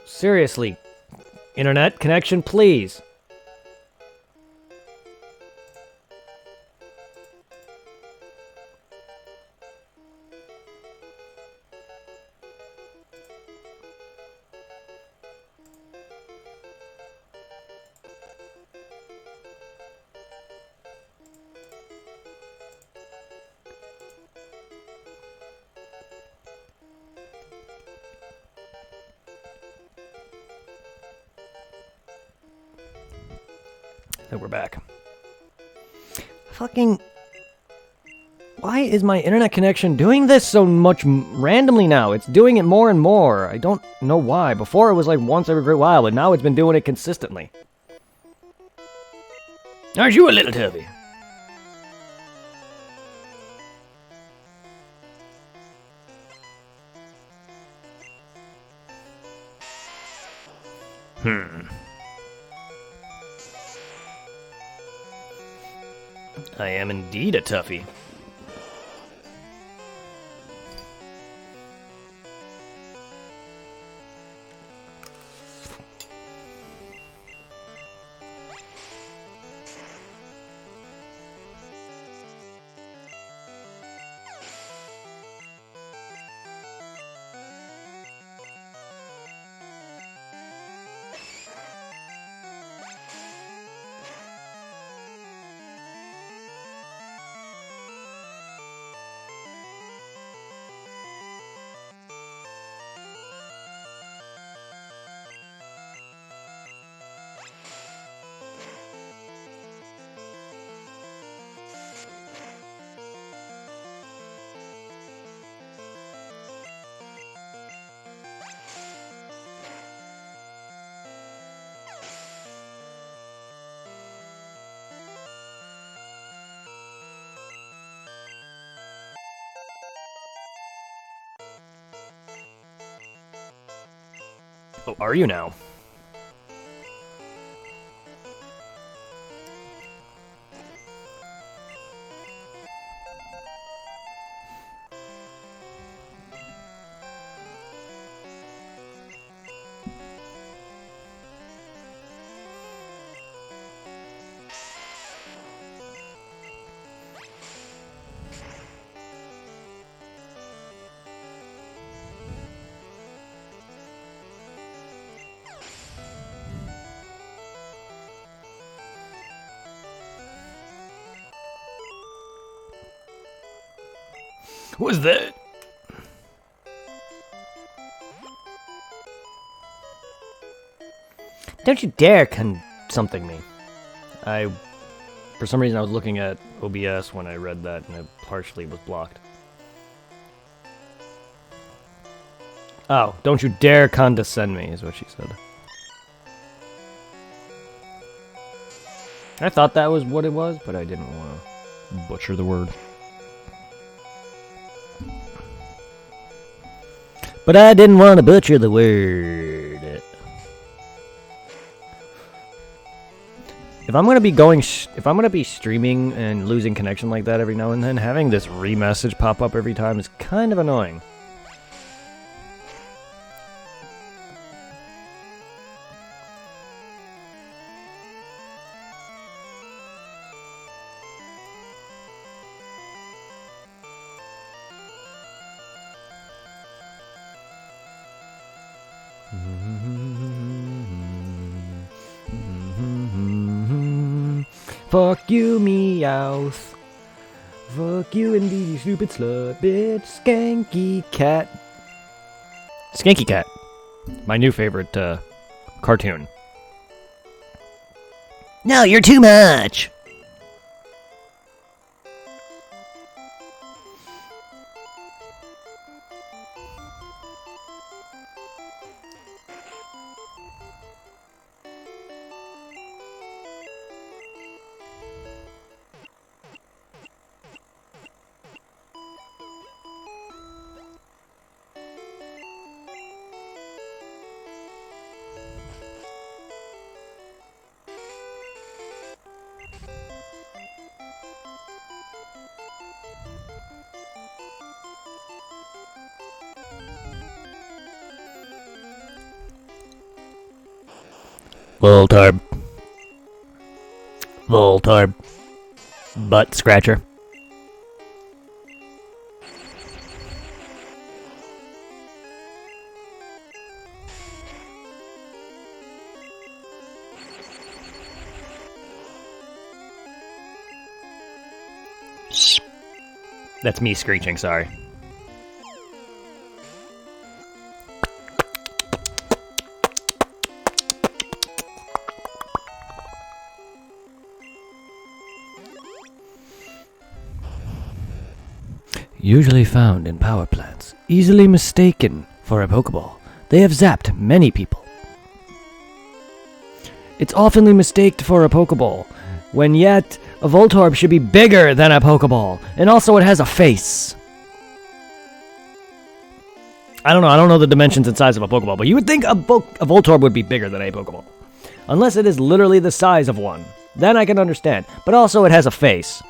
Seriously. Internet connection, please. So we're back. Fucking... Why is my internet connection doing this so much randomly now? It's doing it more and more. I don't know why. Before it was like once every great while, but now it's been doing it consistently. Aren't you a little tubby? I am indeed a toughie. Oh, are you now? What's that? Don't you dare something me. For some reason I was looking at OBS when I read that and it partially was blocked. Oh, don't you dare condescend me, is what she said. I thought that was what it was, but I didn't want to butcher the word. But I didn't want to butcher the word. If I'm gonna be streaming and losing connection like that every now and then, having this re-message pop up every time is kind of annoying. Fuck you, Meowth. Fuck you indeed, you stupid slut, bitch. Skanky Cat. Skanky Cat. My new favorite, cartoon. No, you're too much! Voltorb. Voltorb. Butt scratcher. That's me screeching, sorry. Usually found in power plants, easily mistaken for a Pokeball. They have zapped many people. It's oftenly mistaken for a Pokeball, when yet a Voltorb should be bigger than a Pokeball, and also it has a face. I don't know the dimensions and size of a Pokeball, but you would think a Voltorb would be bigger than a Pokeball. Unless it is literally the size of one. Then I can understand. But also it has a face.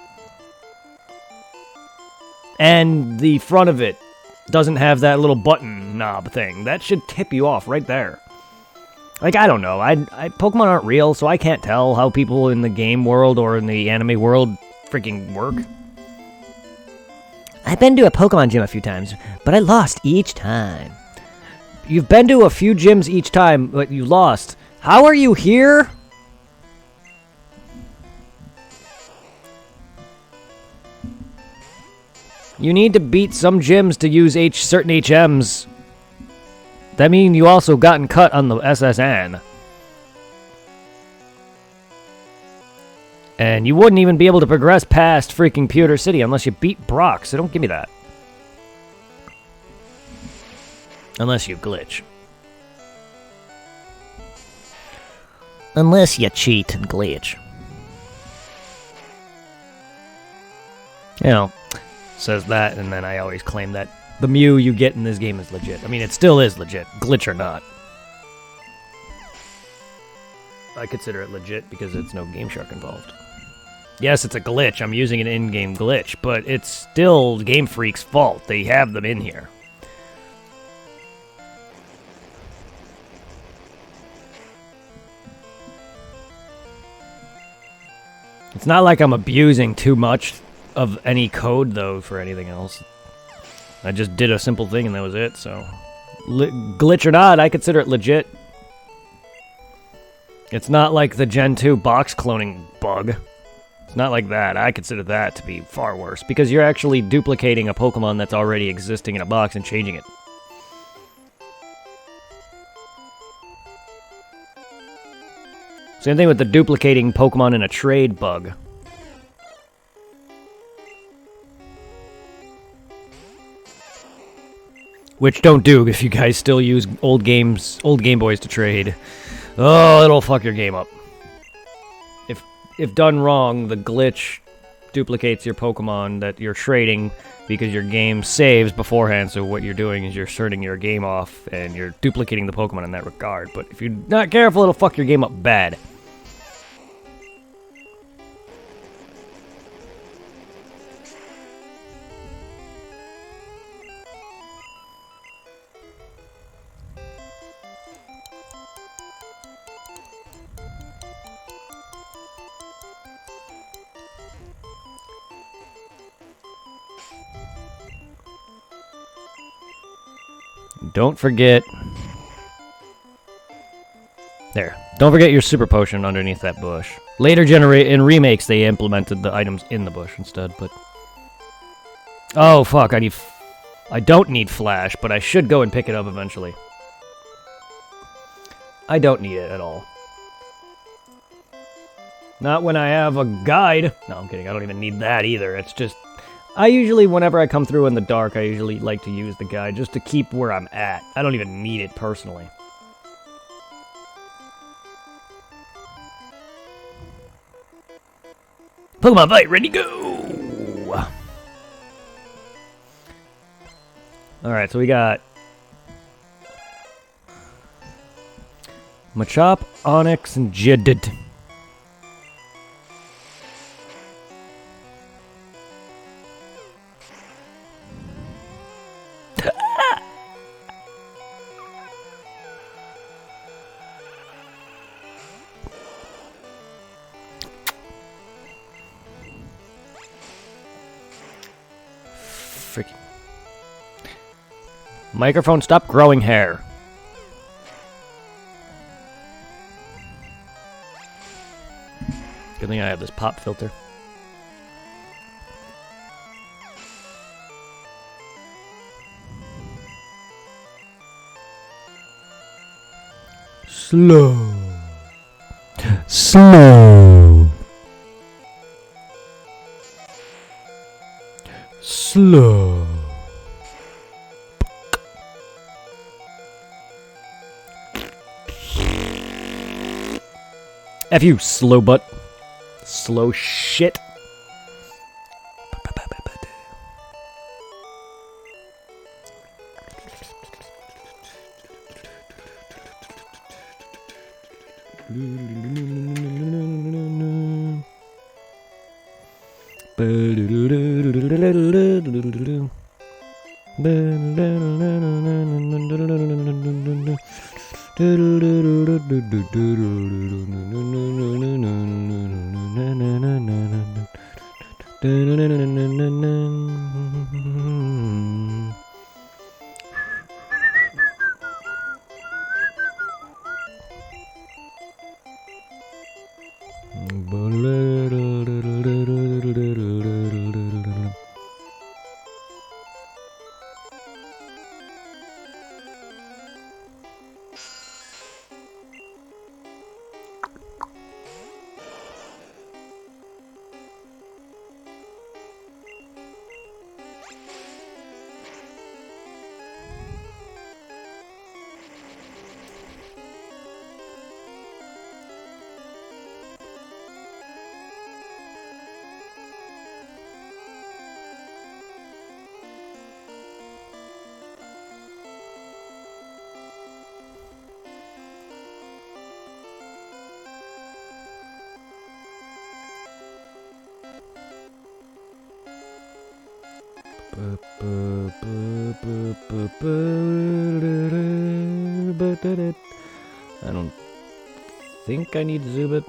And the front of it doesn't have that little button knob thing. That should tip you off right there. Like, I don't know. Pokemon aren't real, so I can't tell how people in the game world or in the anime world freaking work. I've been to a Pokemon gym a few times, but I lost each time. You've been to a few gyms each time, but you lost. How are you here? You need to beat some gyms to use certain HMs. That means you also gotten cut on the SSN. And you wouldn't even be able to progress past freaking Pewter City unless you beat Brock, so don't give me that. Unless you glitch. Unless you cheat and glitch. You know, says that, and then I always claim that the Mew you get in this game is legit. I mean, it still is legit, glitch or not. I consider it legit because it's no Game Shark involved. Yes, it's a glitch. I'm using an in-game glitch, but it's still Game Freak's fault. They have them in here. It's not like I'm abusing too much of any code, though, for anything else. I just did a simple thing and that was it, so... glitch or not, I consider it legit. It's not like the Gen 2 box cloning bug. It's not like that. I consider that to be far worse, because you're actually duplicating a Pokemon that's already existing in a box and changing it. Same thing with the duplicating Pokemon in a trade bug. Which don't do if you guys still use old Game Boys to trade. Oh, it'll fuck your game up. If done wrong, the glitch duplicates your Pokemon that you're trading because your game saves beforehand, so what you're doing is you're starting your game off and you're duplicating the Pokemon in that regard. But if you're not careful, it'll fuck your game up bad. Don't forget... There. Don't forget your super potion underneath that bush. Later in remakes, they implemented the items in the bush instead, but... Oh, fuck, I don't need Flash, but I should go and pick it up eventually. I don't need it at all. Not when I have a guide. No, I'm kidding, I don't even need that either. It's just... I usually, whenever I come through in the dark, I usually like to use the guide just to keep where I'm at. I don't even need it personally. Pokemon fight, ready, go! Alright, so we got... Machop, Onix, and Jedid. freaking microphone, stop growing hair. Good thing I have this pop filter. Slow. Slow. Slow. F you, slow butt. Slow shit. I don't think I need to zoom it.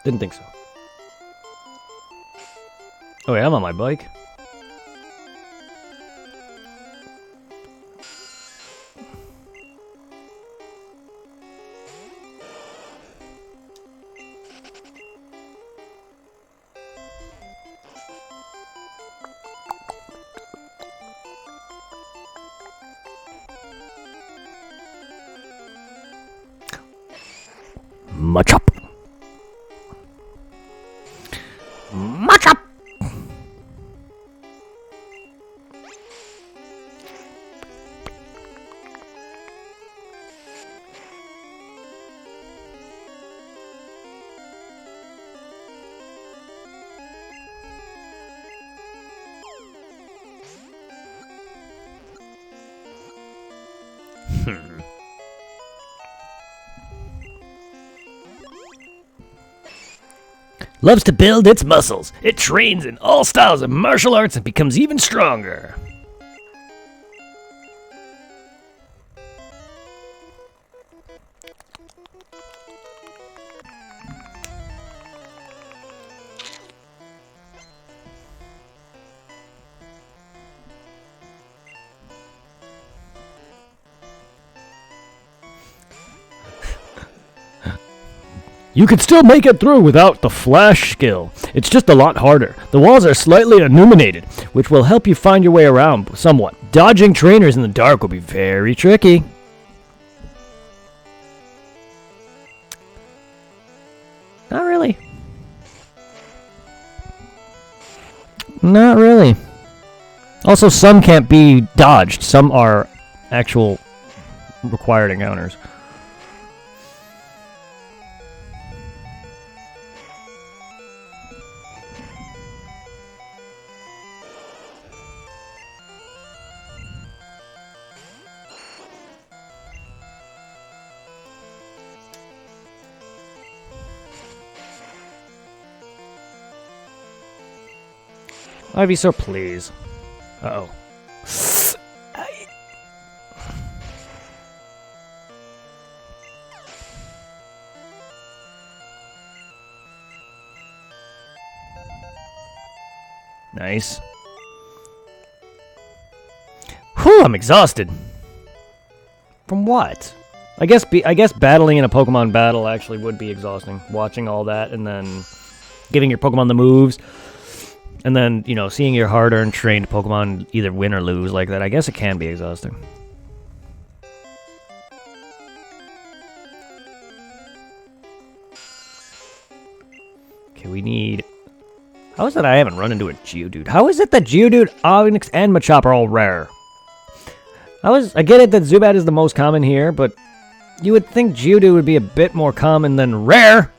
Didn't think so. Oh yeah, I'm on my bike. Much up. Much up. Loves to build its muscles. It trains in all styles of martial arts and becomes even stronger. You could still make it through without the flash skill. It's just a lot harder. The walls are slightly illuminated, which will help you find your way around somewhat. Dodging trainers in the dark will be very tricky. Not really. Not really. Also, some can't be dodged. Some are actual required encounters. I'd be so pleased. Uh-oh. Nice. Whew, I'm exhausted. From what? I guess battling in a Pokemon battle actually would be exhausting. Watching all that and then giving your Pokemon the moves. And then, you know, seeing your hard-earned trained Pokemon either win or lose like that. I guess it can be exhausting. Okay, we need... How is it I haven't run into a Geodude? How is it that Geodude, Onix, and Machop are all rare? I get it that Zubat is the most common here, but you would think Geodude would be a bit more common than rare.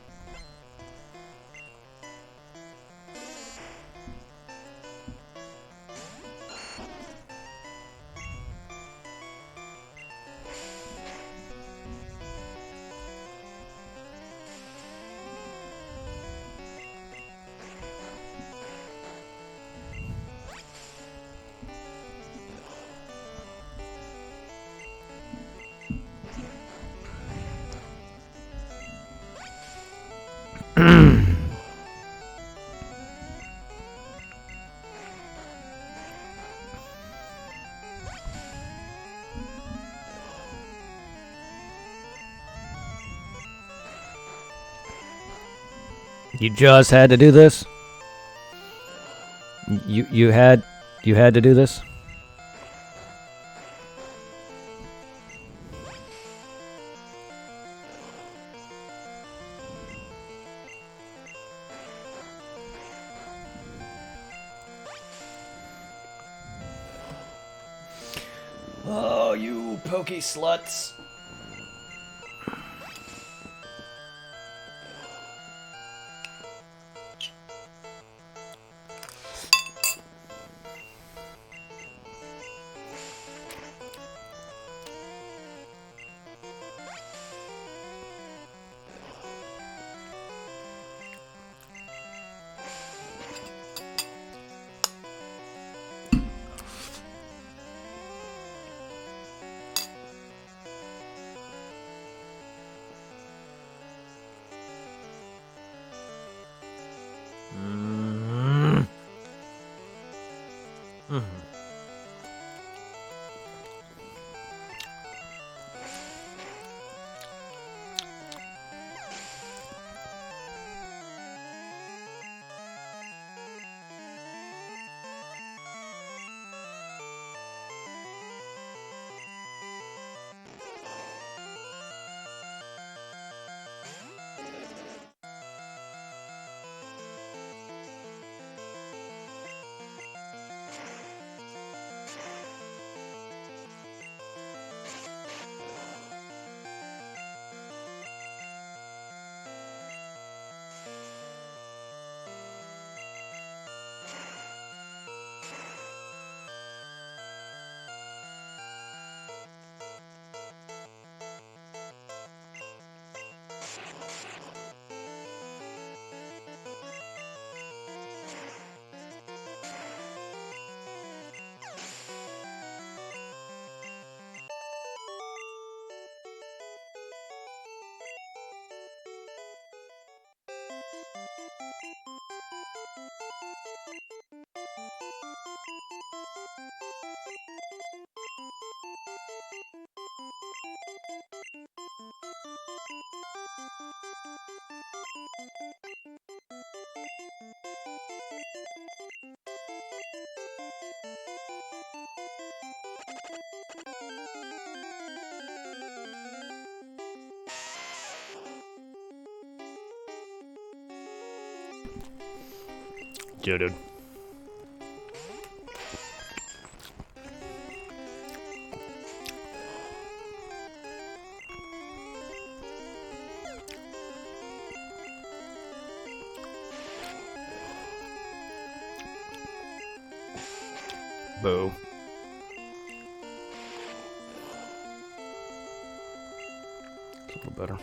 You just had to do this? You had to do this? Oh, you pokey sluts. Dude. Boo. It's a little better.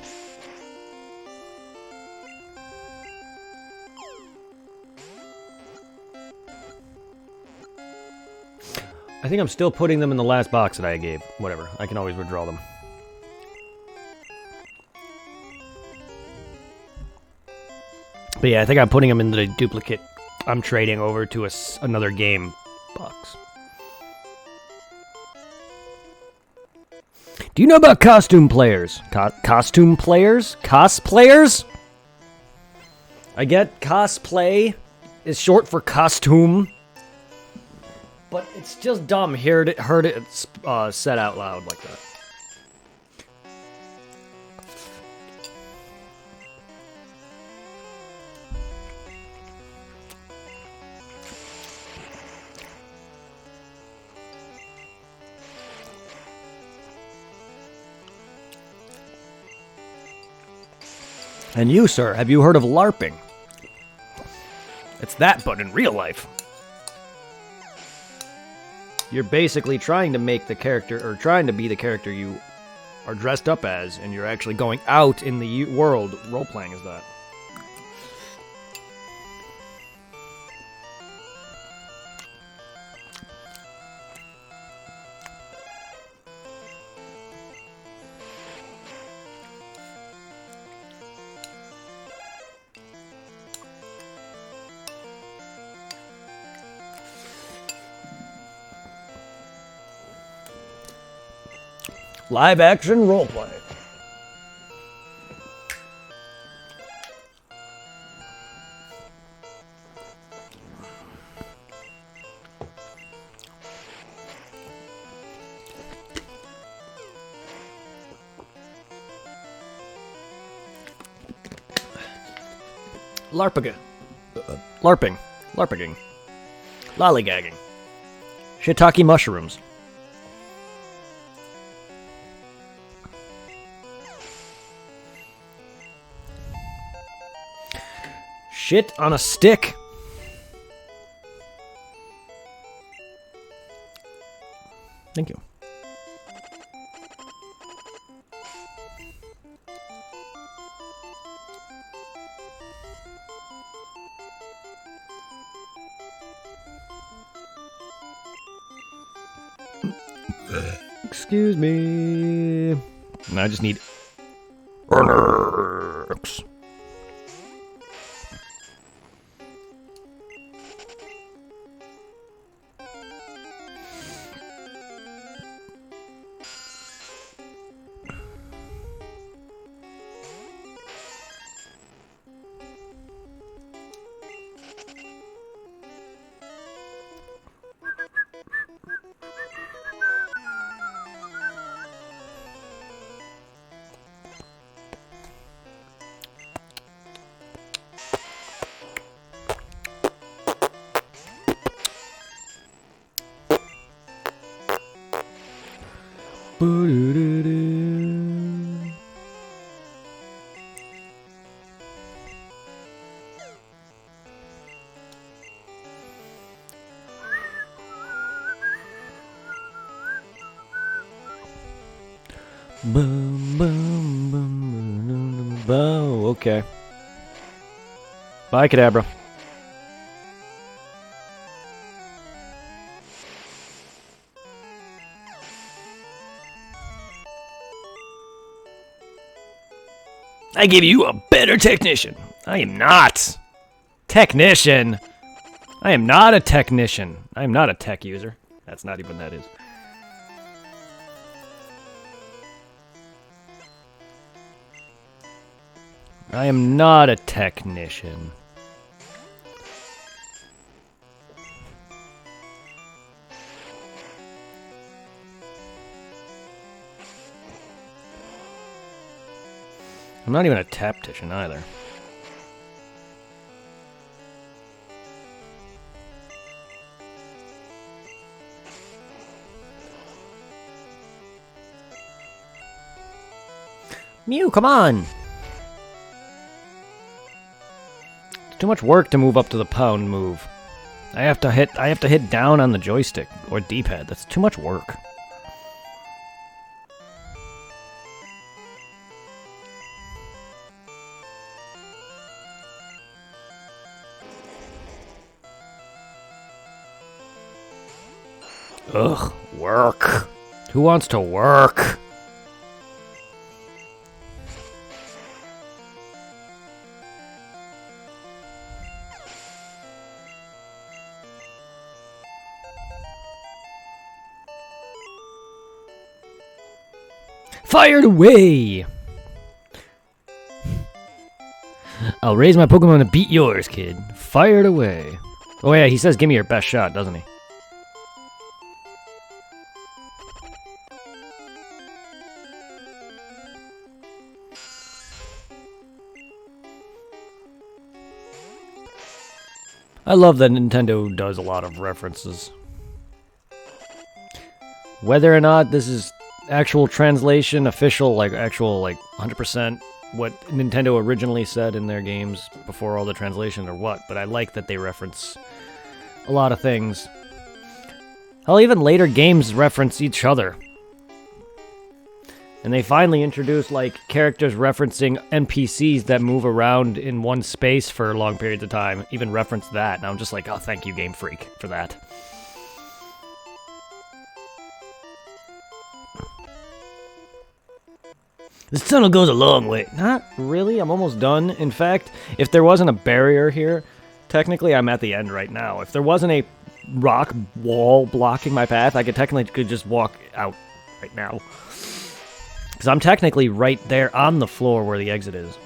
I think I'm still putting them in the last box that I gave. Whatever. I can always withdraw them. But yeah, I think I'm putting them in the duplicate I'm trading over to another game box. Do you know about costume players? Costume players? Cosplayers? I get cosplay is short for costume. But it's just dumb heard it said out loud like that. And you, sir, have you heard of LARPing? It's that, but in real life. You're basically trying to make the character, or trying to be the character you are dressed up as, and you're actually going out in the world role-playing as that. Live action roleplay. LARPing. LARPing. Lollygagging. Shiitake mushrooms. Shit on a stick. Thank you. Excuse me. And I just need Ernex. Boom, boom, boom, boom. Okay. Bye, Kadabra. I give you a better technician. I am not. Technician. I am not a technician. I am not a tech user. That's not even what that is. I am not a technician. I'm not even a taptician either. Mew, come on! It's too much work to move up to the pound move. I have to hit down on the joystick or D-pad. That's too much work. Ugh, work. Who wants to work? Fired away! I'll raise my Pokemon to beat yours, kid. Fired away. Oh yeah, he says give me your best shot, doesn't he? I love that Nintendo does a lot of references. Whether or not this is actual translation, official, like actual, like 100% what Nintendo originally said in their games before all the translation or what, but I like that they reference a lot of things. Hell, even later games reference each other. And they finally introduced, like, characters referencing NPCs that move around in one space for long periods of time. Even reference that, and I'm just like, oh, thank you, Game Freak, for that. This tunnel goes a long way. Not really, I'm almost done. In fact, if there wasn't a barrier here, technically I'm at the end right now. If there wasn't a rock wall blocking my path, I could just walk out right now. Because I'm technically right there on the floor where the exit is.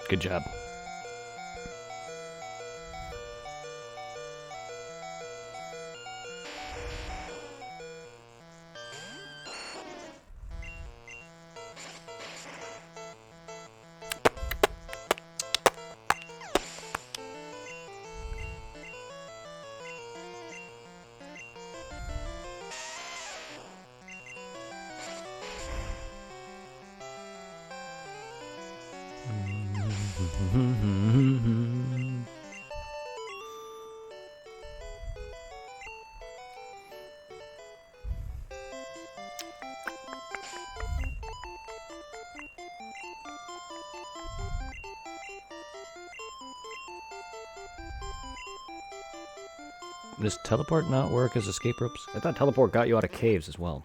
Good job. Does teleport not work as escape ropes? I thought teleport got you out of caves as well.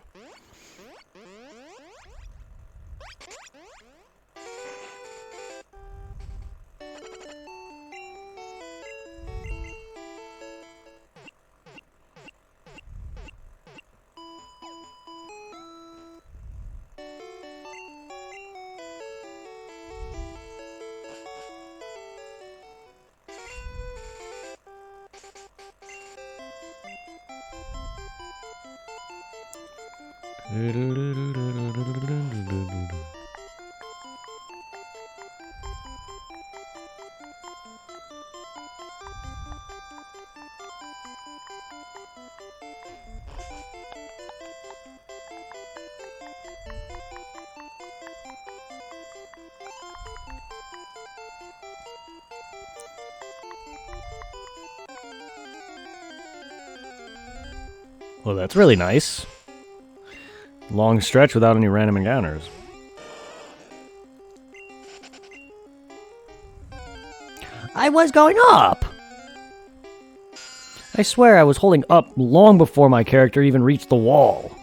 Well, that's really nice. Long stretch without any random encounters. I was going up! I swear I was holding up long before my character even reached the wall.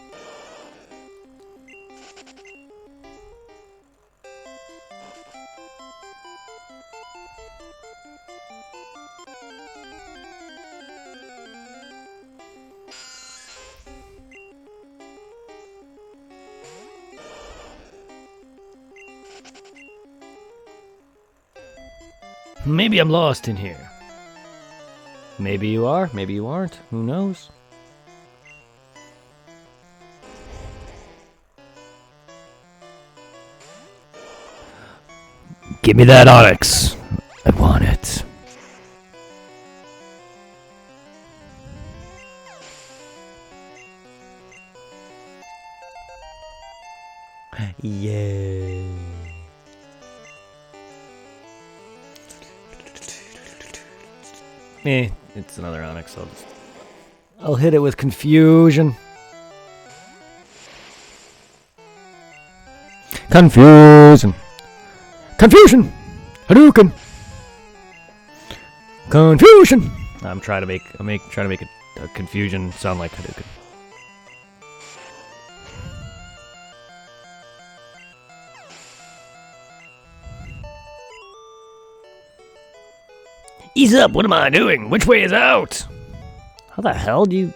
Maybe I'm lost in here. Maybe you are, maybe you aren't. Who knows? Give me that onyx. I want it. Yeah. It's another onyx. I'll hit it with confusion. Confusion. Confusion. Hadouken. Confusion. I'm trying to make a confusion sound like Hadouken. Ease up, what am I doing? Which way is out? How the hell do you...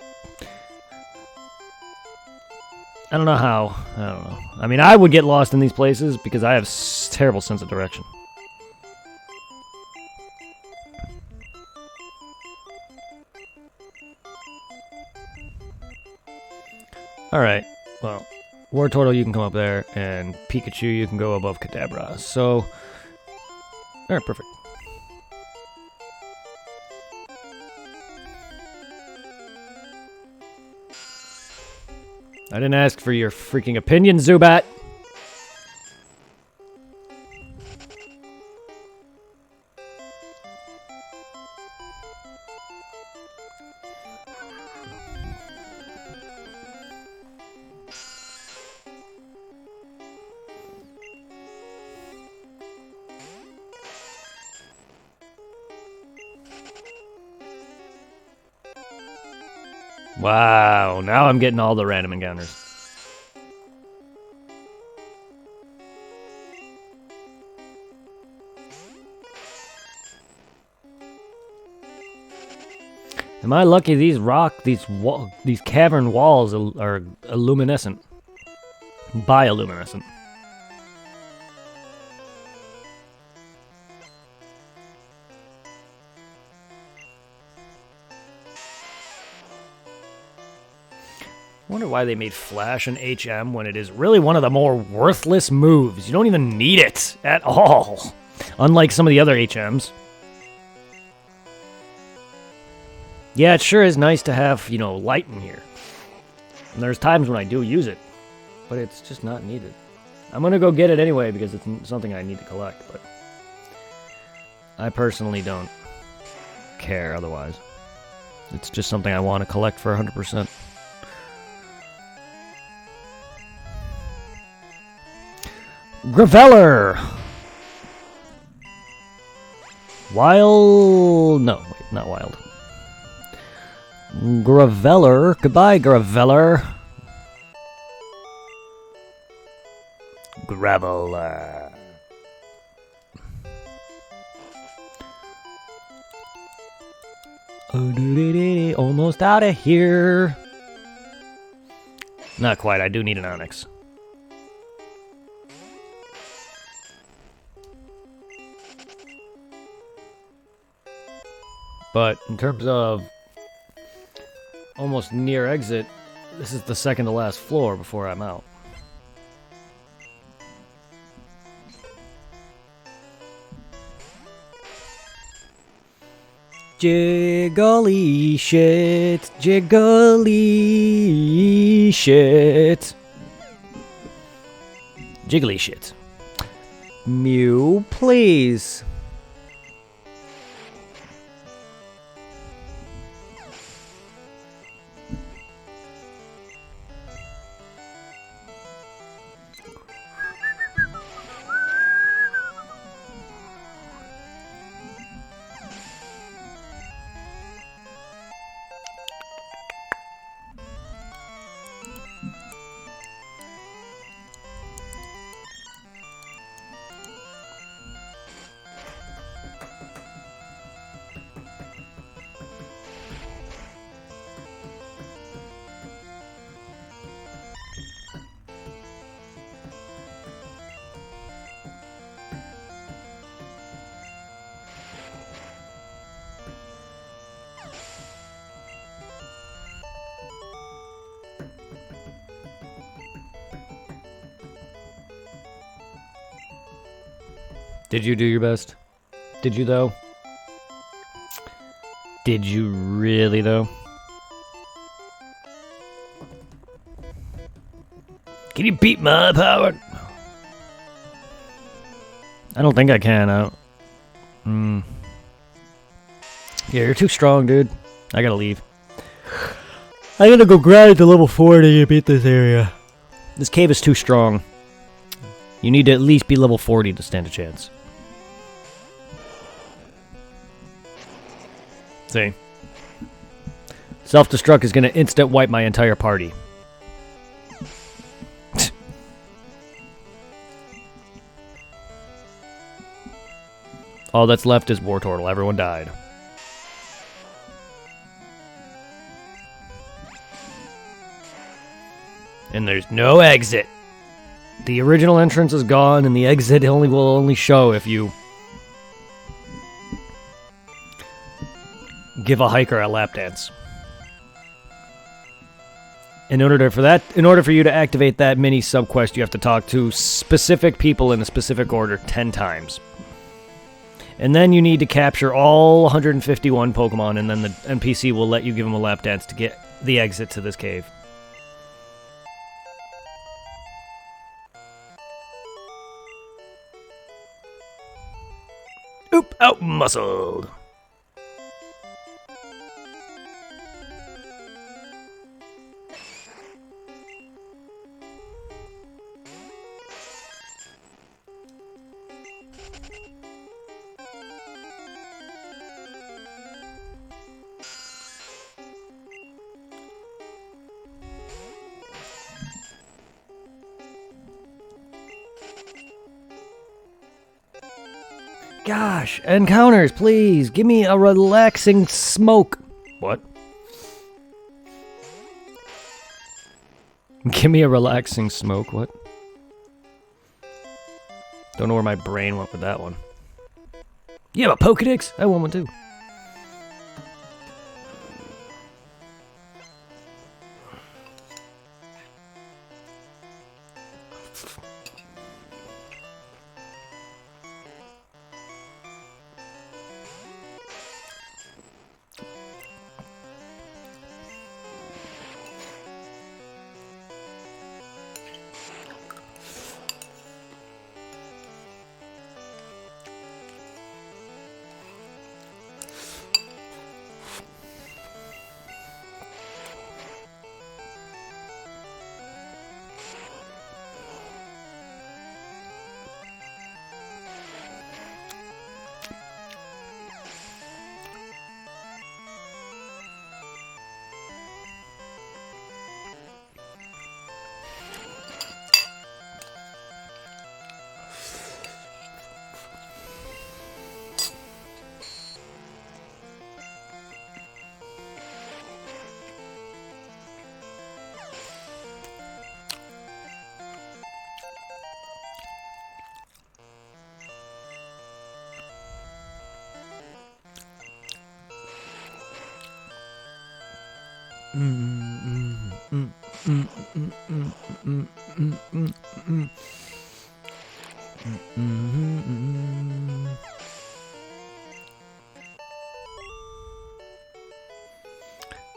I don't know how. I don't know. I mean, I would get lost in these places because I have terrible sense of direction. Alright, well, Wartortle, you can come up there, and Pikachu, you can go above Kadabra. So, alright, perfect. I didn't ask for your freaking opinion, Zubat! Wow, now I'm getting all the random encounters. Am I lucky these cavern walls are luminescent? Bioluminescent. I wonder why they made Flash an HM when it is really one of the more worthless moves. You don't even need it at all. Unlike some of the other HMs. Yeah, it sure is nice to have, you know, light in here. And there's times when I do use it. But it's just not needed. I'm gonna go get it anyway because it's something I need to collect, but... I personally don't care otherwise. It's just something I want to collect for 100%. Graveler! Wild... No, wait, not wild. Graveler. Goodbye, Graveler. Graveler. Almost out of here. Not quite, I do need an Onyx. But in terms of almost near exit, this is the second to last floor before I'm out. Jiggly shit, jiggly shit. Jiggly shit. Mew, please. Did you do your best? Did you, though? Did you really, though? Can you beat my power? I don't think I can. Yeah, you're too strong, dude. I gotta leave. I gotta go grind to level 40 and beat this area. This cave is too strong. You need to at least be level 40 to stand a chance. See? Self-destruct is gonna instant wipe my entire party. All that's left is War Turtle. Everyone died. And there's no exit. The original entrance is gone, and the exit will only show if you give a hiker a lap dance. In order for you to activate that mini subquest, you have to talk to specific people in a specific order 10 times. And then you need to capture all 151 Pokemon, and then the NPC will let you give them a lap dance to get the exit to this cave. Oop, out muscled. Gosh, encounters, please. Give me a relaxing smoke. What? Give me a relaxing smoke, what? Don't know where my brain went with that one. You have a Pokedex? I want one too.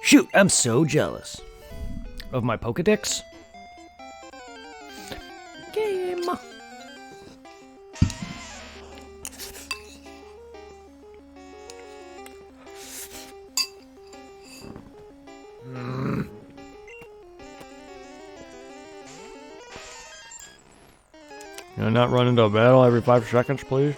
Shoot, I'm so jealous of my Pokedex. Game. Can I not run into a battle every 5 seconds, please?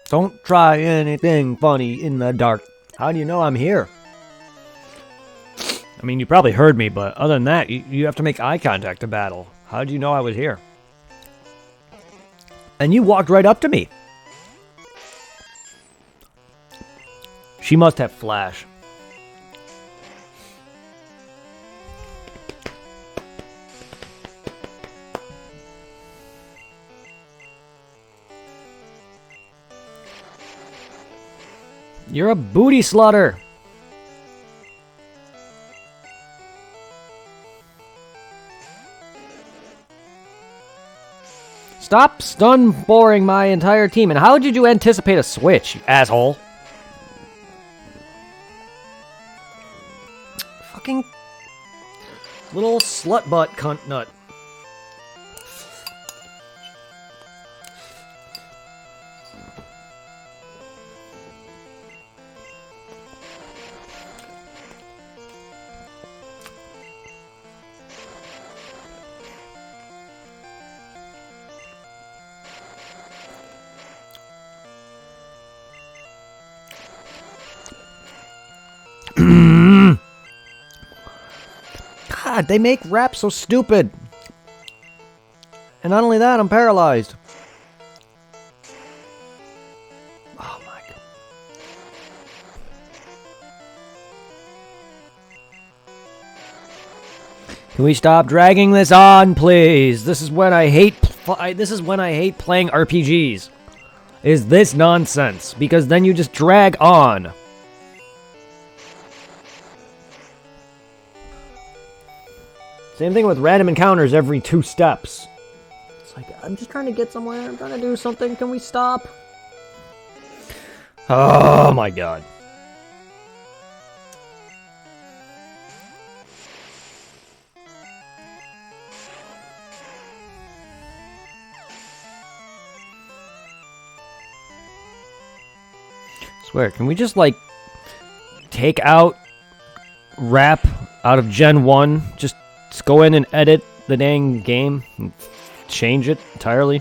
Don't try anything funny in the dark. How do you know I'm here? I mean, you probably heard me, but other than that, you have to make eye contact to battle. How did you know I was here? And you walked right up to me. She must have flash. You're a booty slutter. Stop stun boring my entire team. And how did you anticipate a switch, you asshole? Fucking little slut butt cunt nut. God, they make rap so stupid. And not only that, I'm paralyzed. Oh my god. Can we stop dragging this on, please? This is when I hate playing RPGs. Is this nonsense? Because then you just drag on. Same thing with random encounters every 2 steps. It's like, I'm just trying to get somewhere. I'm trying to do something. Can we stop? Oh my god. Swear, can we just, like, take out rap out of Gen 1? Just go in and edit the dang game and change it entirely.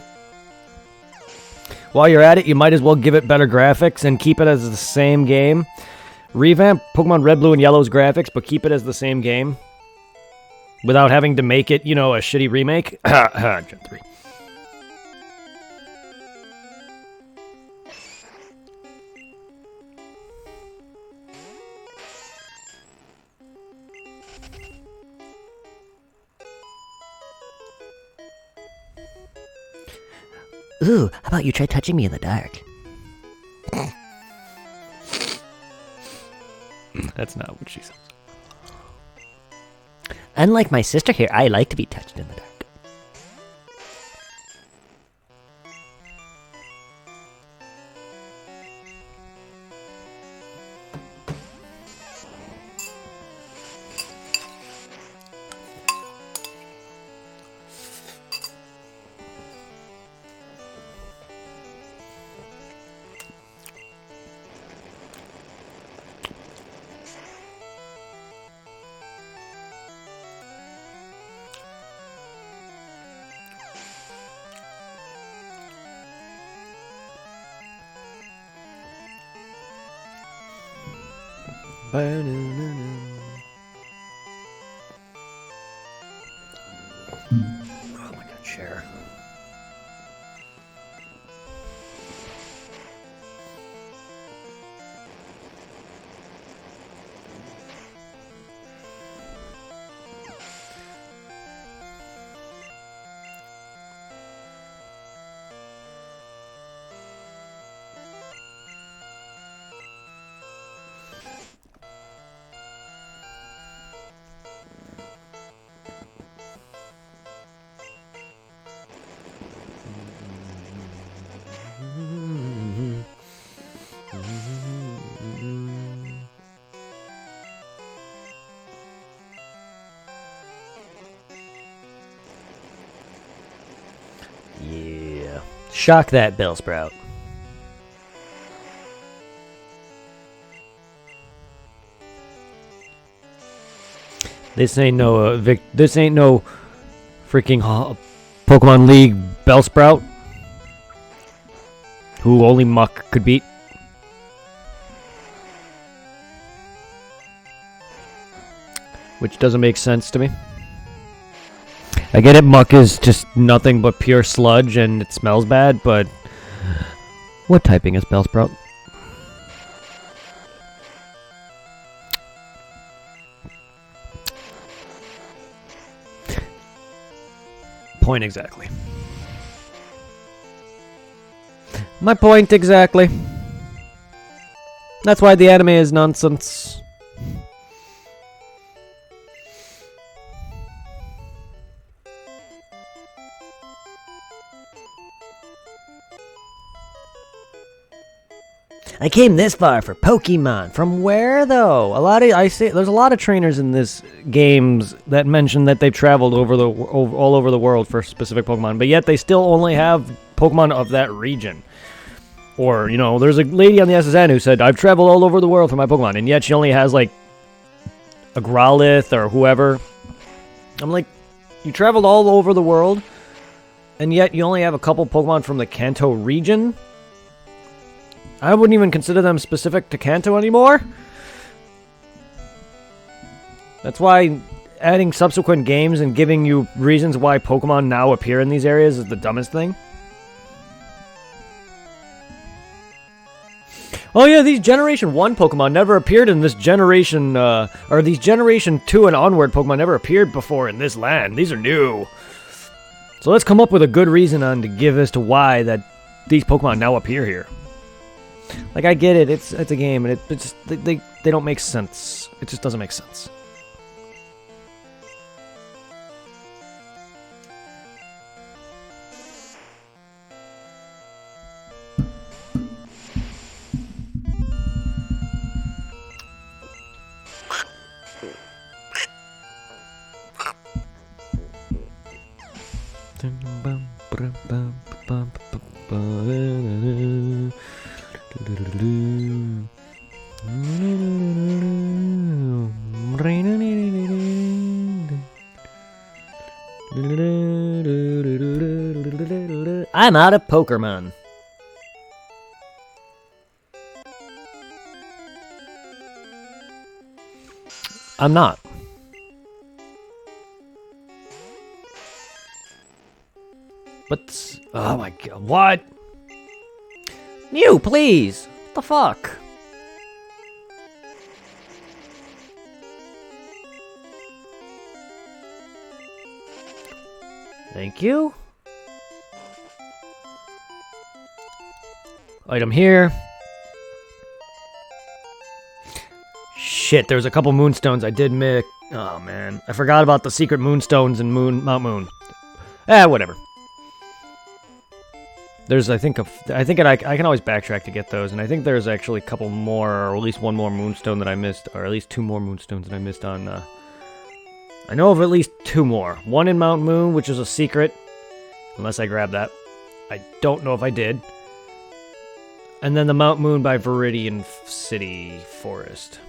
While you're at it, you might as well give it better graphics and keep it as the same game. Revamp Pokemon Red, Blue, and Yellow's graphics, but keep it as the same game. Without having to make it, you know, a shitty remake. Gen 3. Ooh, how about you try touching me in the dark? That's not what she said. Unlike my sister here, I like to be touched in the dark. Oh my god, Cher. Yeah. Shock that, Bellsprout. This ain't no this ain't no freaking Pokemon League Bellsprout, who only Muck could beat. Which doesn't make sense to me. I get it, Muck is just nothing but pure sludge and it smells bad, but what typing is Bellsprout? Point exactly. My point exactly. That's why the anime is nonsense. I came this far for Pokemon. From where though? There's a lot of trainers in this games that mention that they've traveled all over the world for specific Pokemon, but yet they still only have Pokemon of that region. Or, you know, there's a lady on the SSN who said, I've traveled all over the world for my Pokemon, and yet she only has, like, a Growlithe or whoever. I'm like, you traveled all over the world, and yet you only have a couple Pokemon from the Kanto region? I wouldn't even consider them specific to Kanto anymore. That's why adding subsequent games and giving you reasons why Pokemon now appear in these areas is the dumbest thing. Oh yeah, these Generation 1 Pokemon never appeared in this Generation, or these Generation 2 and onward Pokemon never appeared before in this land. These are new. So let's come up with a good reason to give as to why that these Pokemon now appear here. Like, I get it, it's a game, and it just, they don't make sense. It just doesn't make sense. I'm out of Pokemon. I'm not. But, oh my god, what? Mew, please! What the fuck? Thank you. Item here. Shit, there's a couple moonstones I did miss. Oh man, I forgot about the secret moonstones in Mount Moon. Whatever. There's, I think I can always backtrack to get those, and I think there's actually a couple more, or at least one more moonstone that I missed, or at least two more moonstones that I missed on, I know of at least two more. One in Mount Moon, which is a secret, unless I grabbed that. I don't know if I did. And then the Mount Moon by Viridian City Forest.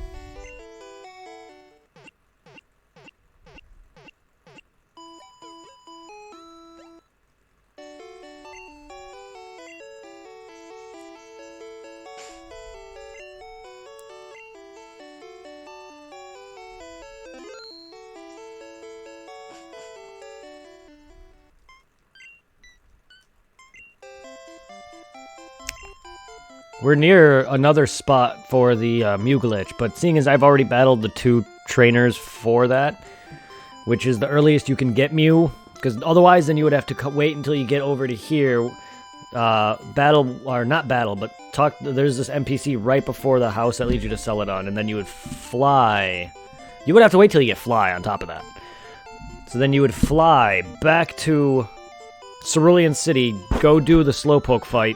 We're near another spot for the Mew glitch, but seeing as I've already battled the two trainers for that, which is the earliest you can get Mew, because otherwise then you would have to wait until you get over to here, there's this NPC right before the house that leads you to Celadon, and then you would fly. You would have to wait till you get Fly on top of that. So then you would fly back to Cerulean City, go do the Slowpoke fight,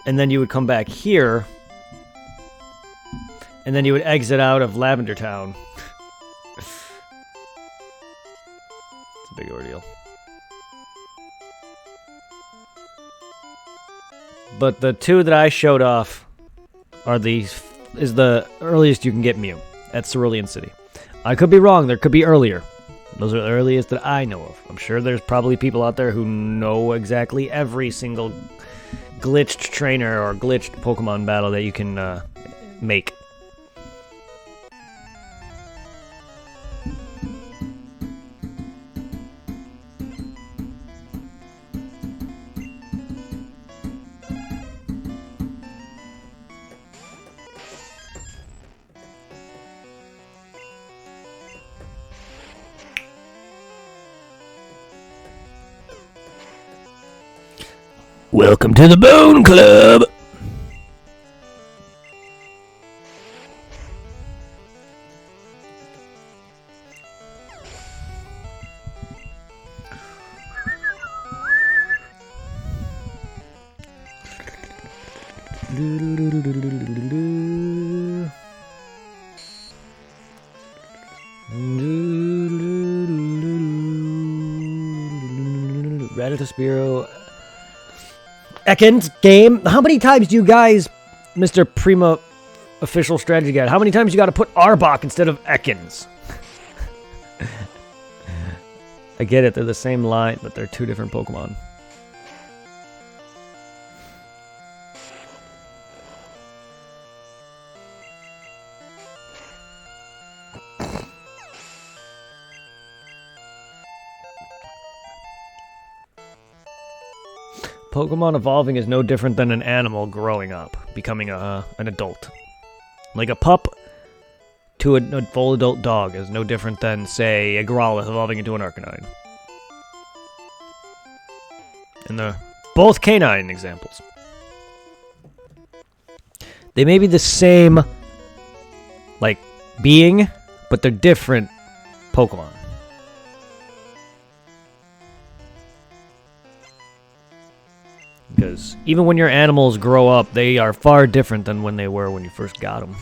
and then you would come back here, and then you would exit out of Lavender Town. It's a big ordeal. But the two that I showed off is the earliest you can get Mew at Cerulean City. I could be wrong, there could be earlier. Those are the earliest that I know of. I'm sure there's probably people out there who know exactly every single glitched trainer or glitched Pokemon battle that you can make. Welcome to the Bone Club! Ratatospiro. Ekans game. How many times do you guys, Mr. Prima official strategy guide, how many times you got to put Arbok instead of Ekans? I get it, they're the same line, but they're two different Pokemon. Pokemon evolving is no different than an animal growing up, becoming an adult. Like a pup to a full adult dog is no different than, say, a Growlithe evolving into an Arcanine. And they're both canine examples. They may be the same, like, being, but they're different Pokemon. Because even when your animals grow up, they are far different than when they were when you first got them.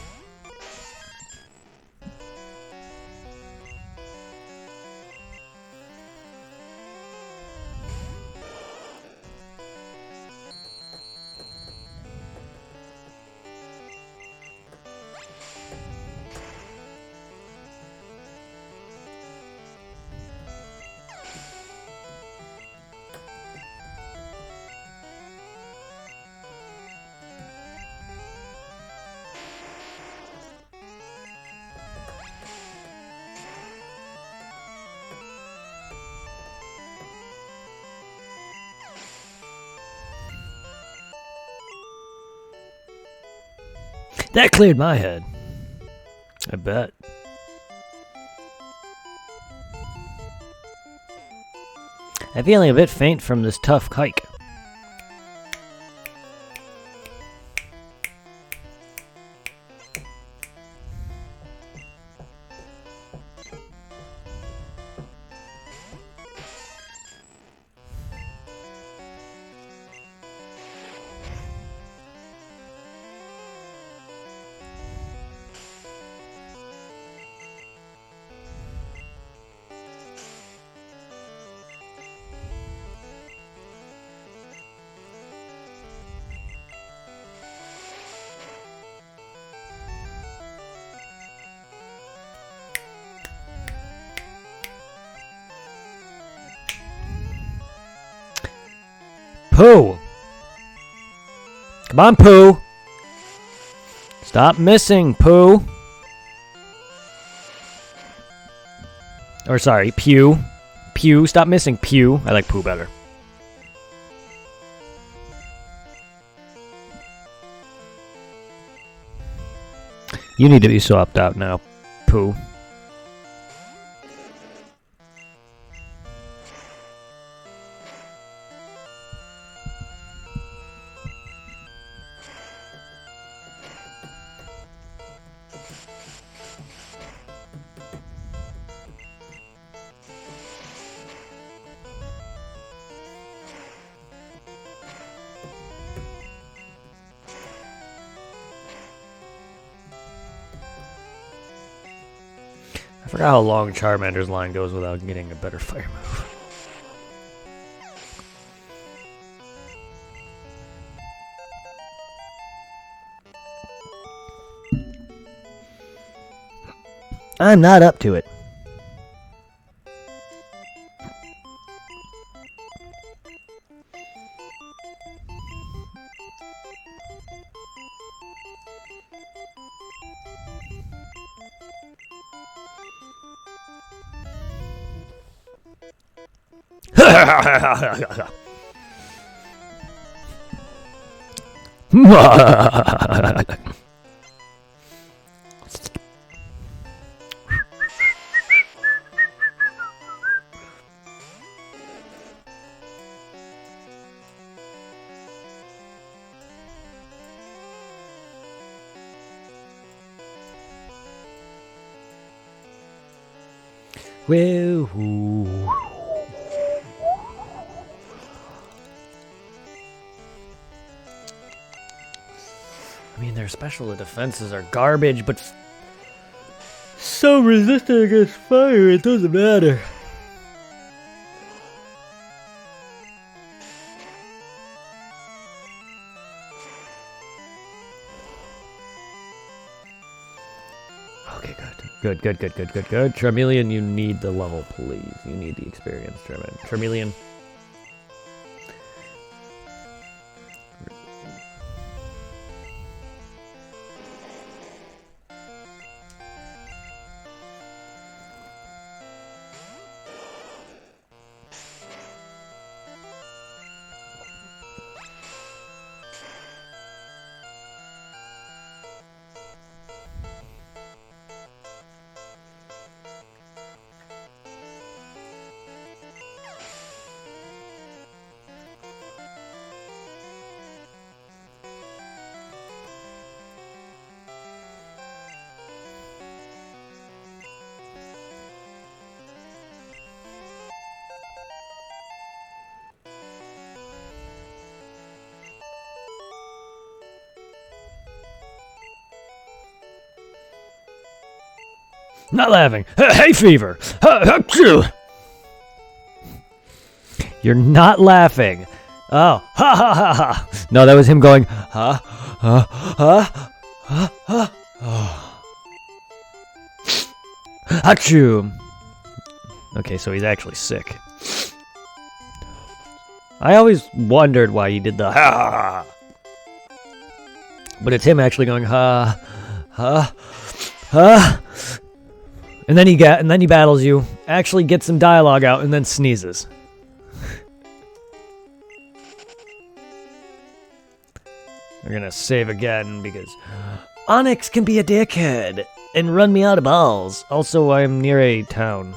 That cleared my head. I bet. I'm feeling a bit faint from this tough hike. Pooh! Come on, Pooh! Stop missing, Pooh! Or sorry, Pew. Pew, stop missing, Pew. I like Pooh better. You need to be swapped out now, Pooh. I forgot how long Charmander's line goes without getting a better fire move. I'm not up to it. Woo-hoo. Their special defenses are garbage, but so resistant against fire, it doesn't matter. Okay, good. Good. Charmeleon, you need the level, please. You need the experience, Charmeleon. Not laughing. Hay fever. You're not laughing. Oh, ha ha ha ha. No, that was him going, ha, ha, ha, ha, ha. Oh. Achoo. Okay, so he's actually sick. I always wondered why he did the ha ha ha. But it's him actually going ha, ha, ha. And then he battles you, actually gets some dialogue out, and then sneezes. We're gonna save again because Onyx can be a dickhead and run me out of balls. Also, I'm near a town.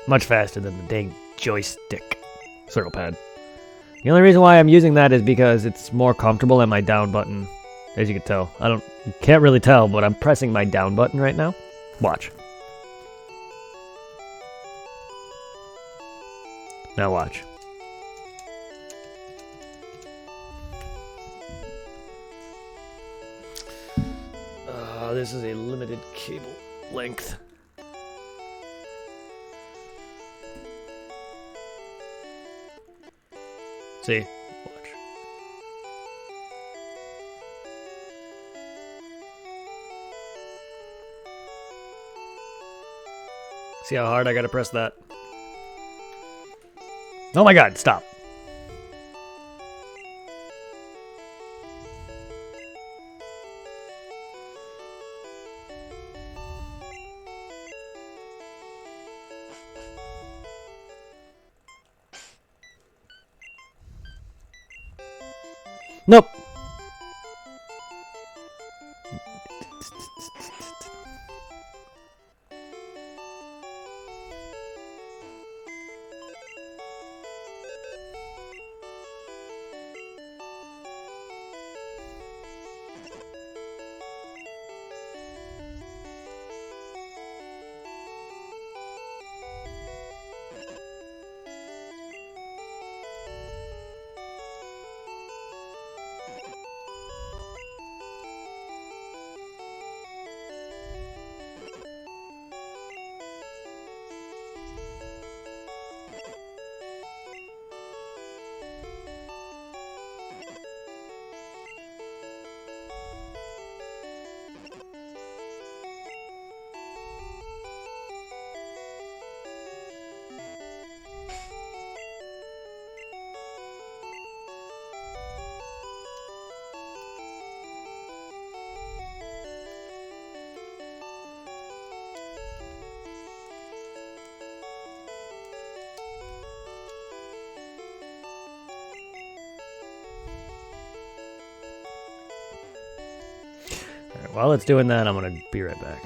Much faster than the dang joystick circle pad. The only reason why I'm using that is because it's more comfortable than my down button. As you can tell. You can't really tell, but I'm pressing my down button right now. Watch. Now watch. This is a limited cable length. See? Watch. See how hard I gotta press that? Oh my god, stop. Nope. While it's doing that, I'm gonna be right back.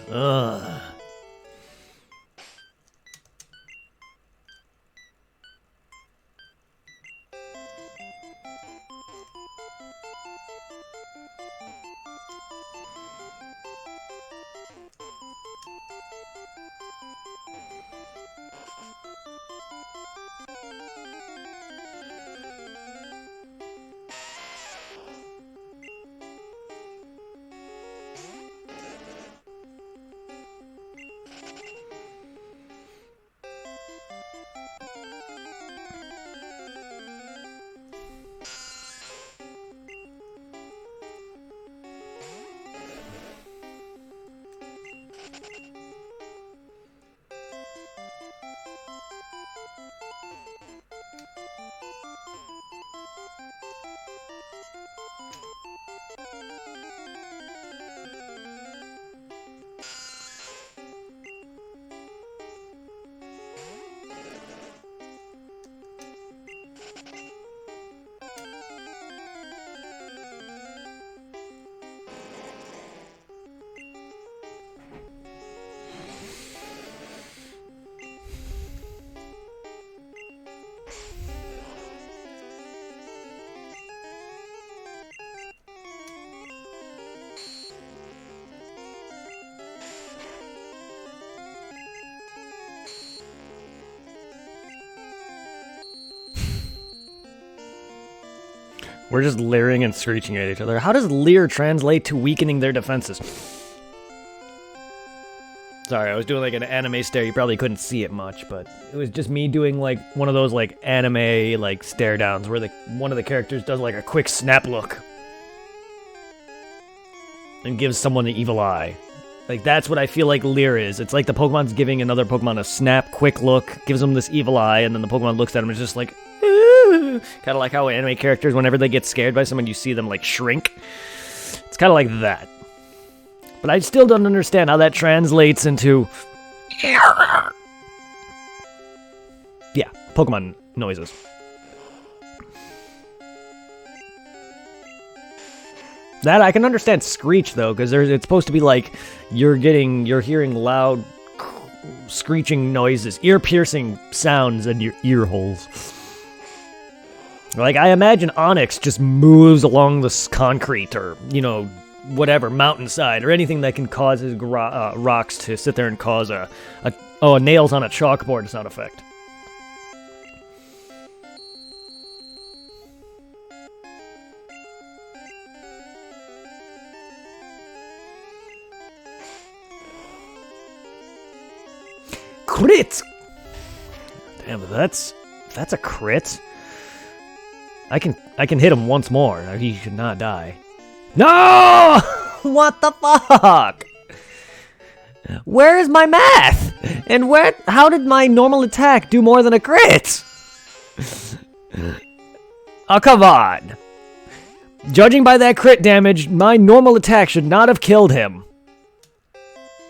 Ugh. We're just leering and screeching at each other. How does leer translate to weakening their defenses? Sorry, I was doing like an anime stare. You probably couldn't see it much, but it was just me doing like one of those like anime like stare downs where one of the characters does like a quick snap look and gives someone the evil eye. Like that's what I feel like leer is. It's like the Pokemon's giving another Pokemon a snap, quick look, gives them this evil eye, and then the Pokemon looks at him and is just like, kind of like how anime characters, whenever they get scared by someone, you see them like shrink. It's kind of like that. But I still don't understand how that translates into... Yeah, Pokemon noises. That I can understand screech though, because it's supposed to be like you're hearing loud screeching noises, ear-piercing sounds in your ear holes. Like I imagine Onyx just moves along this concrete or whatever mountainside or anything that can cause his rocks to sit there and cause a nails on a chalkboard sound effect. Crit! Damn, that's a crit. I can hit him once more. He should not die. No! What the fuck? Where is my math? And how did my normal attack do more than a crit? Oh, come on. Judging by that crit damage, my normal attack should not have killed him.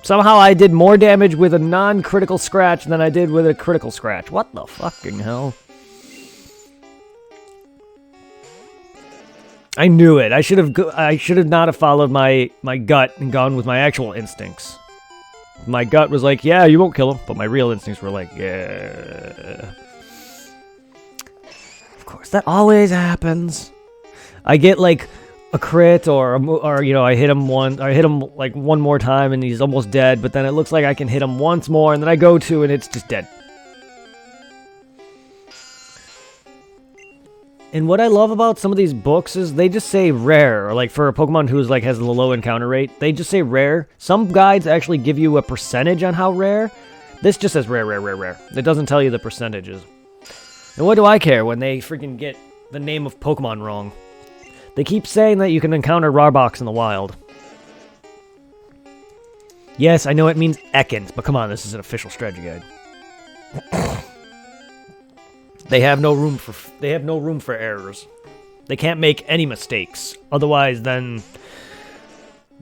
Somehow I did more damage with a non-critical scratch than I did with a critical scratch. What the fucking hell? I knew it. I should have not have followed my gut and gone with my actual instincts. My gut was like, yeah, you won't kill him. But my real instincts were like, yeah. Of course, that always happens. I get like a crit or I hit him like one more time and he's almost dead, but then it looks like I can hit him once more and then I go to and it's just dead. And what I love about some of these books is they just say rare, or like for a Pokemon who's like has a low encounter rate, they just say rare. Some guides actually give you a percentage on how rare. This just says rare, rare, rare, rare. It doesn't tell you the percentages. And what do I care when they freaking get the name of Pokemon wrong? They keep saying that you can encounter Rarbox in the wild. Yes, I know it means Ekans, but come on, this is an official strategy guide. They have no room for errors. They can't make any mistakes. Otherwise, then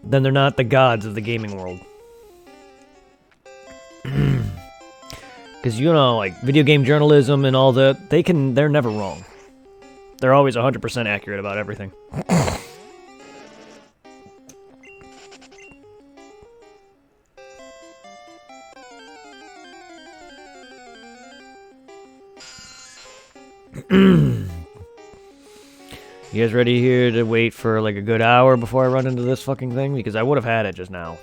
they're not the gods of the gaming world. Because like video game journalism and all that, they're never wrong. They're always 100% accurate about everything. You guys ready here to wait for like a good hour before I run into this fucking thing? Because I would have had it just now.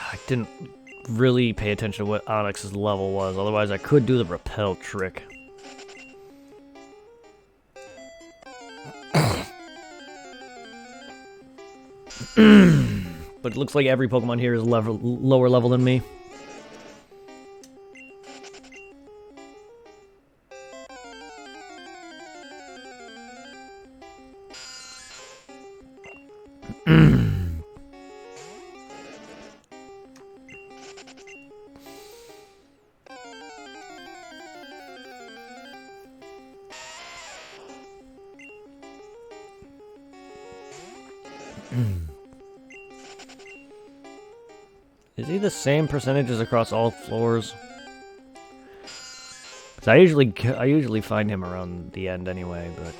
I didn't really pay attention to what Onyx's level was, otherwise I could do the repel trick. But it looks like every Pokemon here is lower level than me. Is he the same percentages across all floors? 'Cause I usually find him around the end anyway, but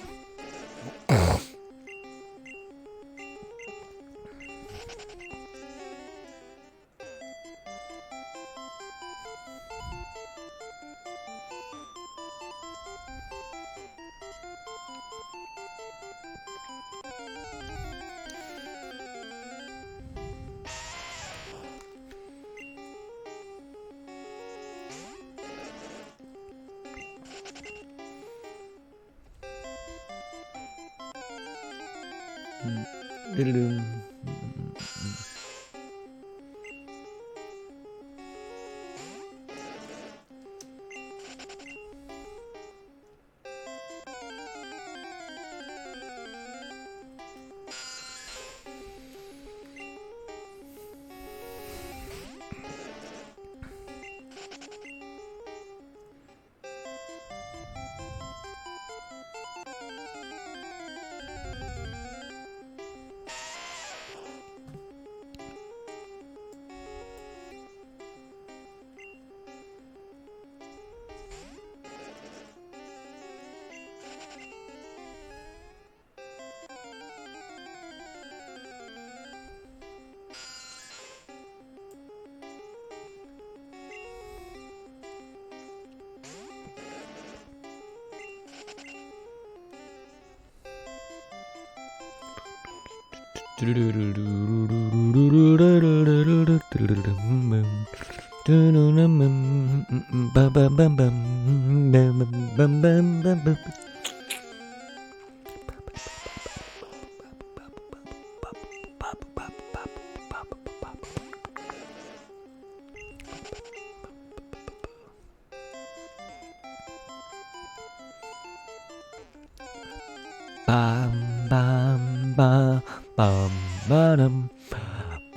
bam bam ba bam ba-dum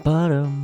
ba-dum.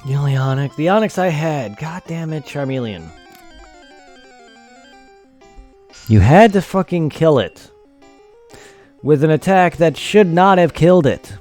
The only Onyx. The Onyx I had. God damn it, Charmeleon. You had to fucking kill it. With an attack that should not have killed it.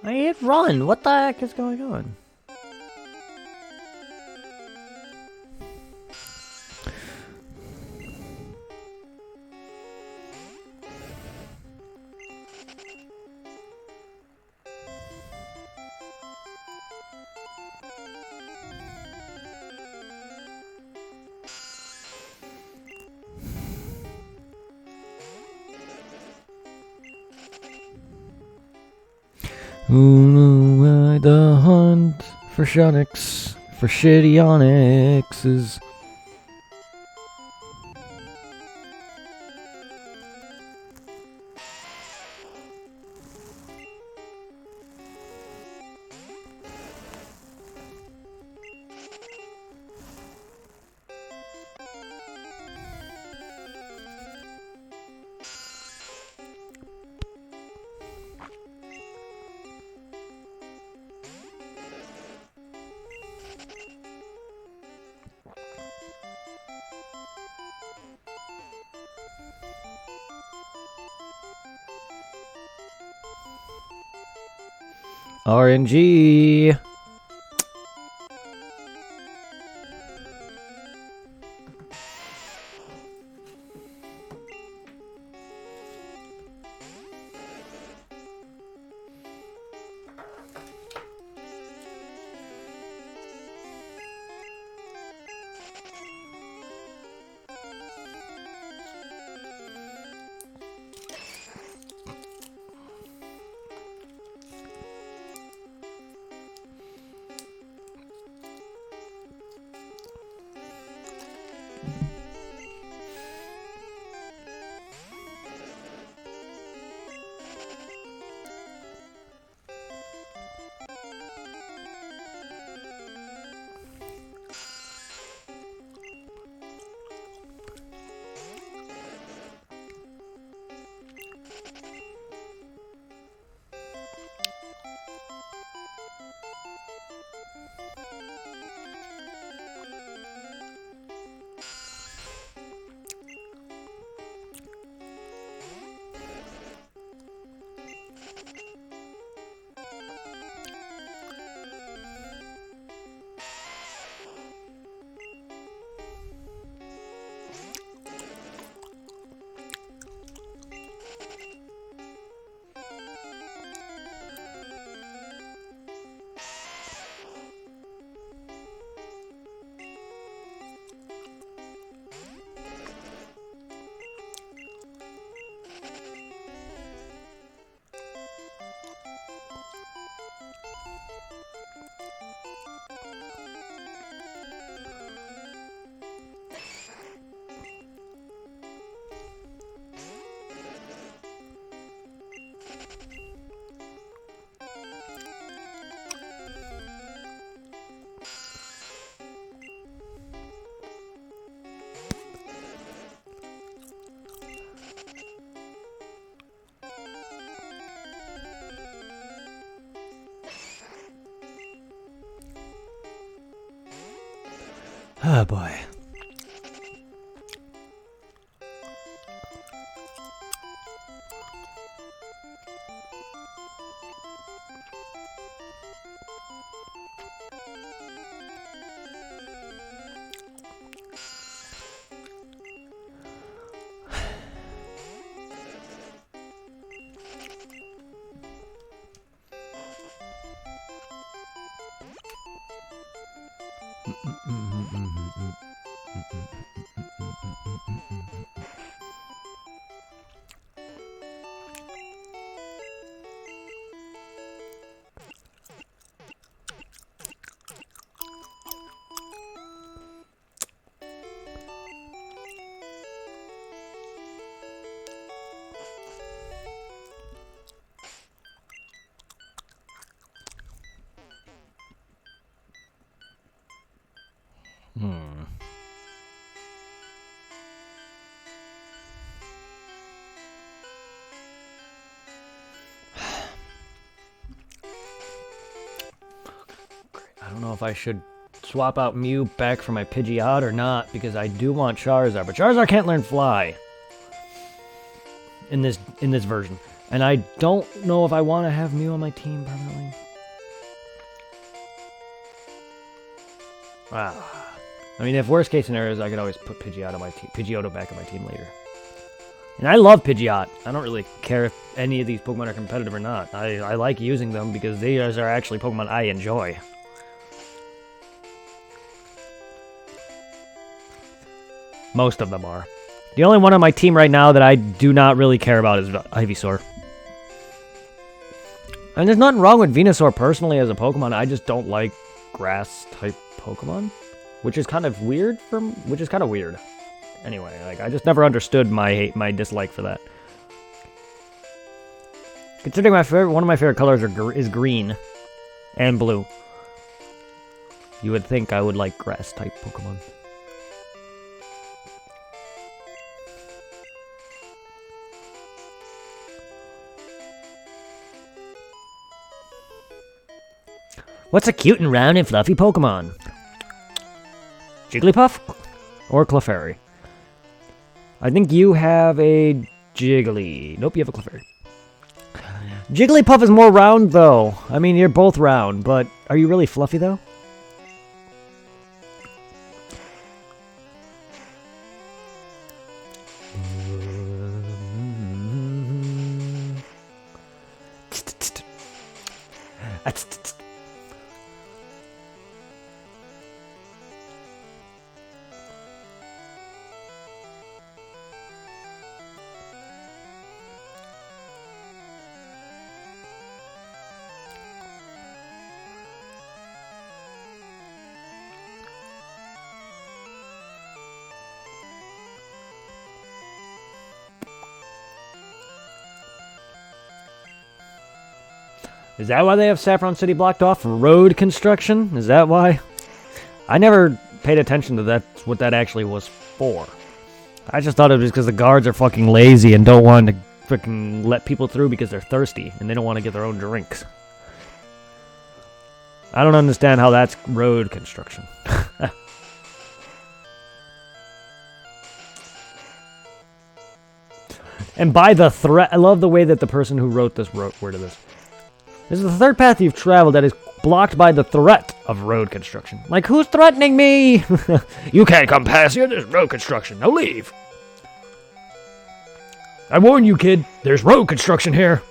I hit run. What the heck is going on? Ooh, the hunt for Shonix, for shitty Onyxes. RNG. Oh boy. I don't know if I should swap out Mew back for my Pidgeot or not, because I do want Charizard, but Charizard can't learn Fly in this version, and I don't know if I want to have Mew on my team permanently. I mean, if worst case scenarios, I could always put Pidgeot on my team, Pidgeotto back on my team later. And I love Pidgeot. I don't really care if any of these Pokemon are competitive or not. I like using them because these are actually Pokemon I enjoy. Most of them are. The only one on my team right now that I do not really care about is Ivysaur. And there's nothing wrong with Venusaur personally as a Pokemon. I just don't like grass-type Pokemon, which is kind of weird. Anyway, like I just never understood my dislike for that. Considering one of my favorite colors is green and blue, you would think I would like grass-type Pokemon. What's a cute and round and fluffy Pokemon? Jigglypuff or Clefairy? I think you have a Jiggly. Nope, you have a Clefairy. Jigglypuff is more round, though. I mean, you're both round, but are you really fluffy, though? Is that why they have Saffron City blocked off for road construction? Is that why? I never paid attention to that, what that actually was for. I just thought it was because the guards are fucking lazy and don't want to freaking let people through because they're thirsty and they don't want to get their own drinks. I don't understand how that's road construction. And by the threat, I love the way that the person who wrote this worded this. This is the third path you've traveled that is blocked by the threat of road construction. Like, who's threatening me? You can't come past here, there's road construction. Now leave. I warn you, kid, there's road construction here.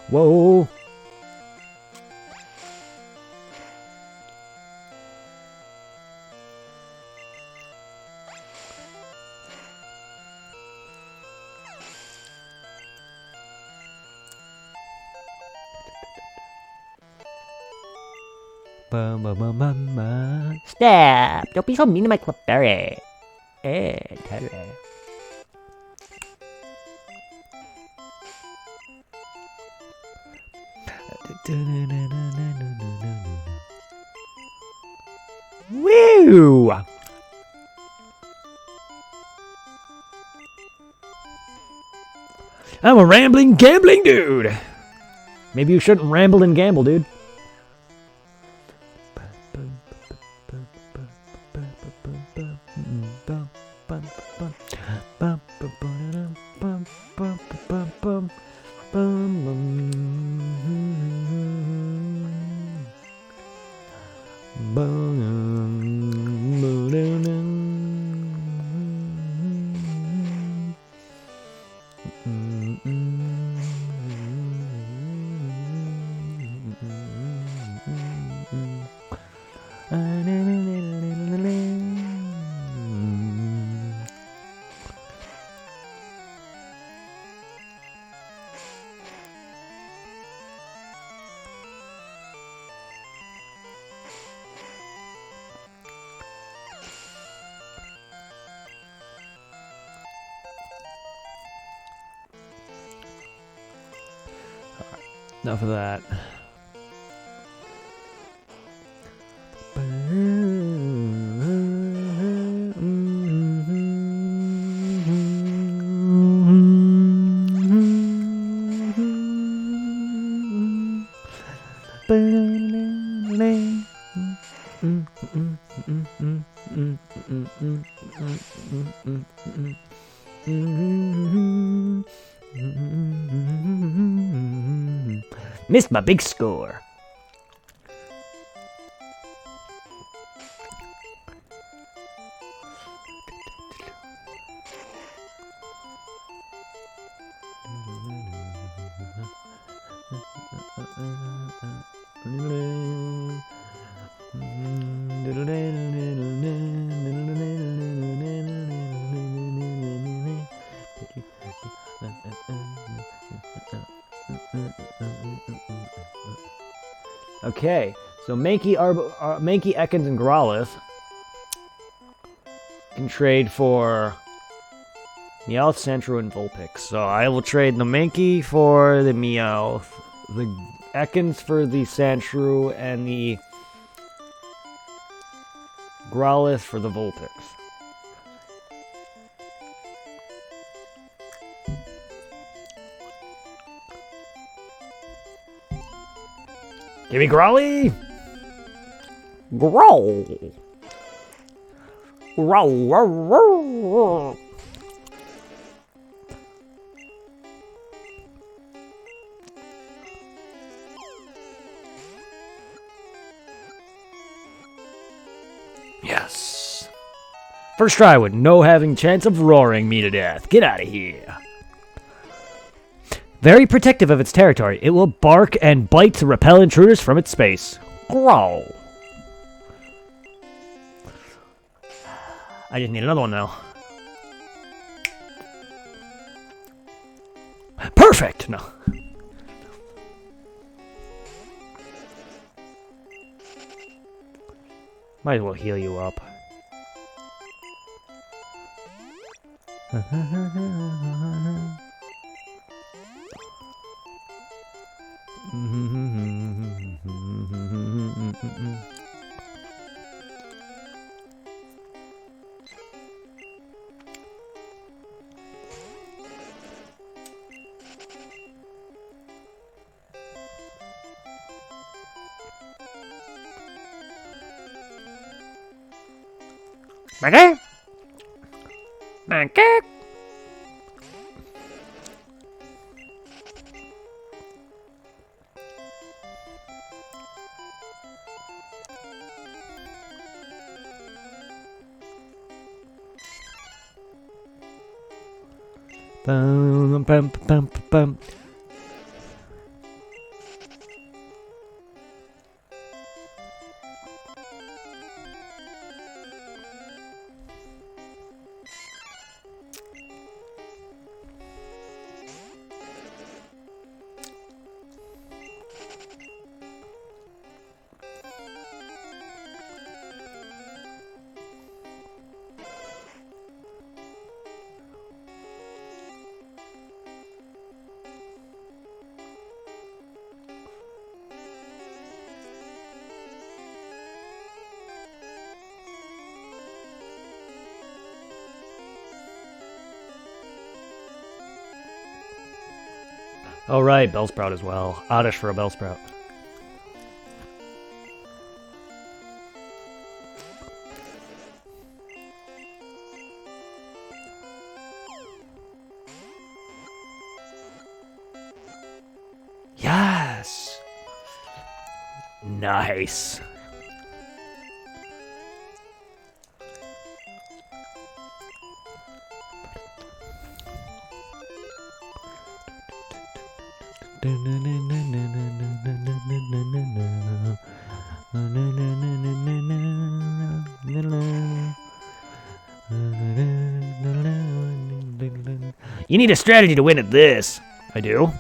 Whoa. Stop! Don't be so mean to my Clefairy. Terry. Woo! I'm a rambling, gambling dude. Maybe you shouldn't ramble and gamble, dude. Enough of that. Missed my big score. Okay, so Mankey, Ekans, and Growlithe can trade for Meowth, Sandshrew, and Vulpix. So I will trade the Mankey for the Meowth, the Ekans for the Sandshrew, and the Growlithe for the Vulpix. Give me Growly! Growl! Growl! Yes! First try with no having chance of roaring me to death. Get out of here. Very protective of its territory, it will bark and bite to repel intruders from its space. Growl. I just need another one now. Perfect! No. Might as well heal you up. Monkey? Monkey? Bum, bum, bum, bum. Oh, right, Bellsprout as well. Oddish for a Bellsprout. Yes! Nice. You need a strategy to win at this. I do.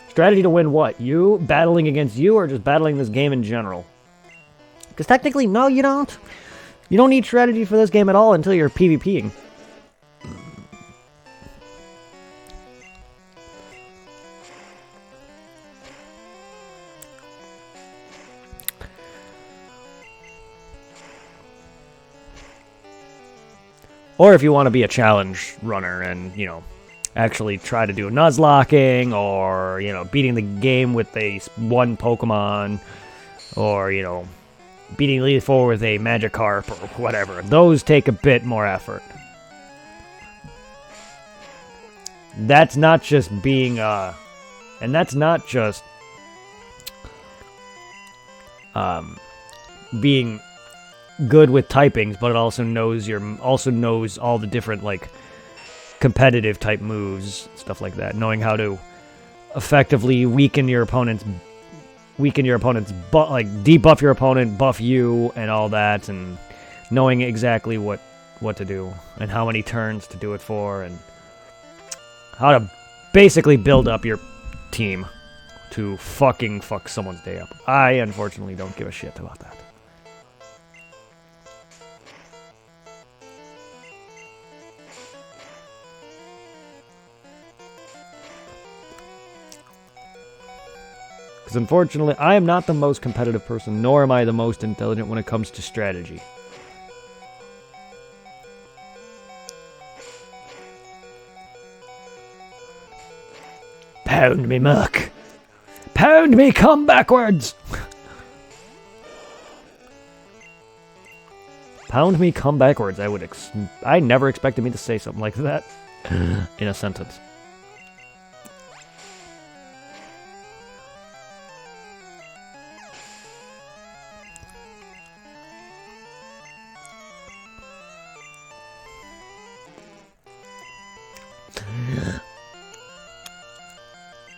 Strategy to win what? You battling against you or just battling this game in general? Because technically, no, you don't. You don't need strategy for this game at all until you're PvPing. Or if you want to be a challenge runner and, you know, actually try to do Nuzlocking or, you know, beating the game with a one Pokemon or, you know, beating Elite Four with a Magikarp or whatever. Those take a bit more effort. That's not just being, and that's not just, being good with typings, but it also knows all the different, like, competitive type moves, stuff like that. Knowing how to effectively weaken your opponent's like debuff your opponent, buff you, and all that, and knowing exactly what to do and how many turns to do it for, and how to basically build up your team to fucking fuck someone's day up. I unfortunately don't give a shit about that. Because unfortunately, I am not the most competitive person, nor am I the most intelligent when it comes to strategy. Pound me, muck! Pound me, come backwards! Pound me, come backwards. I never expected me to say something like that in a sentence.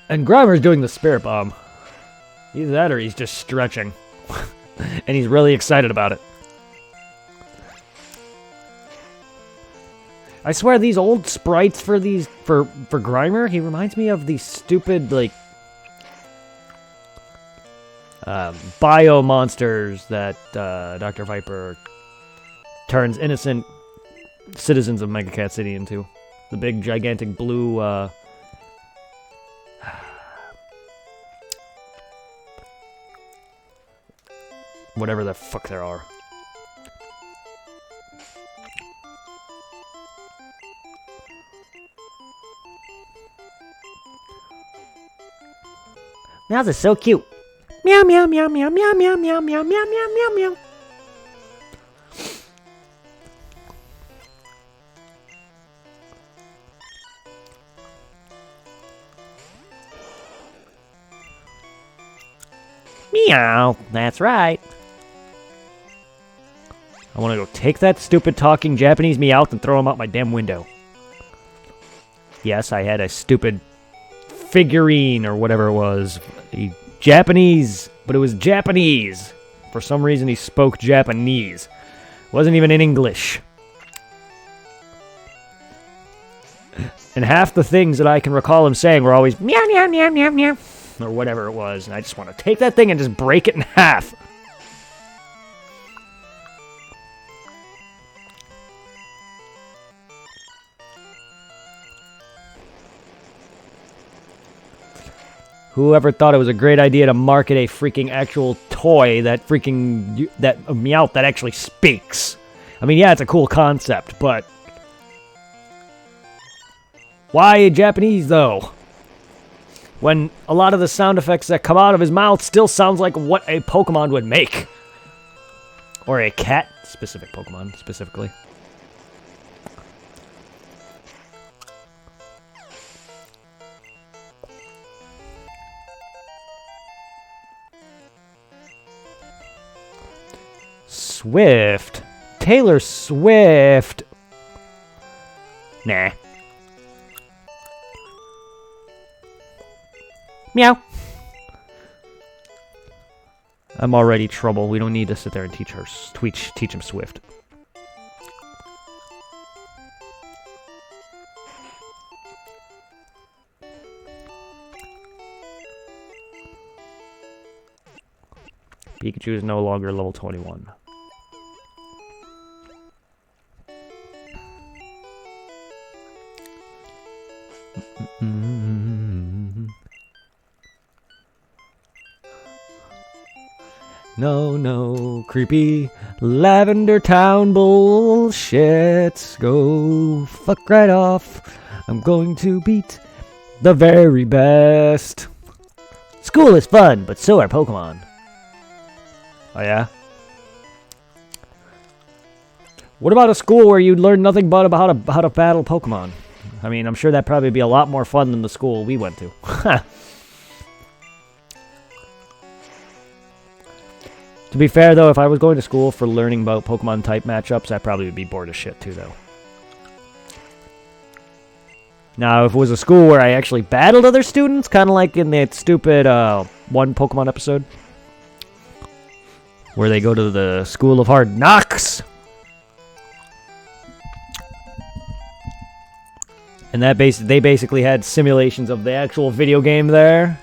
And Grimer's doing the Spirit Bomb. Either that or he's just stretching. And he's really excited about it. I swear these old sprites for Grimer, he reminds me of these stupid, like, bio monsters that Dr. Viper turns innocent citizens of Mega Cat City into. The big, gigantic blue, whatever the fuck there are. Meows is so cute. Meow, meow, meow, meow, meow, meow, meow, meow, meow, meow, meow, meow. Meow, that's right. I want to go take that stupid talking Japanese Meowth and throw him out my damn window. Yes, I had a stupid figurine or whatever it was. Japanese, but it was Japanese. For some reason he spoke Japanese. Wasn't even in English. And half the things that I can recall him saying were always meow, meow, meow, meow, meow. Or whatever it was. And I just want to take that thing and just break it in half. Whoever thought it was a great idea to market a freaking actual toy that Meowth that actually speaks? I mean, yeah, it's a cool concept, but why Japanese though? when a lot of the sound effects that come out of his mouth still sounds like what a Pokemon would make. Or a cat, specific Pokemon, specifically. Swift. Taylor Swift. Nah. Meow. I'm already trouble. We don't need to sit there and teach him Swift. Pikachu is no longer level 21. No, creepy Lavender Town bullshit. Go fuck right off. I'm going to beat the very best. School is fun, but so are Pokemon. Oh yeah? What about a school where you'd learn nothing but about how to battle Pokemon? I mean, I'm sure that'd probably be a lot more fun than the school we went to. To be fair, though, if I was going to school for learning about Pokemon type matchups, I probably would be bored as shit, too, though. Now, if it was a school where I actually battled other students, kind of like in that stupid one Pokemon episode, where they go to the School of Hard Knocks, and they basically had simulations of the actual video game there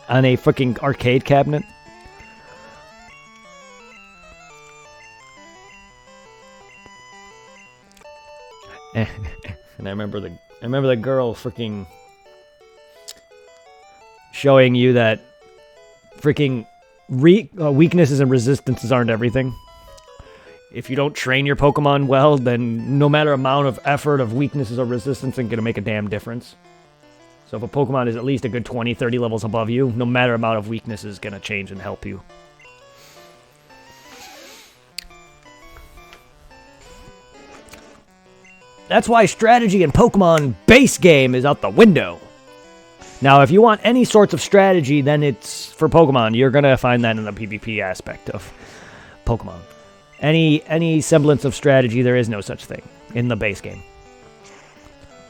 on a freaking arcade cabinet. And I remember the girl freaking showing you that freaking weaknesses and resistances aren't everything. If you don't train your Pokemon well, then no matter amount of effort of weaknesses or resistance ain't gonna make a damn difference. So if a Pokemon is at least a good 20, 30 levels above you, no matter amount of weakness is gonna change and help you. That's why strategy in Pokemon base game is out the window. Now, if you want any sorts of strategy, then it's for Pokemon. You're going to find that in the PvP aspect of Pokemon. Any semblance of strategy, there is no such thing in the base game.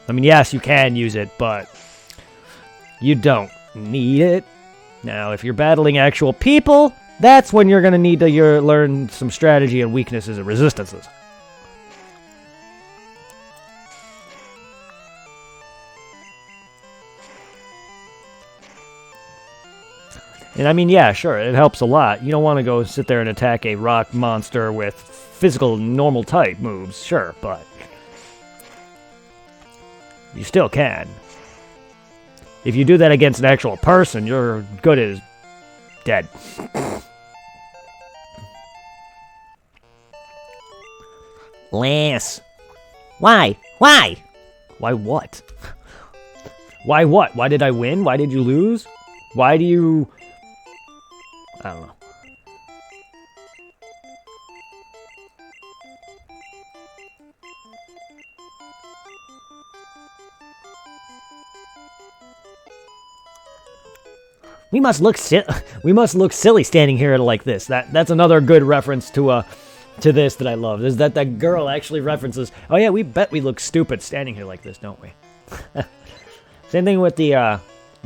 I mean, yes, you can use it, but you don't need it. Now, if you're battling actual people, that's when you're going to need to learn some strategy and weaknesses and resistances. And I mean, yeah, sure, it helps a lot. You don't want to go sit there and attack a rock monster with physical, normal type moves, sure, but you still can. If you do that against an actual person, you're good as dead. Lance. Why? Why? Why what? Why what? Why did I win? Why did you lose? Why do you... I don't know. We must look silly standing here like this. That's another good reference to this that I love. Is that girl actually references, oh yeah, we bet we look stupid standing here like this, don't we? Same thing with the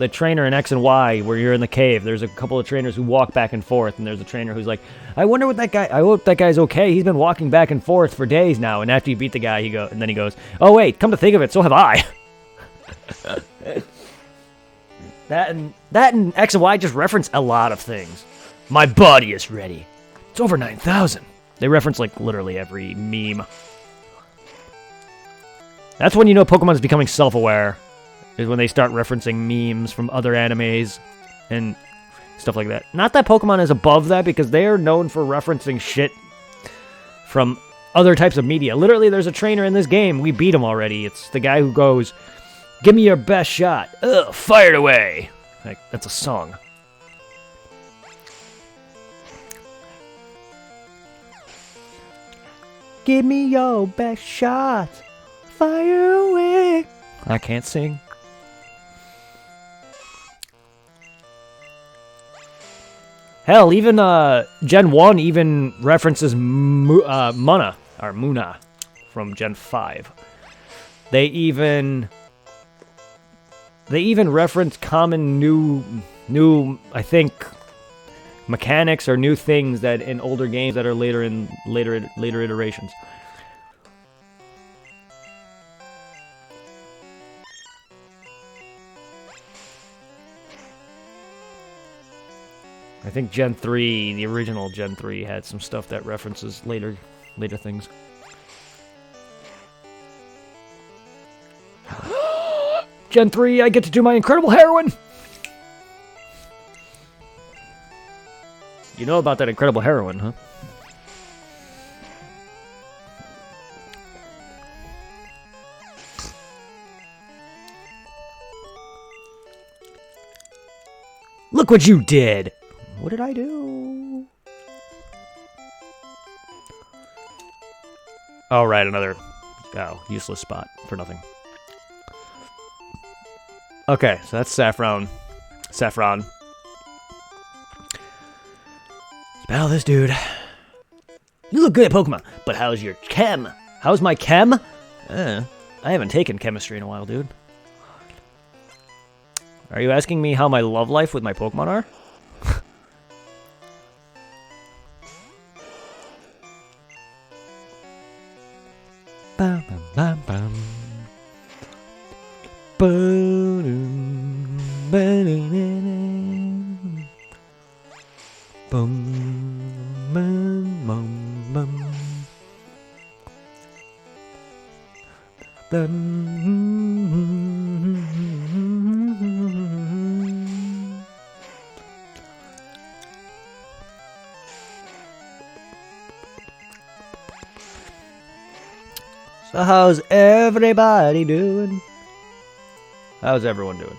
trainer in X and Y, where you're in the cave. There's a couple of trainers who walk back and forth, and there's a trainer who's like, I wonder what that guy, I hope that guy's okay. He's been walking back and forth for days now. And after you beat the guy, he goes, oh wait, come to think of it, so have I. That and X and Y just reference a lot of things. My body is ready. It's over 9,000. They reference like literally every meme. That's when you know Pokemon's becoming self-aware. Is when they start referencing memes from other animes and stuff like that. Not that Pokemon is above that, because they are known for referencing shit from other types of media. Literally, there's a trainer in this game. We beat him already. It's the guy who goes, give me your best shot. Ugh, fired away. Like, that's a song. Give me your best shot. Fire away. I can't sing. Hell, even Gen 1 even references Muna, or Muna, from Gen 5. They even reference common new I think mechanics or new things that in older games that are later iterations. I think Gen 3, the original Gen 3, had some stuff that references later things. Gen 3, I get to do my incredible heroin! You know about that incredible heroin, huh? Look what you did! What did I do? Oh, right, another useless spot for nothing. Okay, so that's Saffron. Let's battle this dude. You look good at Pokemon, but how's your chem? How's my chem? I haven't taken chemistry in a while, dude. Are you asking me how my love life with my Pokemon are? Bam, bam, bam, bam. So how's everybody doing? How's everyone doing?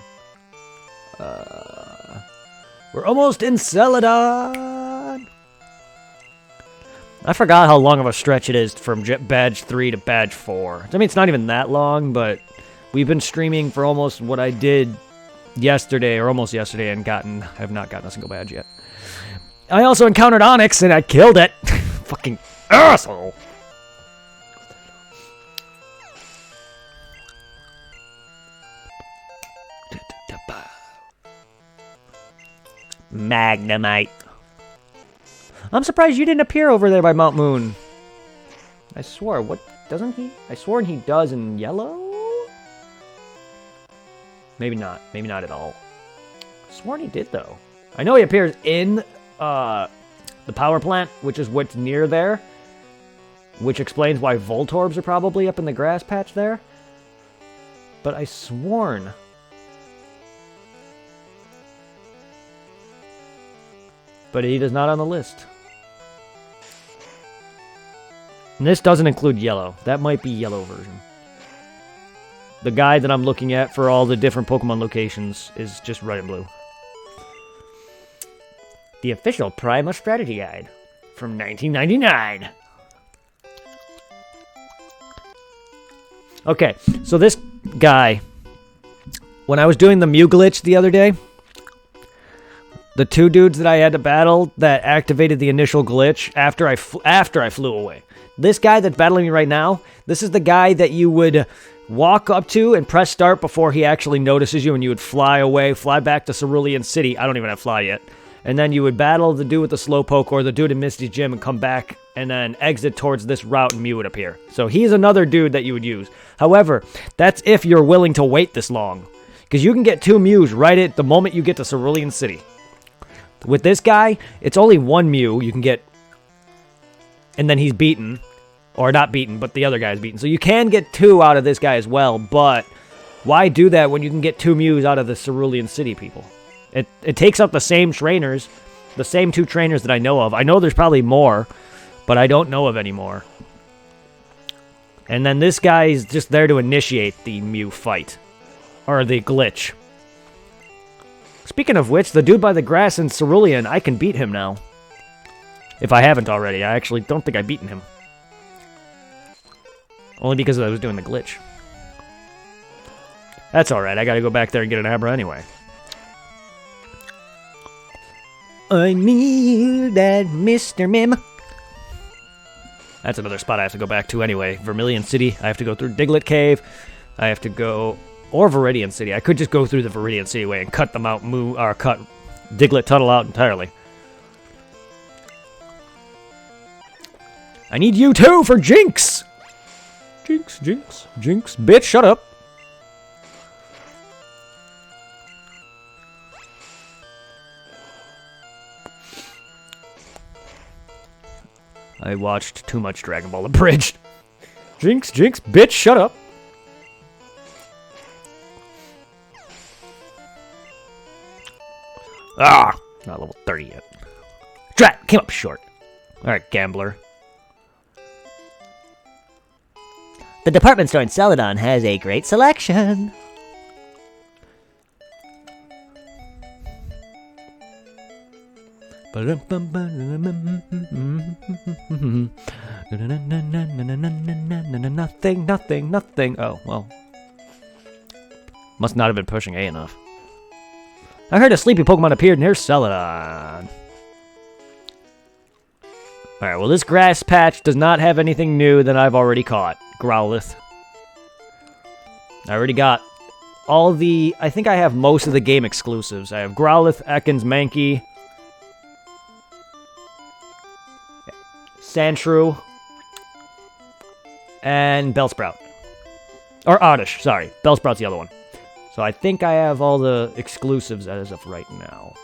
We're almost in Celadon! I forgot how long of a stretch it is from Badge 3 to Badge 4. I mean, it's not even that long, but we've been streaming for almost what I did yesterday, or almost yesterday, and have not gotten a single badge yet. I also encountered Onyx, and I killed it! Fucking asshole! Magnemite. I'm surprised you didn't appear over there by Mount Moon. I swore, what, doesn't he? I swore he does in yellow? Maybe not at all. I swore he did, though. I know he appears in the power plant, which is what's near there, which explains why Voltorbs are probably up in the grass patch there. But I sworn... But he is not on the list. And this doesn't include yellow. That might be yellow version. The guide that I'm looking at for all the different Pokemon locations is just red and blue. The official Prima Strategy Guide from 1999. Okay, so this guy, when I was doing the Mew glitch the other day, the two dudes that I had to battle that activated the initial glitch after I flew away. This guy that's battling me right now, this is the guy that you would walk up to and press start before he actually notices you, and you would fly away, fly back to Cerulean City. I don't even have fly yet. And then you would battle the dude with the Slowpoke or the dude in Misty Gym and come back and then exit towards this route and Mew would appear. So he's another dude that you would use. However, that's if you're willing to wait this long. Because you can get two Mews right at the moment you get to Cerulean City. With this guy, it's only one Mew you can get, and then he's beaten. Or not beaten, but the other guy's beaten. So you can get two out of this guy as well, but why do that when you can get two Mews out of the Cerulean City people? It takes up the same trainers, the same two trainers that I know of. I know there's probably more, but I don't know of any more. And then this guy's just there to initiate the Mew fight. Or the glitch. Speaking of which, the dude by the grass in Cerulean, I can beat him now. If I haven't already. I actually don't think I've beaten him. Only because I was doing the glitch. That's alright, I gotta go back there and get an Abra anyway. I need that Mr. Mim. That's another spot I have to go back to anyway. Vermilion City, I have to go through Diglett Cave. I have to go... Or Viridian City. I could just go through the Viridian City way and cut them out, or cut Diglett Tunnel out entirely. I need you too for Jinx! Jinx, Jinx, Jinx. Bitch, shut up. I watched too much Dragon Ball Abridged. Jinx, Jinx, bitch, shut up. Ah, not level 30 yet. Drat, came up short. Alright, gambler. The department store in Celadon has a great selection. Nothing. Oh, well. Must not have been pushing A enough. I heard a sleepy Pokemon appeared near Celadon. Alright, well this grass patch does not have anything new that I've already caught. Growlithe. I already got all the... I think I have most of the game exclusives. I have Growlithe, Ekans, Mankey, Sandshrew, and Bellsprout. Or Oddish, sorry. Bellsprout's the other one. So I think I have all the exclusives as of right now.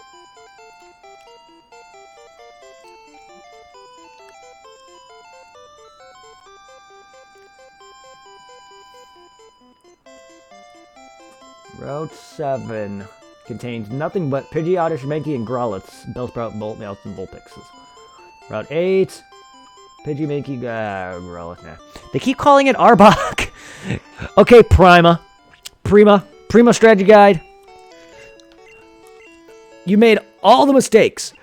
Route 7 contains nothing but Pidgeotto, Mankey, and Growlithe, Bellsprout, Boltmeowth, and Vulpixes. Route 8, Pidgey, Mankey, Growlithe, nah. They keep calling it Arbok! Okay, Prima Strategy Guide. You made all the mistakes.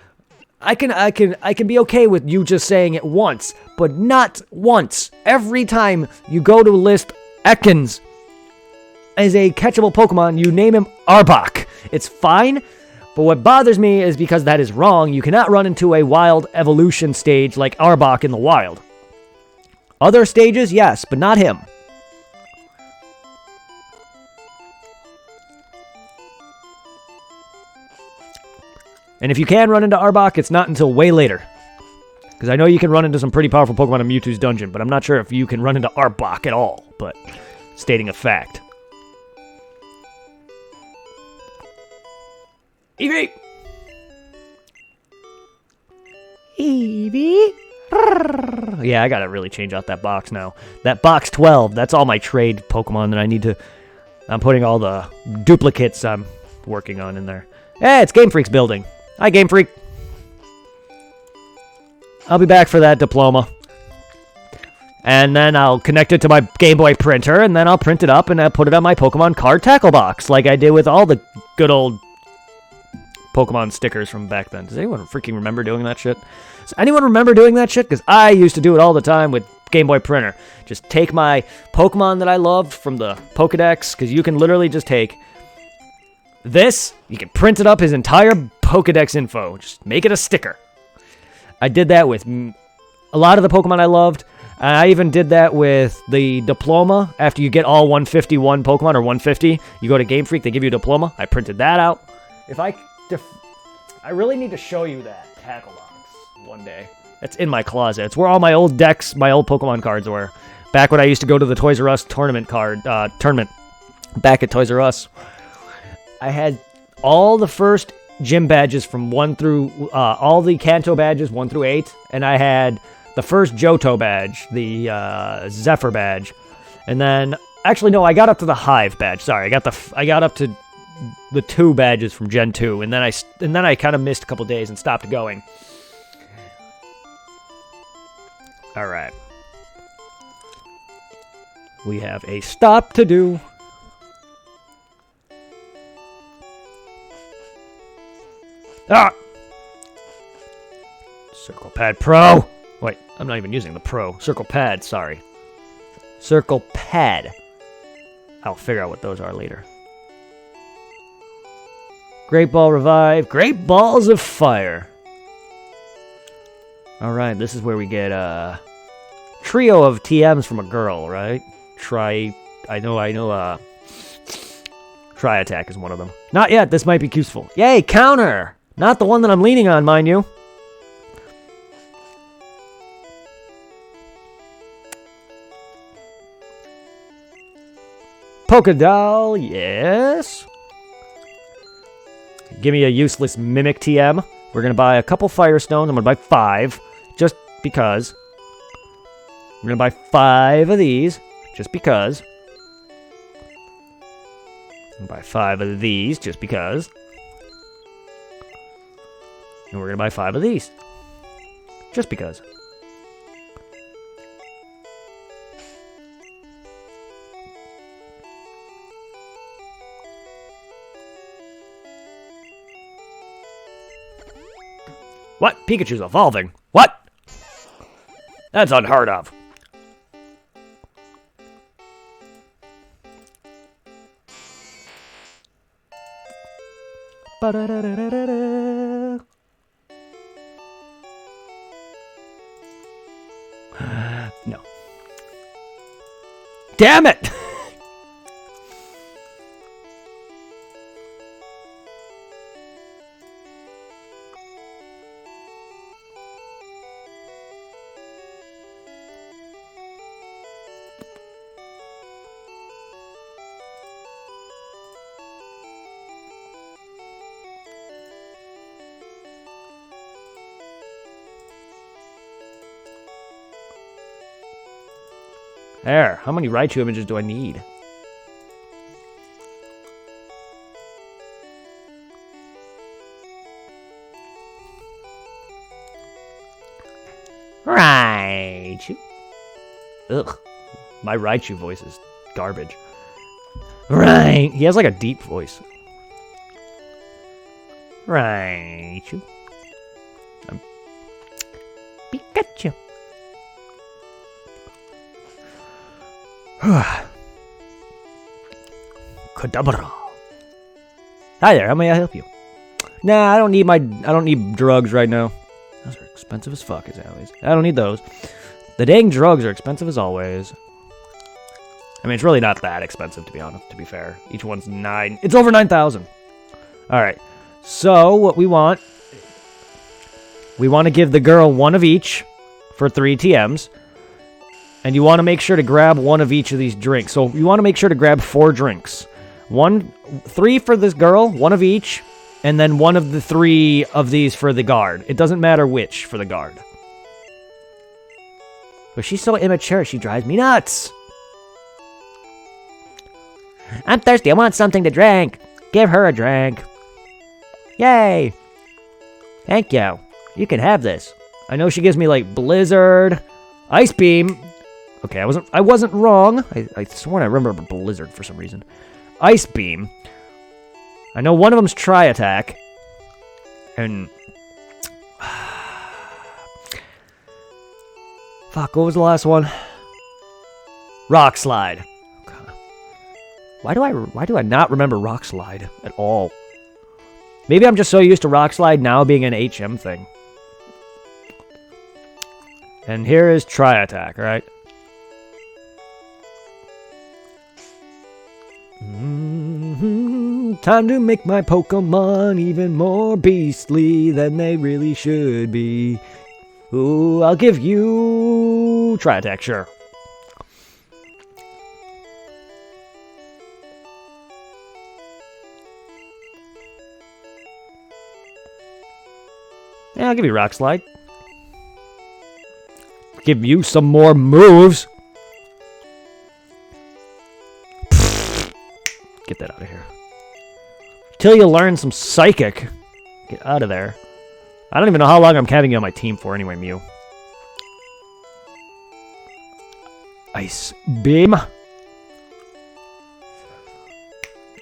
I can be okay with you just saying it once, but not once. Every time you go to list Ekans as a catchable Pokemon, you name him Arbok. It's fine, but what bothers me is because that is wrong. You cannot run into a wild evolution stage like Arbok in the wild. Other stages, yes, but not him. And if you can run into Arbok, it's not until way later. Because I know you can run into some pretty powerful Pokemon in Mewtwo's dungeon, but I'm not sure if you can run into Arbok at all. But stating a fact. Eevee! Eevee? Yeah, I gotta really change out that box now. That box 12, that's all my trade Pokemon that I need to... I'm putting all the duplicates I'm working on in there. Hey, it's Game Freak's building. Hi, Game Freak. I'll be back for that diploma. And then I'll connect it to my Game Boy printer, and then I'll print it up and I'll put it on my Pokemon card tackle box, like I did with all the good old Pokemon stickers from back then. Does anyone freaking remember doing that shit? Does anyone remember doing that shit? Because I used to do it all the time with Game Boy printer. Just take my Pokemon that I loved from the Pokedex, because you can literally just take this, you can print it up, his entire Pokedex info. Just make it a sticker. I did that with a lot of the Pokemon I loved. I even did that with the diploma. After you get all 151 Pokemon, or 150, you go to Game Freak, they give you a diploma. I printed that out. I really need to show you that tackle box one day. It's in my closet. It's where all my old decks, my old Pokemon cards were. Back when I used to go to the Toys R Us tournament back at Toys R Us. I had all the first gym badges from 1 through, all the Kanto badges 1 through 8, and I had the first Johto badge, the Zephyr badge, and then, actually no, I got up to the Hive badge, sorry, I got up to the 2 badges from Gen 2, and then I kind of missed a couple days and stopped going. Alright. We have a stop to do. Ah! Circle Pad Pro! Wait, I'm not even using the Pro. Circle Pad, sorry. Circle Pad. I'll figure out what those are later. Great Ball Revive. Great Balls of Fire. Alright, this is where we get a trio of TMs from a girl, right? I know, Tri Attack is one of them. Not yet, this might be useful. Yay, counter! Not the one that I'm leaning on, mind you. Polka Doll, yes. Give me a useless Mimic TM. We're going to buy a couple Firestones. I'm going to buy 5, just because. I'm going to buy 5 of these, just because. I'm going to buy 5 of these, just because. And we're going to buy 5 of these, just because. What? Pikachu's evolving? What? That's unheard of. Ba-da-da-da-da-da. No. Damn it! There, how many Raichu images do I need? Raichu. Ugh, my Raichu voice is garbage. Right, he has like a deep voice. Raichu. Pikachu. Kadabra. Hi there, how may I help you? Nah, I don't need drugs right now. Those are expensive as fuck, as always. I don't need those. The dang drugs are expensive as always. I mean, it's really not that expensive, to be honest, to be fair. Each one's 9. It's over 9,000. Alright. So, what we want to give the girl 1 of each for 3 TMs. And you want to make sure to grab 1 of each of these drinks. So you want to make sure to grab 4 drinks. 3 for this girl, 1 of each, and then 1 of the 3 of these for the guard. It doesn't matter which for the guard. But she's so immature, she drives me nuts. I'm thirsty, I want something to drink. Give her a drink. Yay. Thank you. You can have this. I know she gives me like Blizzard, Ice Beam. Okay, I wasn't wrong. I sworn I remember Blizzard for some reason. Ice Beam. I know one of them's Tri Attack. And fuck, what was the last one? Rock Slide. Okay. Why do I not remember Rock Slide at all? Maybe I'm just so used to Rock Slide now being an HM thing. And here is Tri Attack, right? Time to make my Pokemon even more beastly than they really should be. Ooh, I'll give you Tri Attack, sure. Yeah, I'll give you Rock Slide. Give you some more moves. Get that out of here. Till you learn some Psychic. Get out of there. I don't even know how long I'm having you on my team for anyway, Mew. Ice Beam.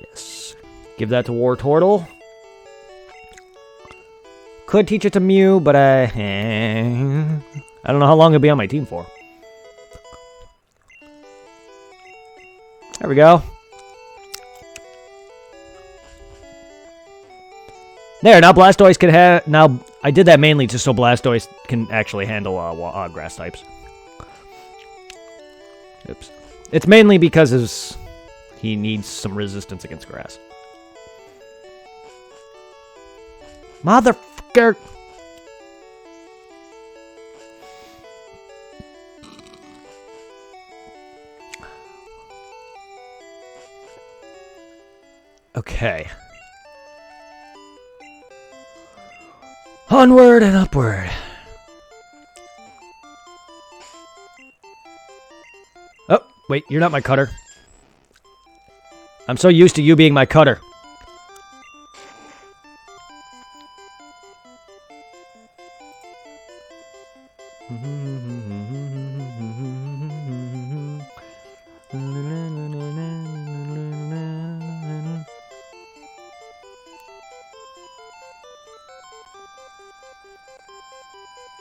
Yes. Give that to Wartortle. could teach it to Mew, but I don't know how long it'll be on my team for. There we go. There, now Blastoise can have... Now, I did that mainly just so Blastoise can actually handle grass types. Oops. It's mainly because he needs some resistance against grass. Motherfucker! Okay. Onward and upward. Oh, wait, you're not my cutter. I'm so used to you being my cutter.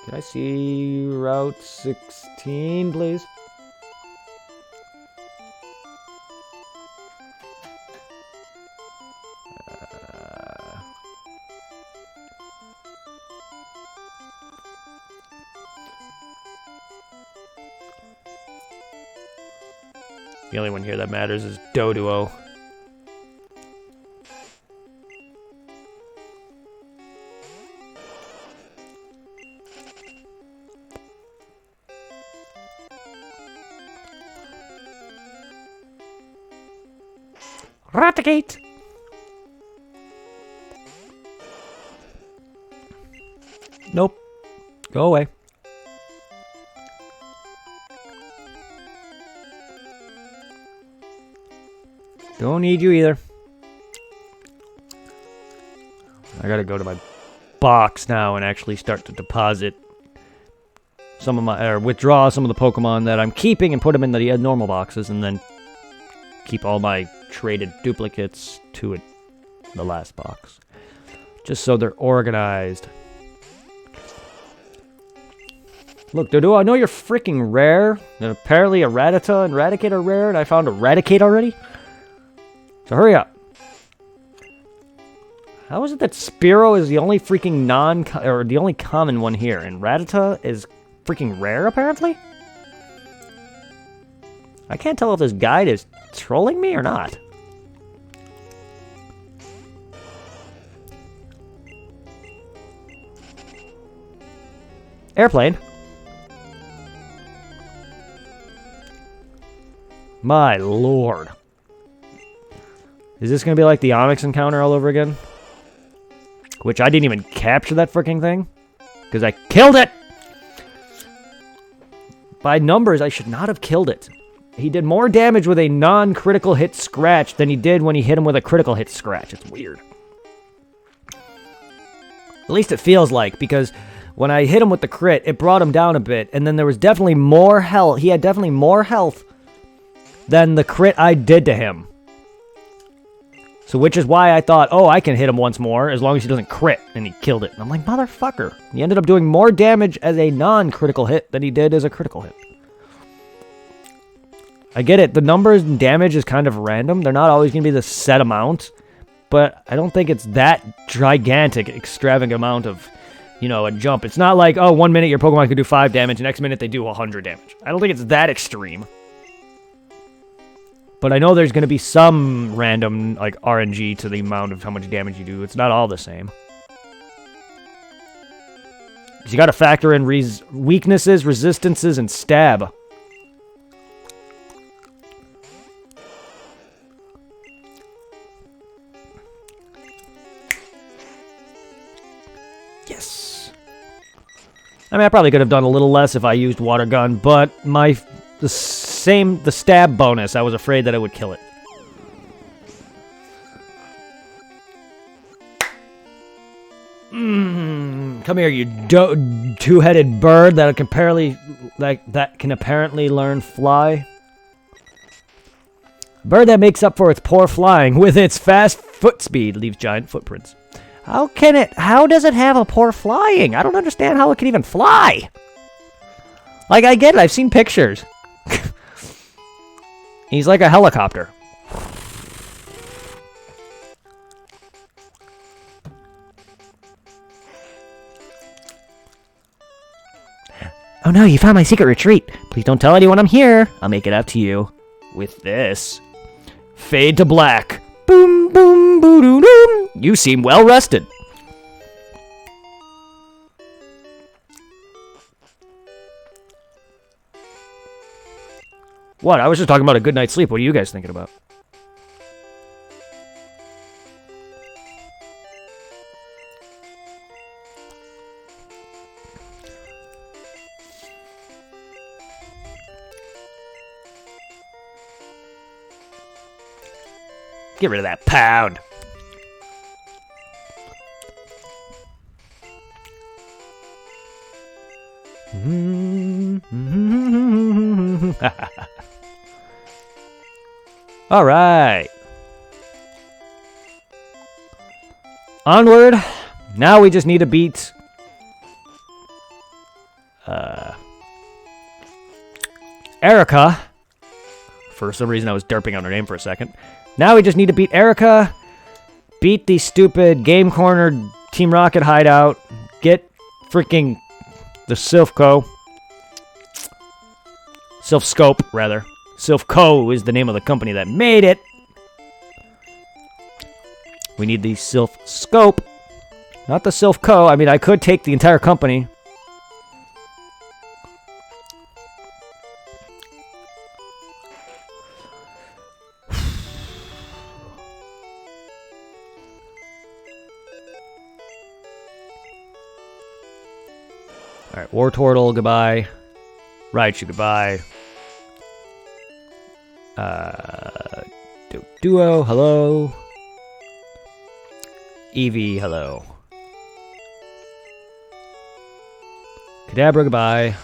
Can I see Route 16, please? The only one here that matters is Doduo. Raticate! Nope. Go away. Don't need you either. I gotta go to my box now and actually start to deposit some of my, or withdraw some of the Pokemon that I'm keeping and put them in the normal boxes, and then keep all my traded duplicates to the last box. Just so they're organized. Look, Doduo, I know you're freaking rare. And apparently a Rattata and Raticate are rare, and I found a Raticate already. So hurry up. How is it that Spearow is the only freaking or the only common one here, and Rattata is freaking rare, apparently? I can't tell if this guide is trolling me or not. Airplane. My lord. Is this going to be like the Onyx encounter all over again? Which I didn't even capture that freaking thing. Because I killed it! By numbers, I should not have killed it. He did more damage with a non-critical hit scratch than he did when he hit him with a critical hit scratch. It's weird. At least it feels like, because when I hit him with the crit, it brought him down a bit, and then there was definitely more health. He had definitely more health than the crit I did to him. So which is why I thought, oh, I can hit him once more as long as he doesn't crit, and he killed it. And I'm like, motherfucker. He ended up doing more damage as a non-critical hit than he did as a critical hit. I get it. The numbers and damage is kind of random. They're not always going to be the set amount. But I don't think it's that gigantic, extravagant amount of, you know, a jump. It's not like, oh, 1 minute your Pokemon can do 5 damage, next minute they do 100 damage. I don't think it's that extreme. But I know there's going to be some random, like, RNG to the amount of how much damage you do. It's not all the same. You got to factor in weaknesses, resistances, and stab. Yes. I mean, I probably could have done a little less if I used Water Gun, but the stab bonus, I was afraid that it would kill it. Come here, you two-headed bird that can apparently learn fly. Bird that makes up for its poor flying with its fast foot speed leaves giant footprints. How does it have a poor flying? I don't understand how it can even fly. Like, I get it. I've seen pictures. He's like a helicopter. Oh no, you found my secret retreat. Please don't tell anyone I'm here. I'll make it up to you. With this. Fade to black. Boom, boom, boo doo doom. You seem well rested. What? I was just talking about a good night's sleep. What are you guys thinking about? Get rid of that pound. All right. Onward. Now we just need to beat Erica. For some reason I was derping on her name for a second. Now we just need to beat Erica, beat the stupid Game Corner Team Rocket hideout, get freaking the Silphco. Silphscope, rather. Silphco is the name of the company that made it. We need the Silphscope, not the Silphco. I mean, I could take the entire company. Alright, Wartortle, goodbye. Raichu, goodbye. Duo, hello. Eevee, hello. Kadabra, goodbye.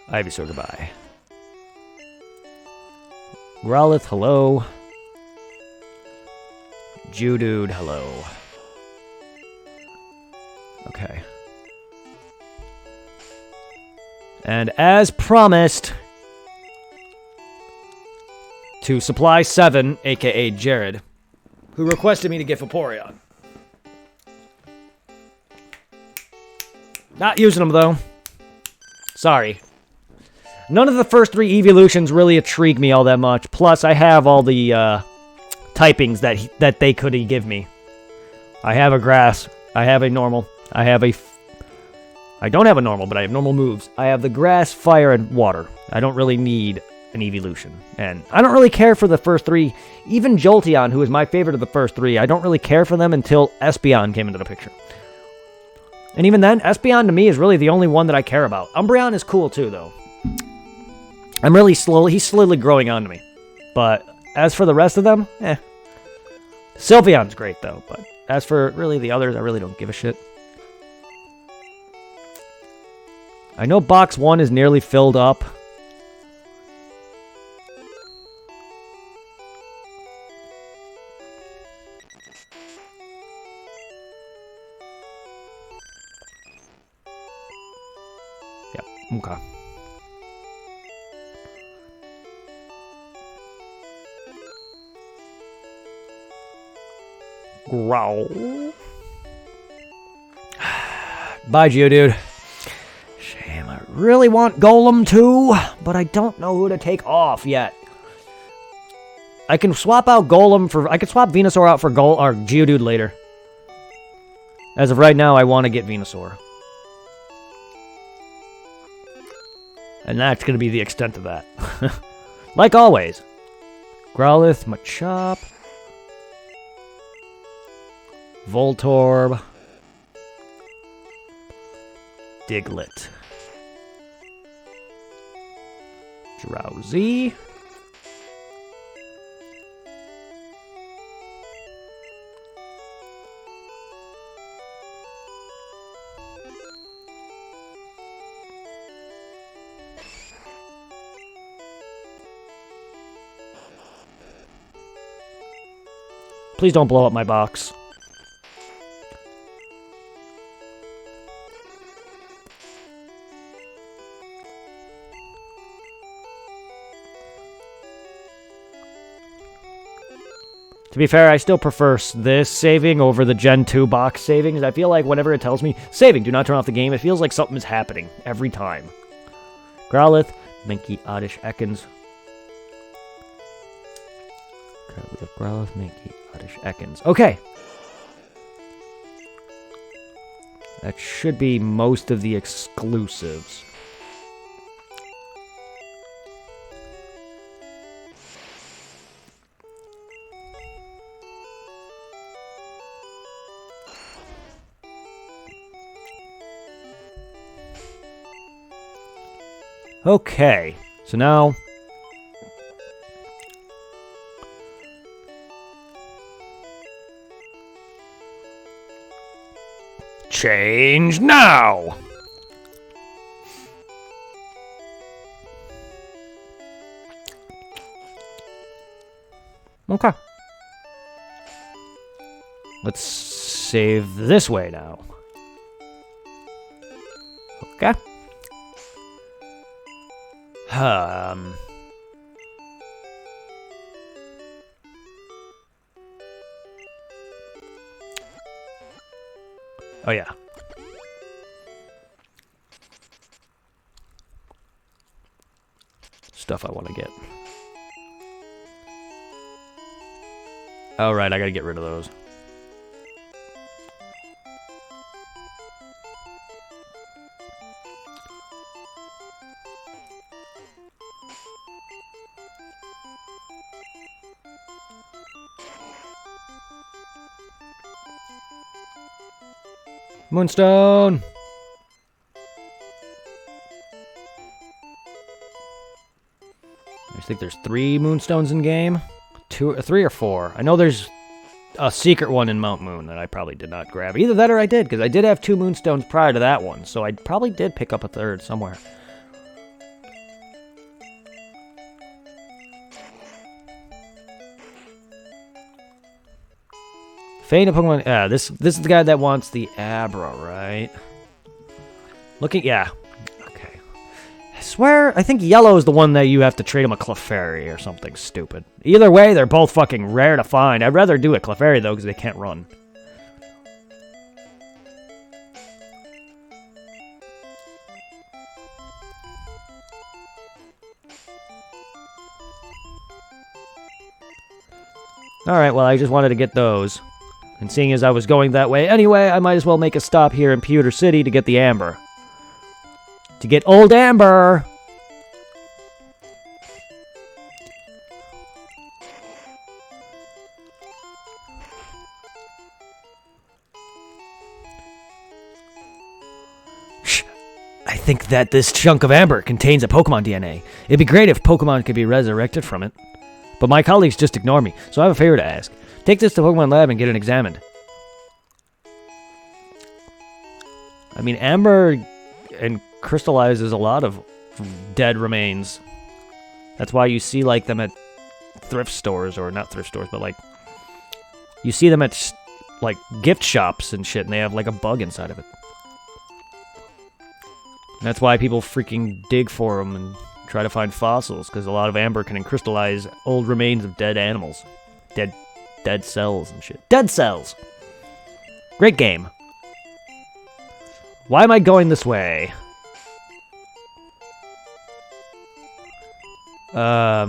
Ivysaur, goodbye. Growlithe, hello. Geodude, hello. Okay. And as promised, to Supply 7, aka Jared, who requested me to get Vaporeon. Not using them, though. Sorry. None of the first 3 evolutions really intrigue me all that much. Plus, I have all the typings that they could give me. I have a grass. I have a normal. I don't have a normal, but I have normal moves. I have the grass, fire, and water. I don't really need an evolution. And I don't really care for the first 3. Even Jolteon, who is my favorite of the first 3, I don't really care for them until Espeon came into the picture. And even then, Espeon to me is really the only one that I care about. Umbreon is cool too, though. He's slowly growing onto me. But as for the rest of them, Sylveon's great, though. But as for really the others, I really don't give a shit. I know box 1 is nearly filled up. Yep, okay. Growl. Bye, Geodude. Shame, I really want Golem too, but I don't know who to take off yet. I can swap out Golem for... I could swap Venusaur out for Geodude later. As of right now, I want to get Venusaur. And that's going to be the extent of that. Like always. Growlithe, Machop. Voltorb. Diglett. Drowsy. Please don't blow up my box. To be fair, I still prefer this saving over the Gen 2 box savings. I feel like whenever it tells me, saving, do not turn off the game, it feels like something is happening every time. Growlithe, Minky, Oddish, Ekans. Okay, we have Growlithe, Minky, Oddish, Ekans. Okay. That should be most of the exclusives. Okay, so now... Change now! Okay. Let's save this way now. Okay. Oh, yeah. Stuff I want to get. Oh, right, I gotta get rid of those. Moonstone! I think there's 3 Moonstones in game. 3 or 4. I know there's a secret one in Mount Moon that I probably did not grab. Either that or I did, because I did have 2 Moonstones prior to that one, so I probably did pick up a 3rd somewhere. Fade a Pokemon. Yeah, this is the guy that wants the Abra, right? Yeah. Okay. I swear, I think yellow is the one that you have to trade him a Clefairy or something stupid. Either way, they're both fucking rare to find. I'd rather do a Clefairy, though, because they can't run. Alright, well, I just wanted to get those. And seeing as I was going that way anyway, I might as well make a stop here in Pewter City to get the Amber. To get Old Amber! Shh! I think that this chunk of Amber contains a Pokemon DNA. It'd be great if Pokemon could be resurrected from it. But my colleagues just ignore me, so I have a favor to ask. Take this to Pokemon Lab and get it examined. I mean, Amber and crystallizes a lot of dead remains. That's why you see, like, them at thrift stores, or not thrift stores, but, like, you see them at, like, gift shops and shit, and they have, like, a bug inside of it. And that's why people freaking dig for them and try to find fossils, because a lot of Amber can crystallize old remains of dead animals. Dead cells and shit. Dead cells! Great game. Why am I going this way? I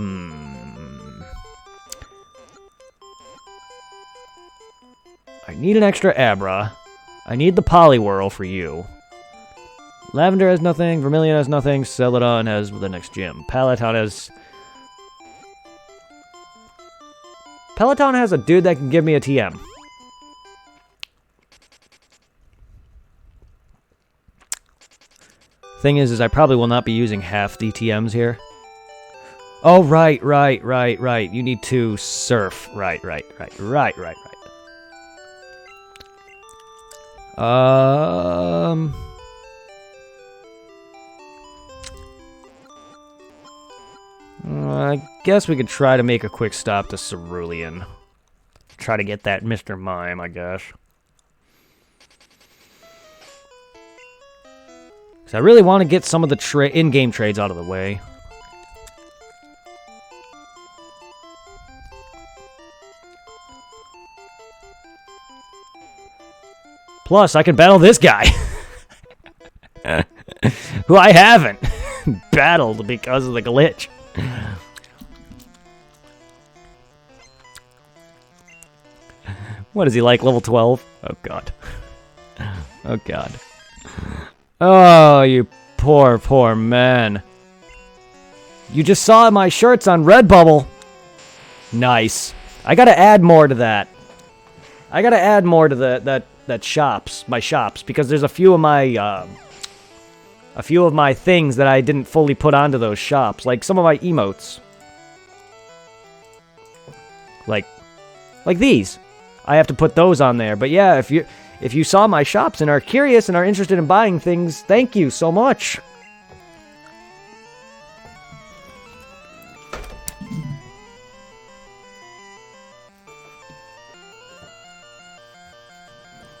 need an extra Abra. I need the Poliwhirl for you. Lavender has nothing. Vermilion has nothing. Celadon has the next gym. Peloton has a dude that can give me a TM. Thing is I probably will not be using half the TMs here. Oh, right. You need to surf. Right. I guess we could try to make a quick stop to Cerulean. Try to get that Mr. Mime, I guess. So I really want to get some of the in-game trades out of the way. Plus, I can battle this guy. Who I haven't battled because of the glitch. What is he like, level 12? Oh, God. Oh, God. Oh, you poor, poor man. You just saw my shirts on Redbubble. Nice. I gotta add more to that. I gotta add more to that shops, my shops, because there's a few of my things that I didn't fully put onto those shops, like some of my emotes. Like these. I have to put those on there. But yeah, if you saw my shops and are curious and are interested in buying things, thank you so much.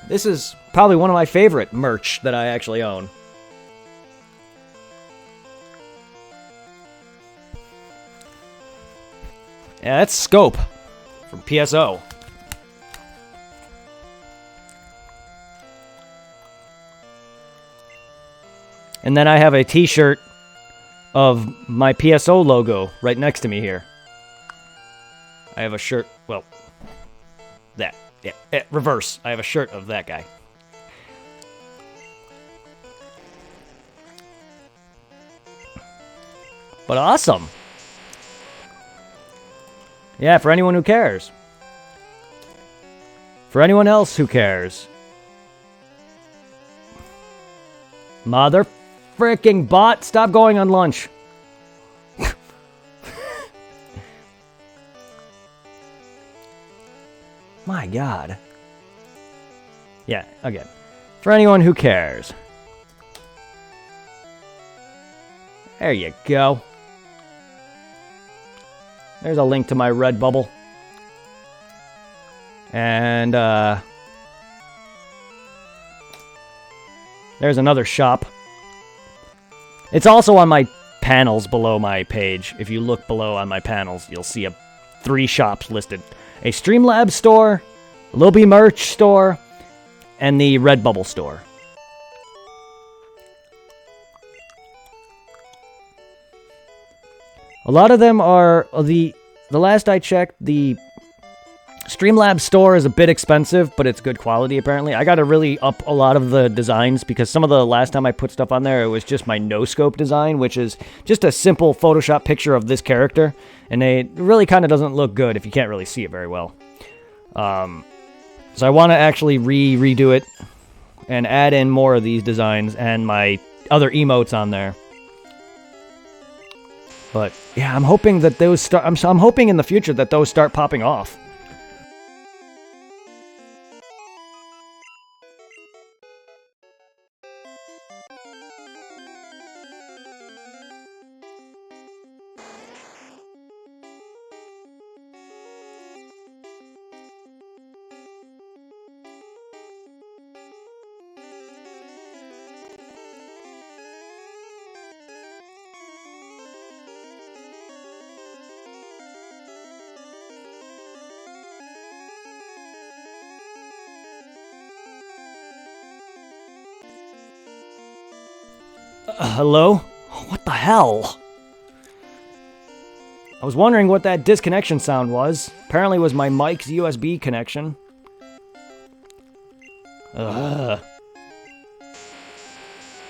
This is probably one of my favorite merch that I actually own. Yeah, that's Scope from PSO. And then I have a t-shirt of my PSO logo right next to me here. I have a shirt, well, that. Yeah, reverse. I have a shirt of that guy. But awesome. Yeah, for anyone who cares. For anyone else who cares. Mother fricking bot, stop going on lunch. My God. Yeah, again. For anyone who cares. There you go. There's a link to my Redbubble. And, there's another shop. It's also on my panels below my page. If you look below on my panels, you'll see 3 shops listed. A Streamlabs store, a Lobby merch store, and the Redbubble store. A lot of them are the last I checked, the Streamlabs store is a bit expensive, but it's good quality apparently. I got to really up a lot of the designs because some of the last time I put stuff on there, it was just my no-scope design, which is just a simple Photoshop picture of this character, and it really kind of doesn't look good if you can't really see it very well. So I want to actually redo it and add in more of these designs and my other emotes on there. But yeah, I'm hoping that those start. I'm hoping in the future that those start popping off. Hello? What the hell? I was wondering what that disconnection sound was. Apparently it was my mic's USB connection. But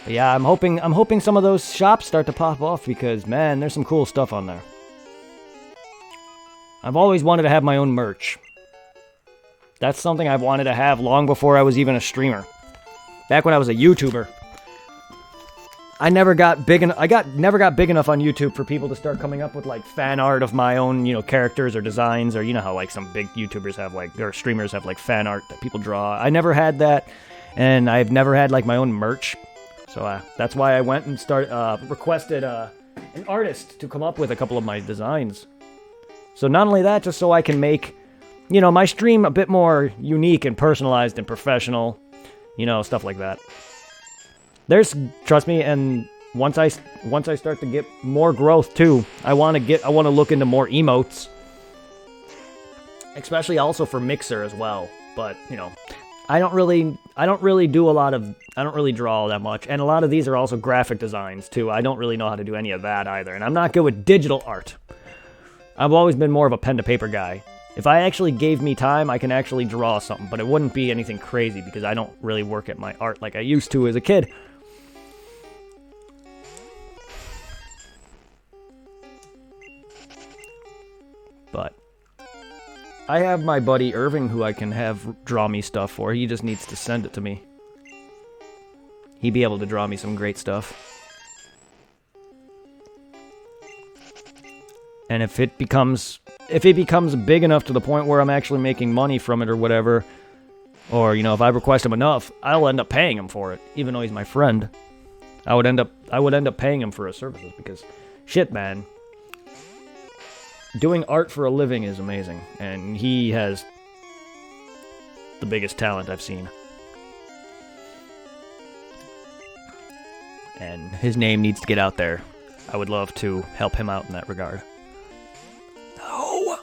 yeah, I'm hoping some of those shops start to pop off because man, there's some cool stuff on there. I've always wanted to have my own merch. That's something I've wanted to have long before I was even a streamer. Back when I was a YouTuber. I never got big enough on YouTube for people to start coming up with like fan art of my own, characters or designs, or you know how like some big YouTubers have or streamers have like fan art that people draw. I never had that, and I've never had like my own merch. So that's why I went and requested an artist to come up with a couple of my designs. So not only that, just so I can make, you know, my stream a bit more unique and personalized and professional, you know, stuff like that. Trust me, and once I start to get more growth too, I want to look into more emotes, especially also for Mixer as well. But you know, I don't really draw all that much, and a lot of these are also graphic designs too. I don't really know how to do any of that either, and I'm not good with digital art. I've always been more of a pen to paper guy. If I actually gave me time, I can actually draw something, but it wouldn't be anything crazy because I don't really work at my art like I used to as a kid. But I have my buddy Irving who I can have draw me stuff for. He just needs to send it to me. He'd be able to draw me some great stuff. And if it becomes big enough to the point where I'm actually making money from it or whatever, or, you know, if I request him enough, I'll end up paying him for it, even though he's my friend. I would end up paying him for his services because, shit, man, doing art for a living is amazing, and he has the biggest talent I've seen. And his name needs to get out there. I would love to help him out in that regard. No!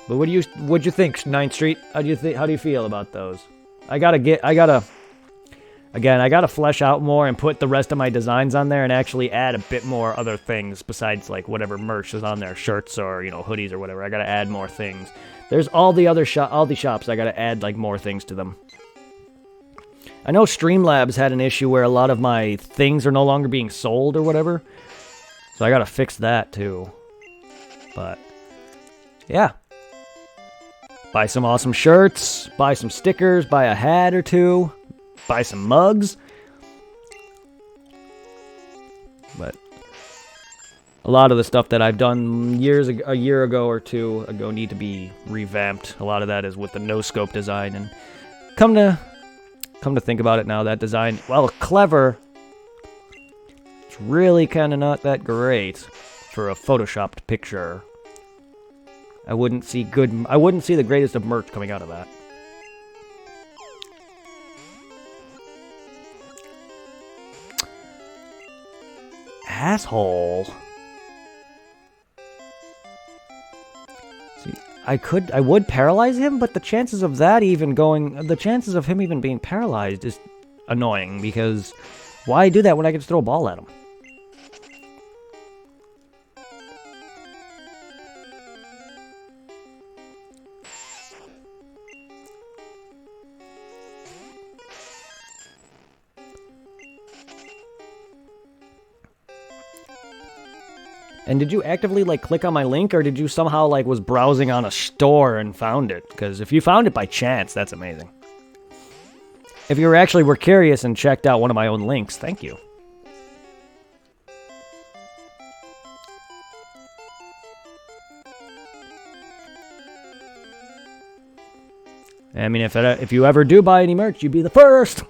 But what'd you think, 9th Street? How do you feel about those? I gotta flesh out more and put the rest of my designs on there and actually add a bit more other things besides like whatever merch is on there, shirts or, you know, hoodies or whatever. I gotta add more things. There's all the shops. I gotta add like more things to them. I know Streamlabs had an issue where a lot of my things are no longer being sold or whatever, so I gotta fix that too. But yeah. Buy some awesome shirts, buy some stickers, buy a hat or two, buy some mugs. But a lot of the stuff that I've done a year ago or two ago need to be revamped. A lot of that is with the no-scope design, and come to think about it now, that design, while clever, it's really kind of not that great for a photoshopped picture. I wouldn't see the greatest of merch coming out of that. Asshole. See, I would paralyze him, but the chances of him even being paralyzed is annoying, because why do that when I can just throw a ball at him? And did you actively, like, click on my link, or did you somehow, like, was browsing on a store and found it? Because if you found it by chance, that's amazing. If you were curious and checked out one of my own links, thank you. I mean, if you ever do buy any merch, you'd be the first!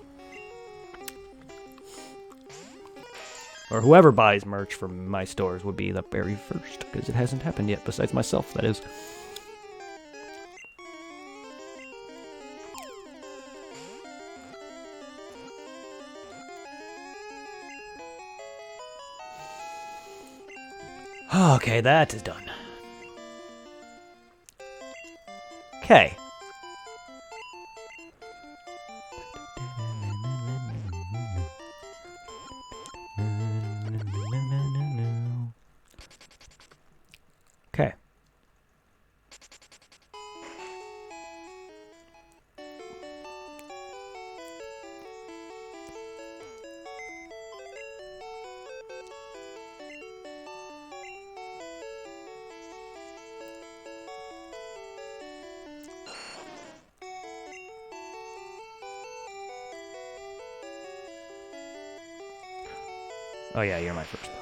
Or whoever buys merch from my stores would be the very first, because it hasn't happened yet, besides myself, that is. Okay, that is done. Okay. Okay. Oh yeah, you're my first boss.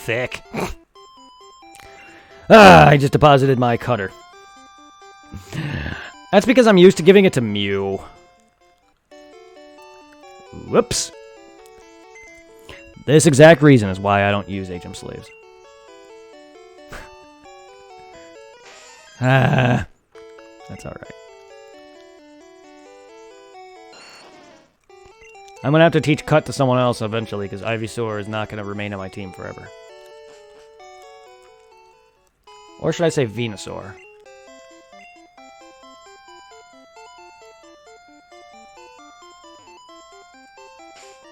thick. I just deposited my cutter. That's because I'm used to giving it to Mew. Whoops. This exact reason is why I don't use HM Slaves. That's alright. I'm gonna have to teach Cut to someone else eventually, because Ivysaur is not gonna remain on my team forever. Or should I say Venusaur?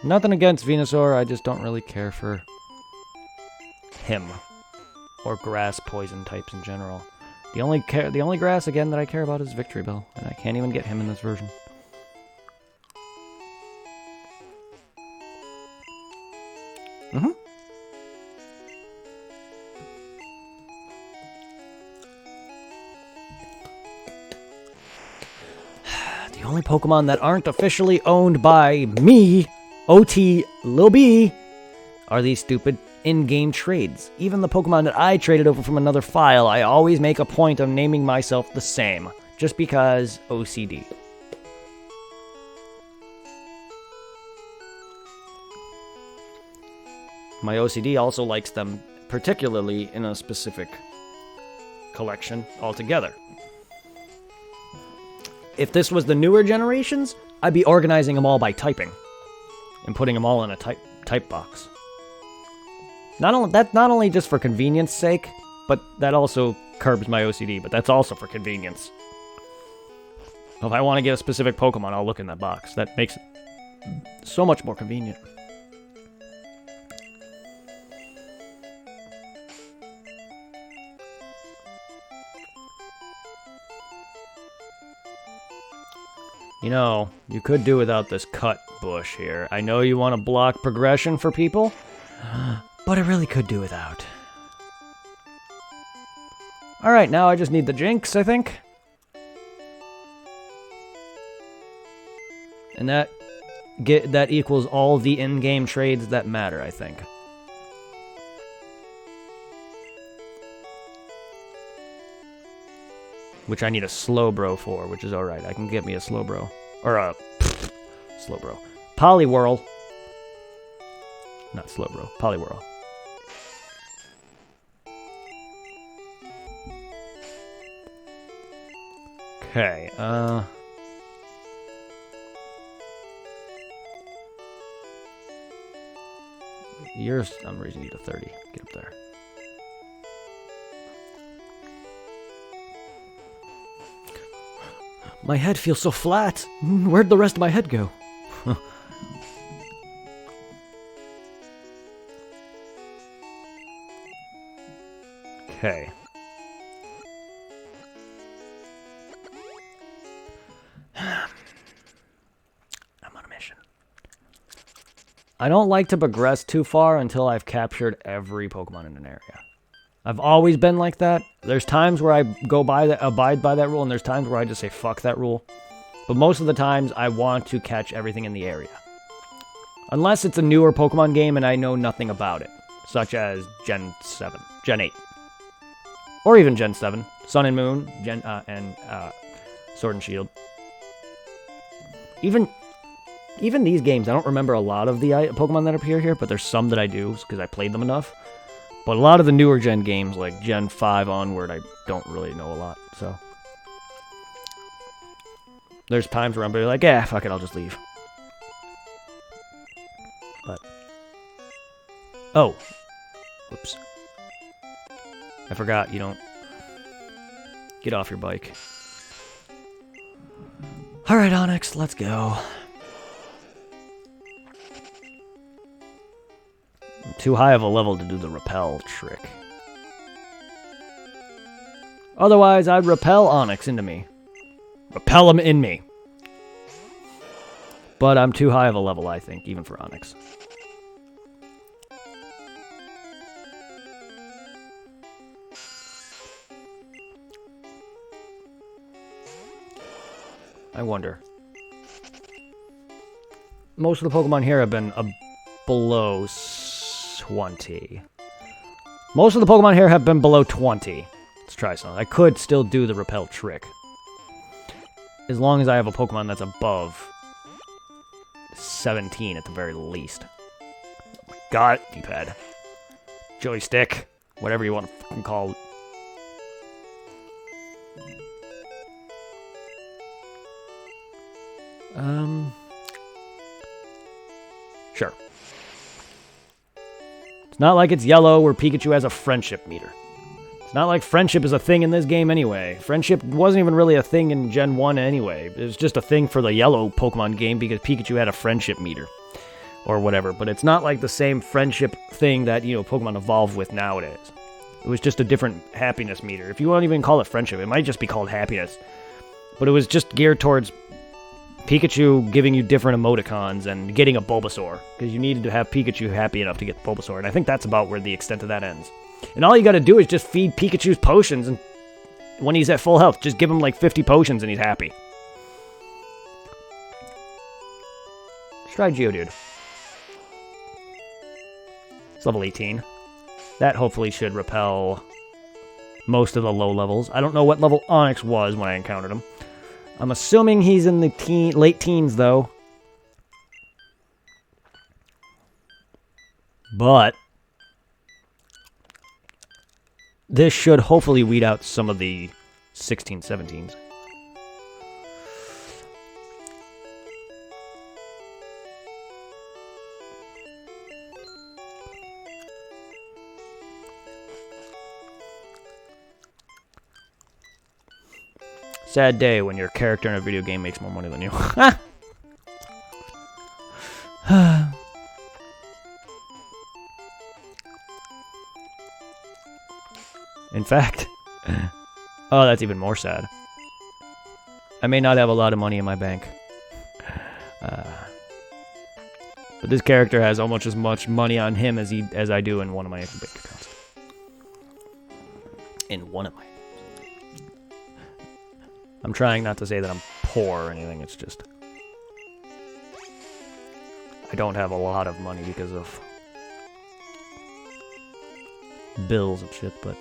Nothing against Venusaur, I just don't really care for him. Or grass poison types in general. The only grass, again, that I care about is Victory Bell, and I can't even get him in this version. The only Pokemon that aren't officially owned by me, OT Lil B, are these stupid in-game trades. Even the Pokemon that I traded over from another file, I always make a point of naming myself the same, just because OCD. My OCD also likes them particularly in a specific collection altogether. If this was the newer generations, I'd be organizing them all by typing and putting them all in a type box. Not only just for convenience sake, but that also curbs my OCD, but that's also for convenience. If I want to get a specific Pokemon, I'll look in that box. That makes it so much more convenient. You know, you could do without this cut bush here. I know you want to block progression for people, but I really could do without. Alright, now I just need the Jinx, I think. And that equals all the in-game trades that matter, I think. Which I need a Slowbro for, which is alright. I can get me a Slowbro. Or a... Slowbro. Poliwhirl. Not Slowbro. Poliwhirl. Okay, I'm raising you to 30. Get up there. My head feels so flat. Where'd the rest of my head go? Okay. I'm on a mission. I don't like to progress too far until I've captured every Pokemon in an area. I've always been like that. There's times where I abide by that rule, and there's times where I just say fuck that rule. But most of the times, I want to catch everything in the area. Unless it's a newer Pokemon game and I know nothing about it. Such as Gen 7, Gen 8. Or even Gen 7, Sun and Moon, and Sword and Shield. Even these games, I don't remember a lot of the Pokemon that appear here, but there's some that I do, because I played them enough. But a lot of the newer Gen games, like Gen 5 onward, I don't really know a lot, so. There's times where I'm like, yeah, fuck it, I'll just leave. But. Oh. Whoops. I forgot, you don't. Get off your bike. Alright, Onix, let's go. Too high of a level to do the repel trick. Otherwise, I'd repel Onix into me. Repel him in me. But I'm too high of a level, I think, even for Onix. I wonder. Most of the Pokemon here have been below 20. Most of the Pokemon here have been below 20. Let's try some. I could still do the repel trick. As long as I have a Pokemon that's above 17 at the very least. Got it, D-pad. Joystick. Whatever you want to fucking call it. Sure. It's not like it's yellow where Pikachu has a friendship meter. It's not like friendship is a thing in this game anyway. Friendship wasn't even really a thing in Gen 1 anyway. It was just a thing for the yellow Pokemon game because Pikachu had a friendship meter. Or whatever. But it's not like the same friendship thing that, you know, Pokemon evolve with nowadays. It was just a different happiness meter. If you won't even call it friendship, it might just be called happiness. But it was just geared towards Pikachu giving you different emoticons and getting a Bulbasaur. Because you needed to have Pikachu happy enough to get Bulbasaur. And I think that's about where the extent of that ends. And all you gotta do is just feed Pikachu's potions, and when he's at full health, just give him like 50 potions and he's happy. Let's try Geodude. It's level 18. That hopefully should repel most of the low levels. I don't know what level Onix was when I encountered him. I'm assuming he's in the late teens, though. But this should hopefully weed out some of the 16, 17s. Sad day when your character in a video game makes more money than you. In fact, oh, that's even more sad. I may not have a lot of money in my bank. But this character has almost as much money on him as I do in one of my bank accounts. In one of my... I'm trying not to say that I'm poor or anything, it's just... I don't have a lot of money because of... bills and shit, but...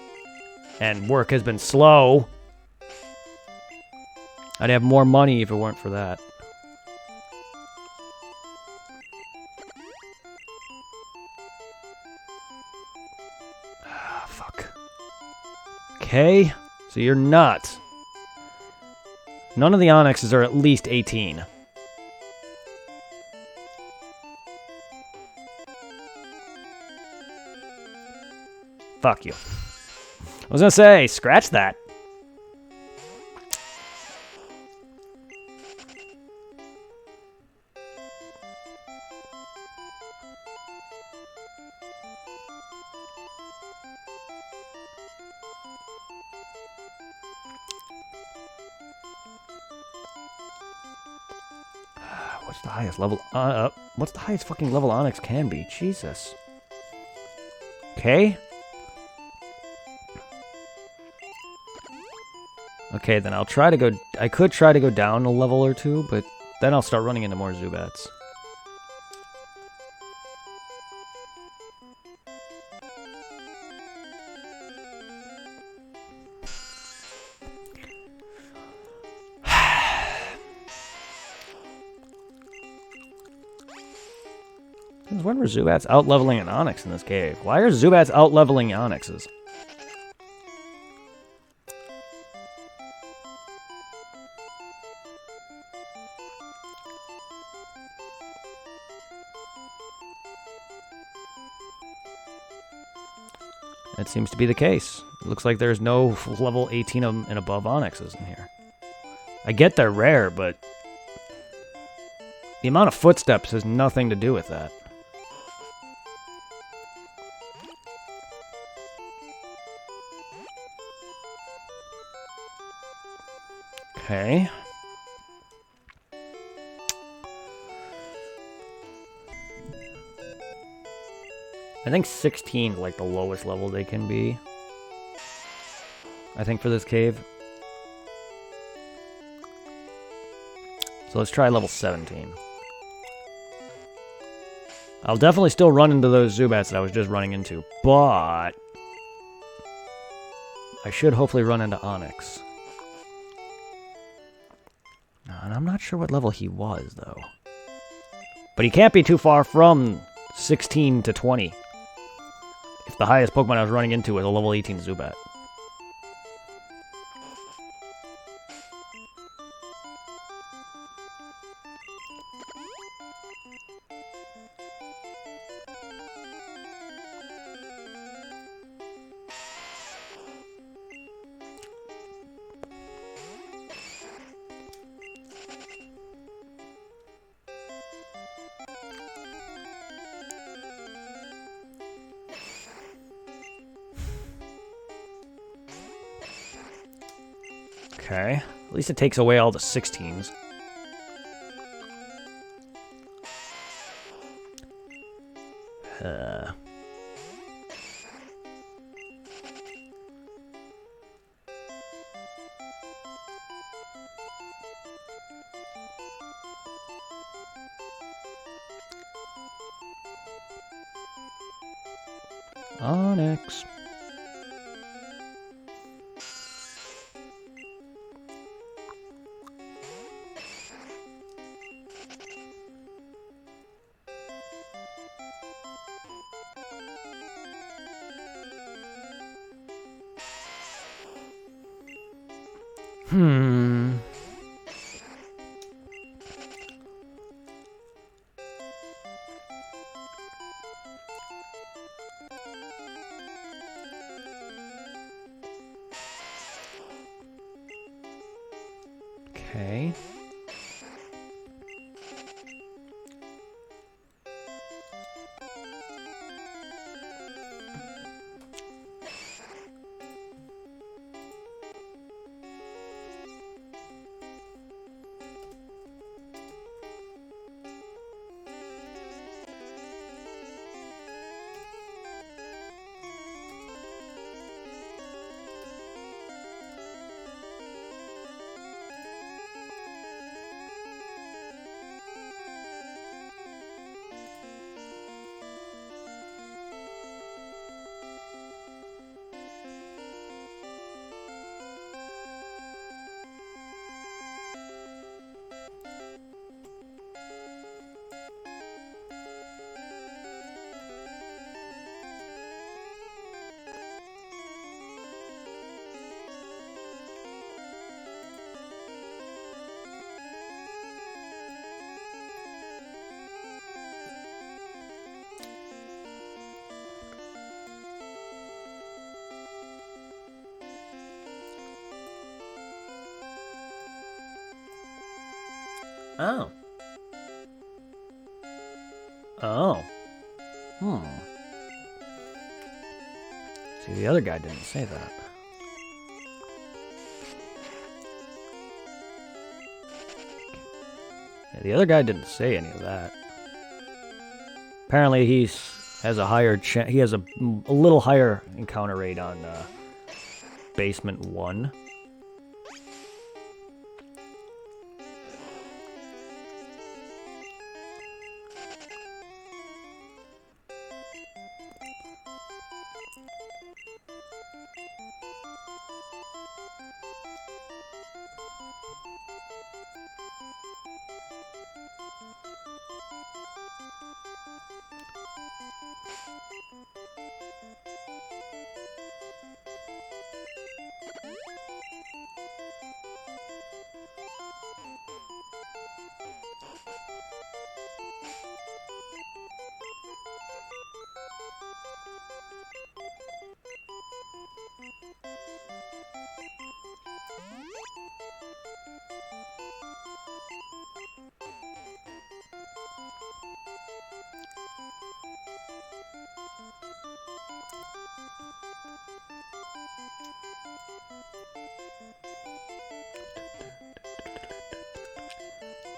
And work has been slow. I'd have more money if it weren't for that. Ah, fuck. Okay, so you're not... None of the Onixes are at least 18. Fuck you. I was gonna say, scratch that. What's the highest level? What's the highest fucking level Onix can be? Jesus. Okay. Okay, then I'll try to go... I could try to go down a level or two, but then I'll start running into more Zubats. When were Zubats out-leveling an Onix in this cave? Why are Zubats out-leveling Onixes? That seems to be the case. It looks like there's no level 18 and above Onixes in here. I get they're rare, but the amount of footsteps has nothing to do with that. Okay. I think 16 is like the lowest level they can be. I think for this cave. So let's try level 17. I'll definitely still run into those Zubats that I was just running into, but I should hopefully run into Onyx. And I'm not sure what level he was, though. But he can't be too far from 16 to 20. If the highest Pokemon I was running into was a level 18 Zubat. Okay. At least it takes away all the 16s. Onyx. Okay. Oh. Oh. See, the other guy didn't say that. Yeah, the other guy didn't say any of that. Apparently, he has a higher he has a little higher encounter rate on Basement 1.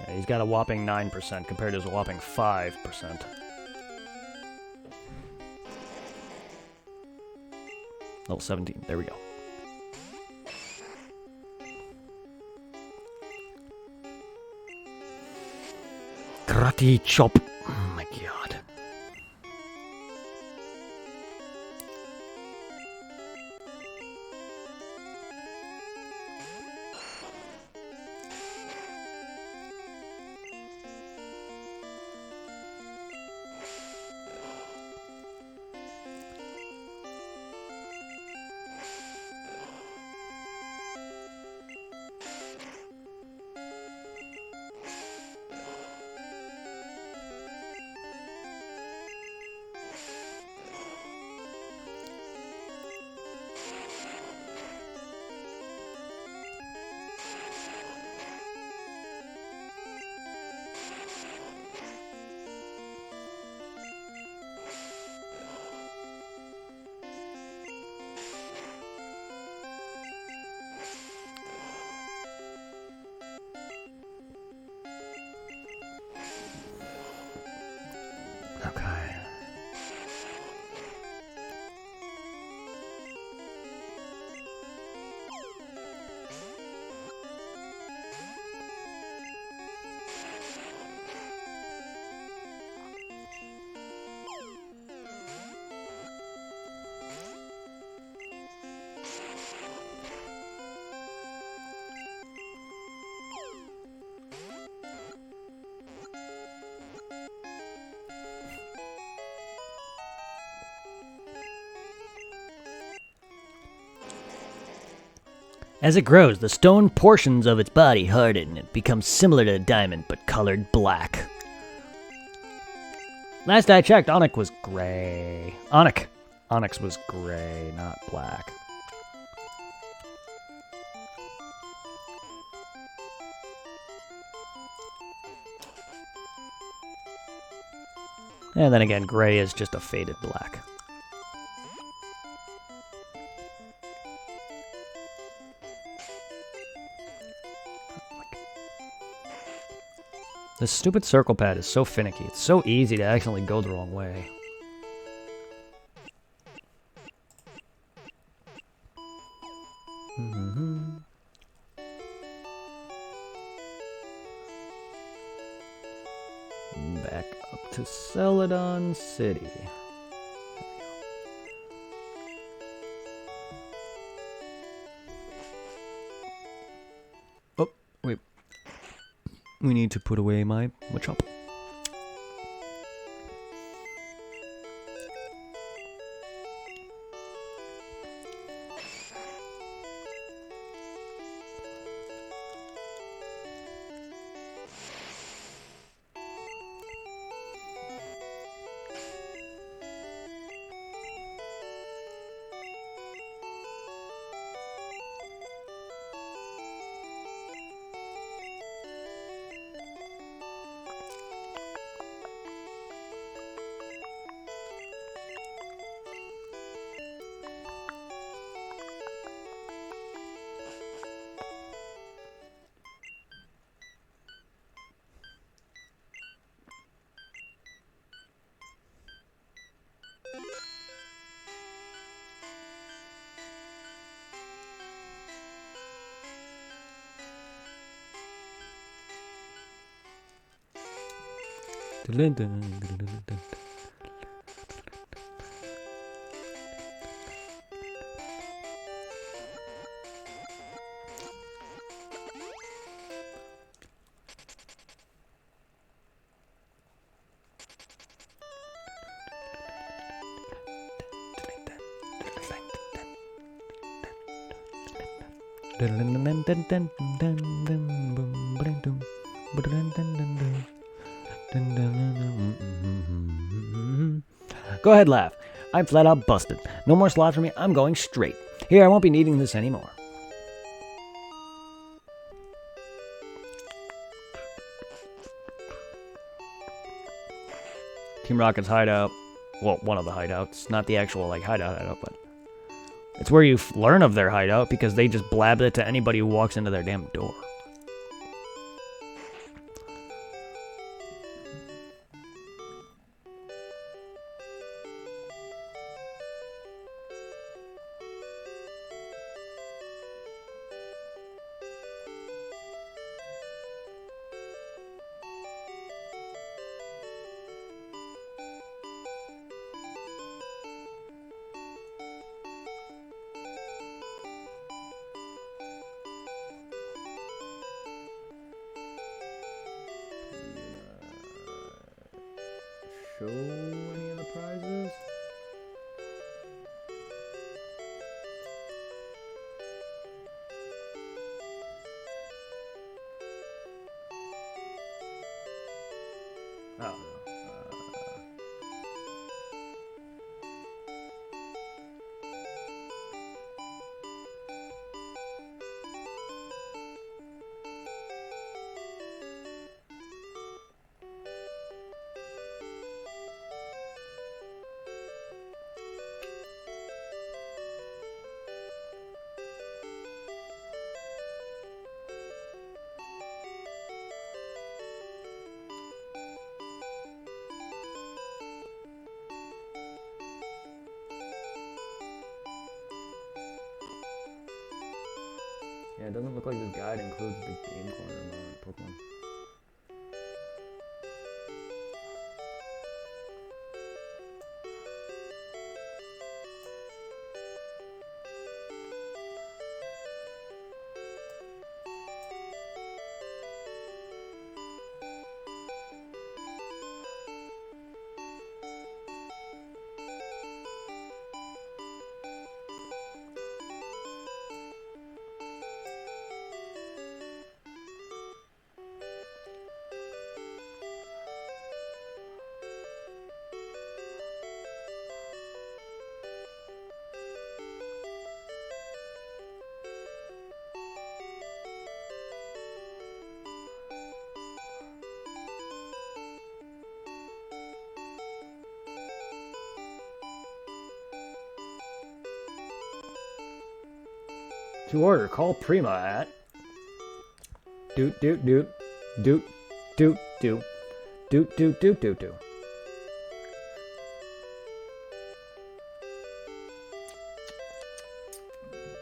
Yeah, he's got a whopping 9% compared to his whopping 5%. Level 17, there we go. Karate chop. Oh my god. As it grows, the stone portions of its body harden and it becomes similar to a diamond but colored black. Last I checked, onyx was gray. Onyx was gray, not black. And then again, gray is just a faded black. This stupid circle pad is so finicky. It's so easy to accidentally go the wrong way. Back up to Celadon City. Oh, wait. We need to put away my Machop. Go ahead, laugh. I'm flat out busted. No more slots for me. I'm going straight. Here, I won't be needing this anymore. Team Rocket's hideout. Well, one of the hideouts. Not the actual, hideout, but it's where you learn of their hideout because they just blab it to anybody who walks into their damn door. Show any of the prizes? Oh, yeah, it doesn't look like this guide includes the game corner Pokemon. To order, call Prima at doot doot doot doot doot doot doot doot doot doot doot.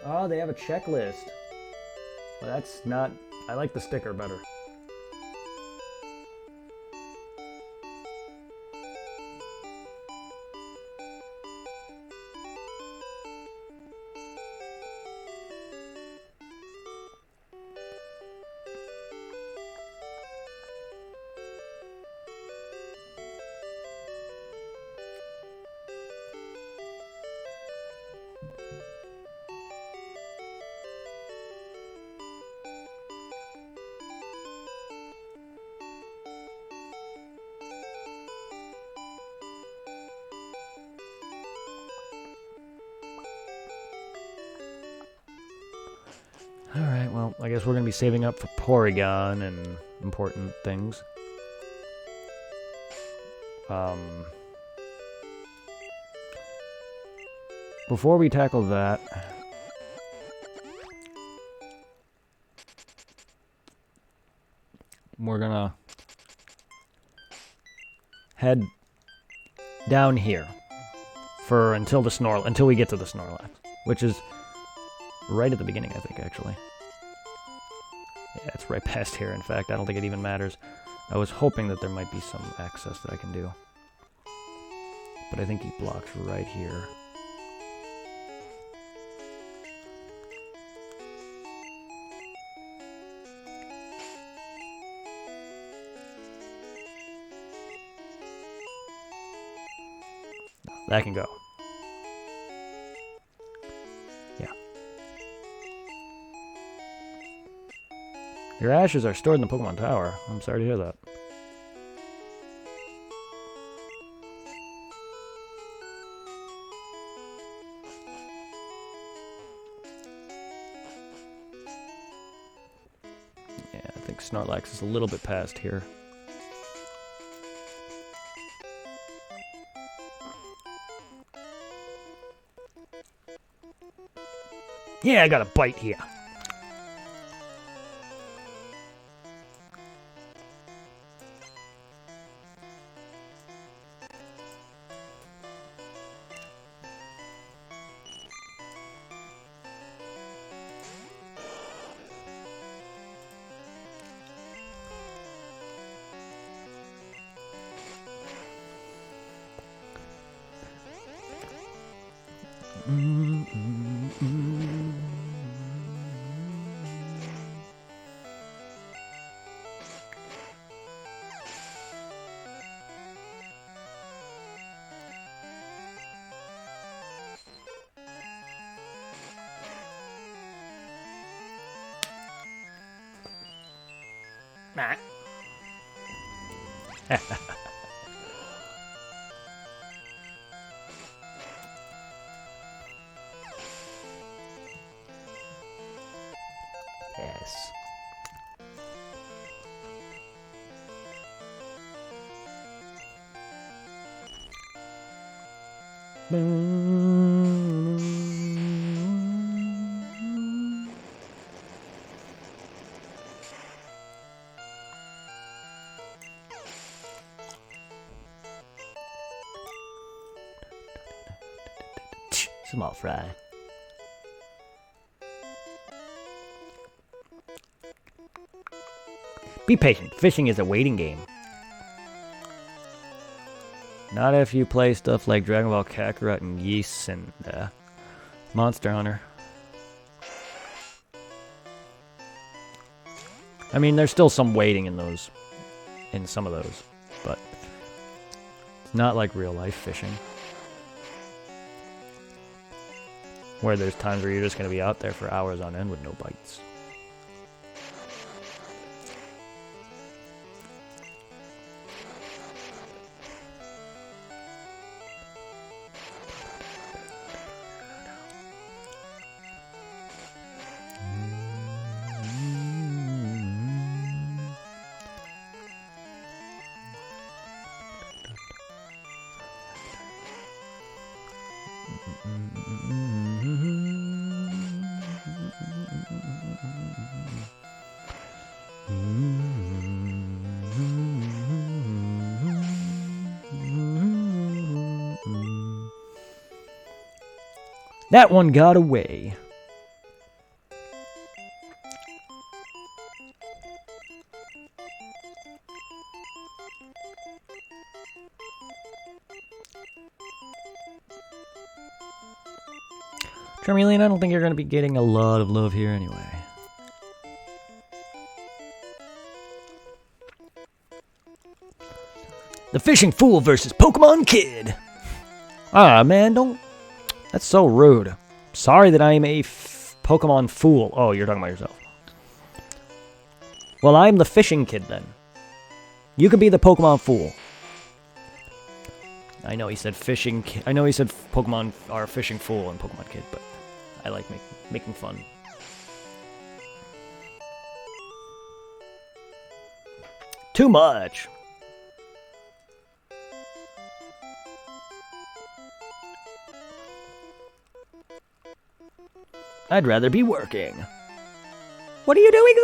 Oh, they have a checklist. Well, that's not... I like the sticker better. Alright, well, I guess we're going to be saving up for Porygon and important things. Before we tackle that... we're gonna head down here for until we get to the Snorlax, which is right at the beginning, I think, actually. Yeah, it's right past here, in fact. I don't think it even matters. I was hoping that there might be some access that I can do. But I think he blocks right here. That can go. Yeah. Your ashes are stored in the Pokemon Tower. I'm sorry to hear that. Yeah, I think Snorlax is a little bit past here. Yeah, I got a bite here. Nah. Yes. Small fry. Be patient. Fishing is a waiting game. Not if you play stuff like Dragon Ball Kakarot and Ys and Monster Hunter. I mean, there's still some waiting in those, in some of those, but it's not like real life fishing, where there's times where you're just going to be out there for hours on end with no bites. That one got away. Charmeleon, I don't think you're going to be getting a lot of love here anyway. The Fishing Fool versus Pokemon Kid. Ah, man, don't... That's so rude. Sorry that I'm a Pokemon Fool. Oh, you're talking about yourself. Well, I'm the Fishing Kid, then. You could be the Pokemon Fool. I know he said Fishing... I know he said Pokemon are Fishing Fool and Pokemon Kid, but I like making fun. Too much. I'd rather be working. What are you doing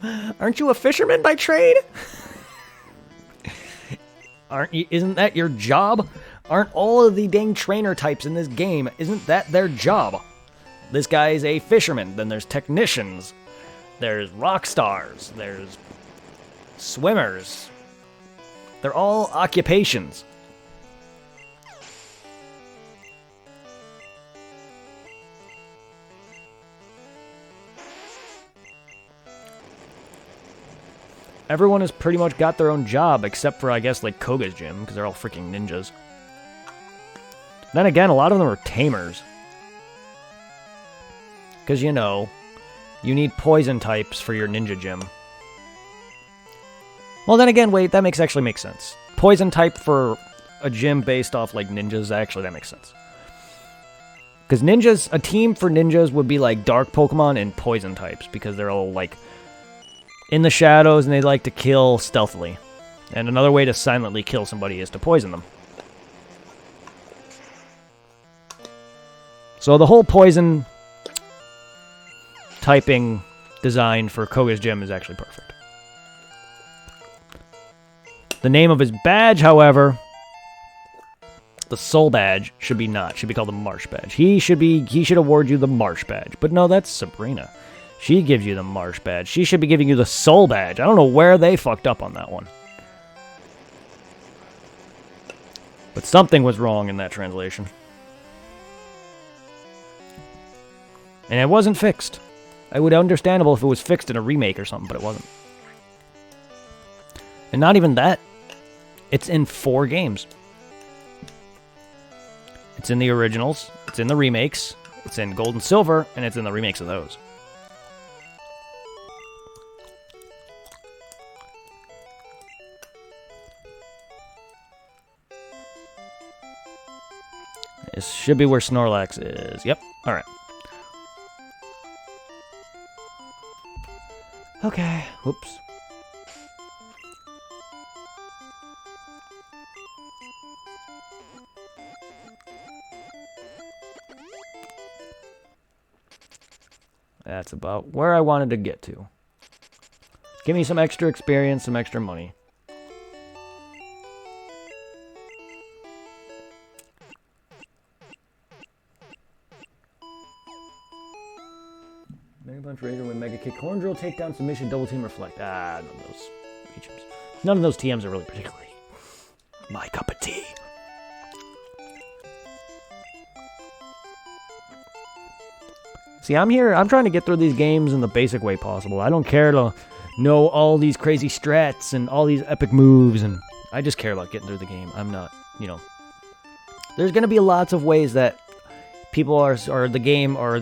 then? Aren't you a fisherman by trade? Isn't that your job? Aren't all of the dang trainer types in this game, isn't that their job? This guy is a fisherman, then there's technicians, there's rock stars, there's swimmers. They're all occupations. Everyone has pretty much got their own job, except for, I guess, like Koga's gym, because they're all freaking ninjas. Then again, a lot of them are tamers. Because, you know, you need poison types for your ninja gym. Well, then again, wait, that actually makes sense. Poison type for a gym based off, like, ninjas, actually, that makes sense. Because ninjas, a team for ninjas would be, like, dark Pokemon and poison types, because they're all, like, in the shadows, and they like to kill stealthily. And another way to silently kill somebody is to poison them. So the whole poison typing design for Koga's gym is actually perfect. The name of his badge, however, the Soul Badge, should be called the Marsh Badge. He should award you the Marsh Badge. But no, that's Sabrina. She gives you the Marsh Badge. She should be giving you the Soul Badge. I don't know where they fucked up on that one. But something was wrong in that translation. And it wasn't fixed. It would be understandable if it was fixed in a remake or something, but it wasn't. And not even that. It's in 4 games. It's in the originals, it's in the remakes, it's in Gold and Silver, and it's in the remakes of those. This should be where Snorlax is. Yep. Alright. Okay. Whoops. That's about where I wanted to get to. Give me some extra experience, some extra money. Mega Punch Raider with Mega Kick. Horn Drill, Takedown, Submission, Double Team, Reflect. Ah, none of those features. None of those TMs are really particularly my cup of tea. See, I'm trying to get through these games in the basic way possible. I don't care to know all these crazy strats and all these epic moves, and I just care about getting through the game. I'm not, There's going to be lots of ways that people or the game or,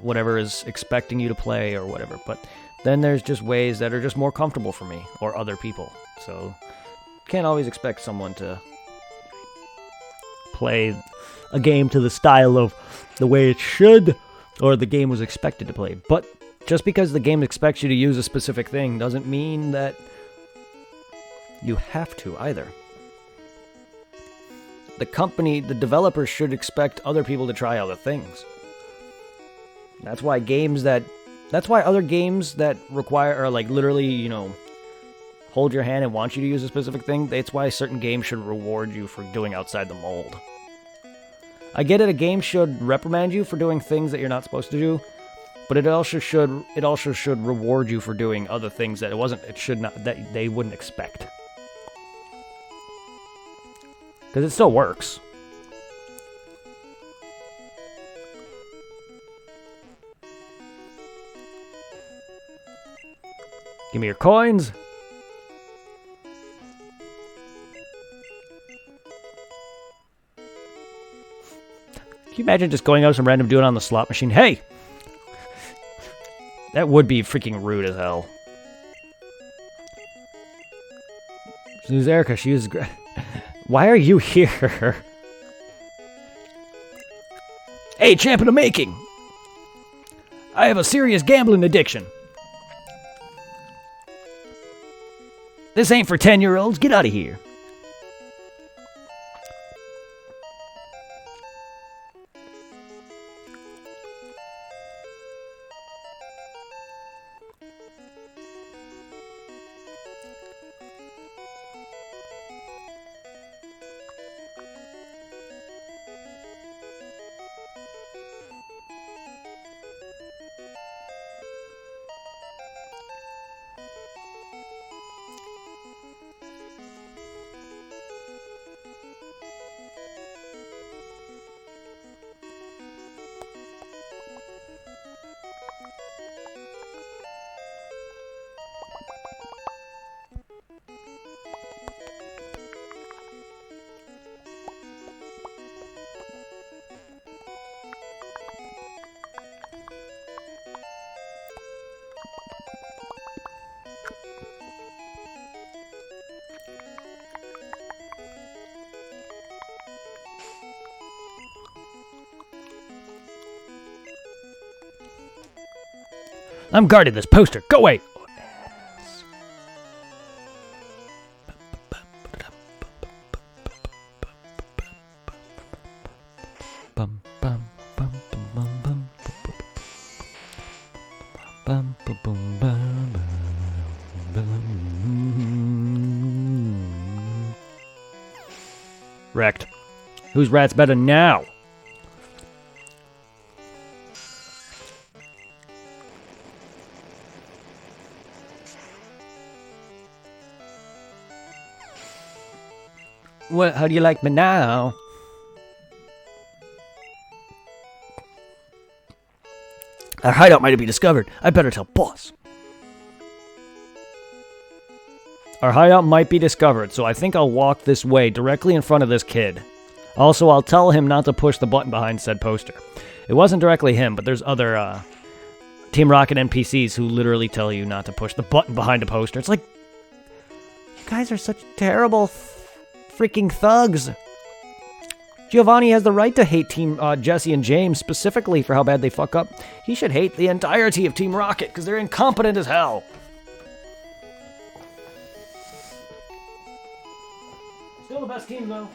whatever is expecting you to play or whatever, but then there's just ways that are just more comfortable for me or other people. So, can't always expect someone to play a game to the style of the way it should or the game was expected to play. But just because the game expects you to use a specific thing doesn't mean that you have to either. The developers should expect other people to try other things. That's why other games that require, or like literally, hold your hand and want you to use a specific thing, that's why certain games should reward you for doing outside the mold. I get it, a game should reprimand you for doing things that you're not supposed to do, but it also should reward you for doing other things that that they wouldn't expect. Because it still works. Give me your coins. Can you imagine just going out some random dude on the slot machine? Hey! That would be freaking rude as hell. Who's Erica? She was... Why are you here? Hey, champ in the making! I have a serious gambling addiction. This ain't for 10-year-olds. Get out of here. I'm guarding this poster. Go away. Wrecked. Whose rat's better now? What? How do you like me now? Our hideout might be discovered. I better tell boss. Our hideout might be discovered, so I think I'll walk this way directly in front of this kid. Also, I'll tell him not to push the button behind said poster. It wasn't directly him, but there's other Team Rocket NPCs who literally tell you not to push the button behind a poster. It's like, you guys are such terrible freaking thugs. Giovanni has the right to hate Team Jesse and James specifically for how bad they fuck up. He should hate the entirety of Team Rocket because they're incompetent as hell. Still the best team, though.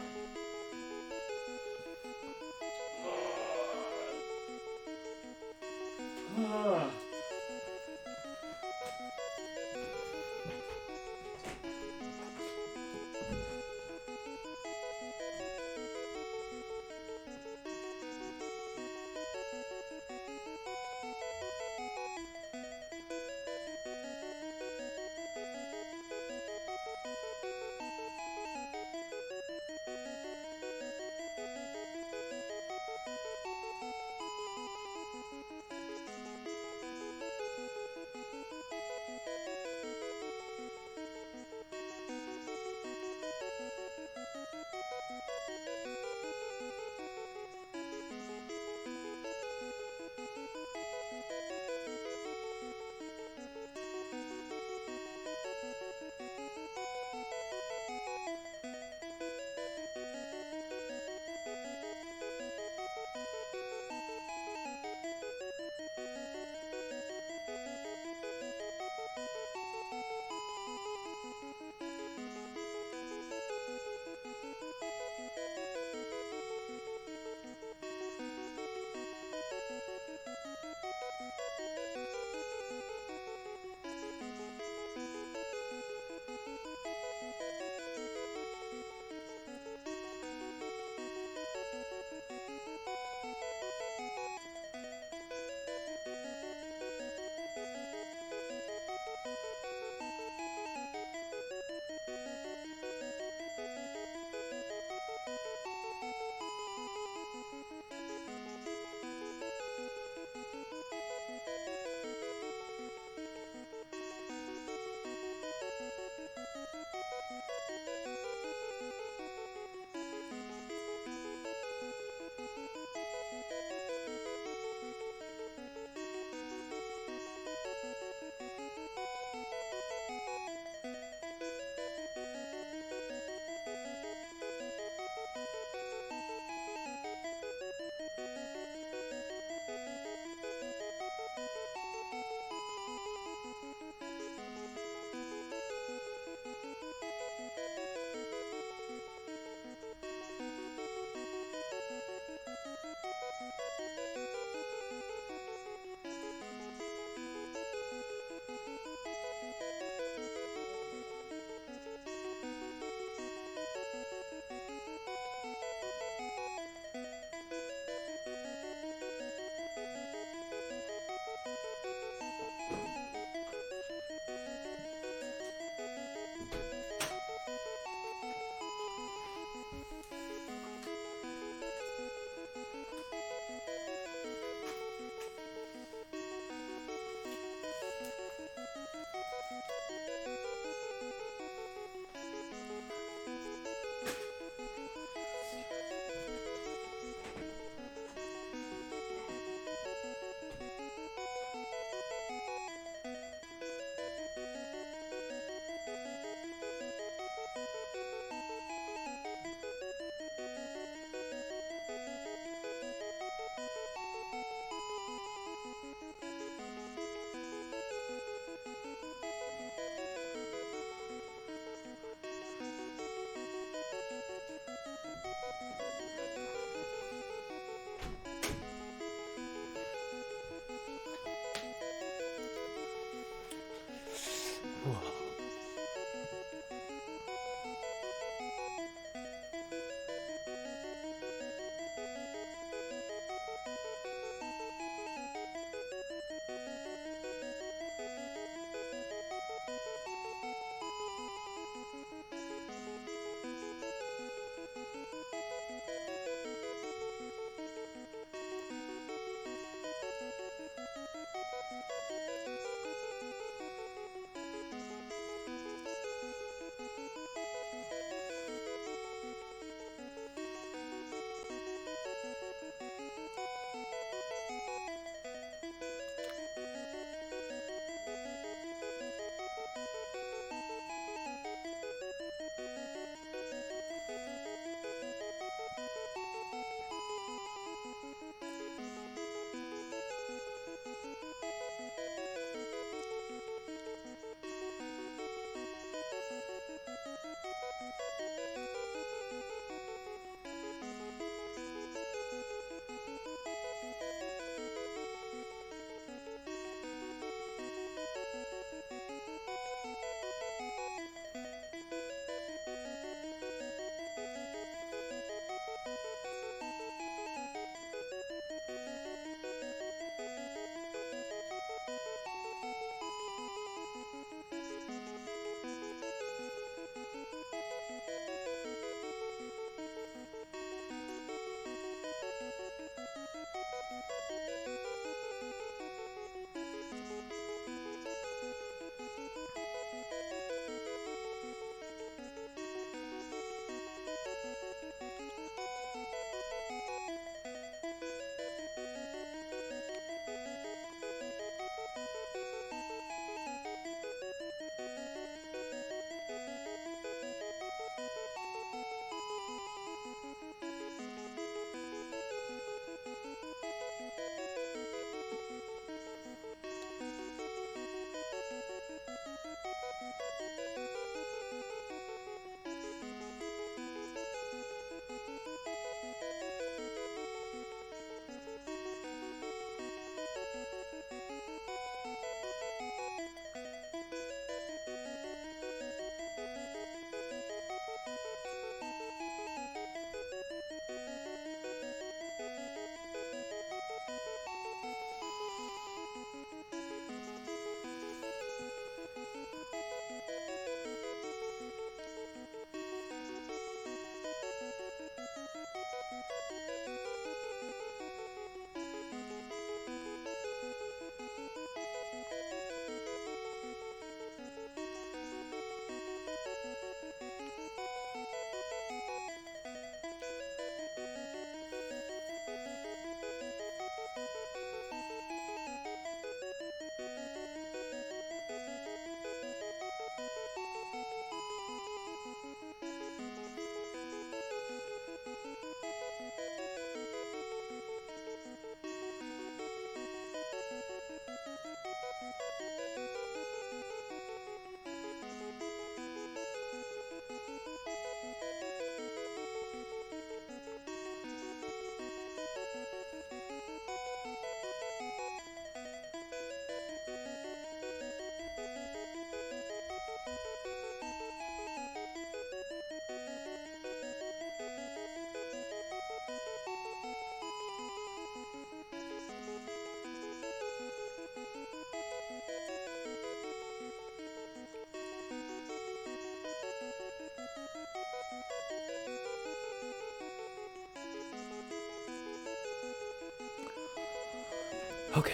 Okay.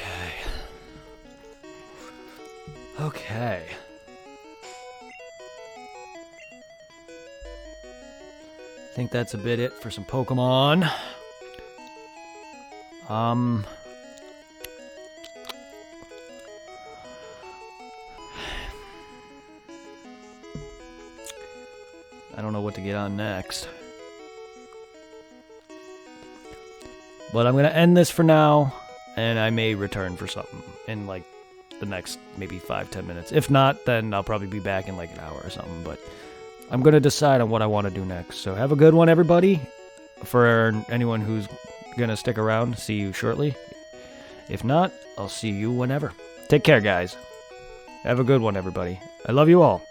Okay. I think that's a bit it for some Pokemon. I don't know what to get on next. But I'm going to end this for now, and I may return for something in like the next maybe 5-10 minutes. If not, then I'll probably be back in like an hour or something, but I'm going to decide on what I want to do next. So have a good one, everybody. For anyone who's going to stick around, see you shortly. If not, I'll see you whenever. Take care, guys. Have a good one, everybody. I love you all.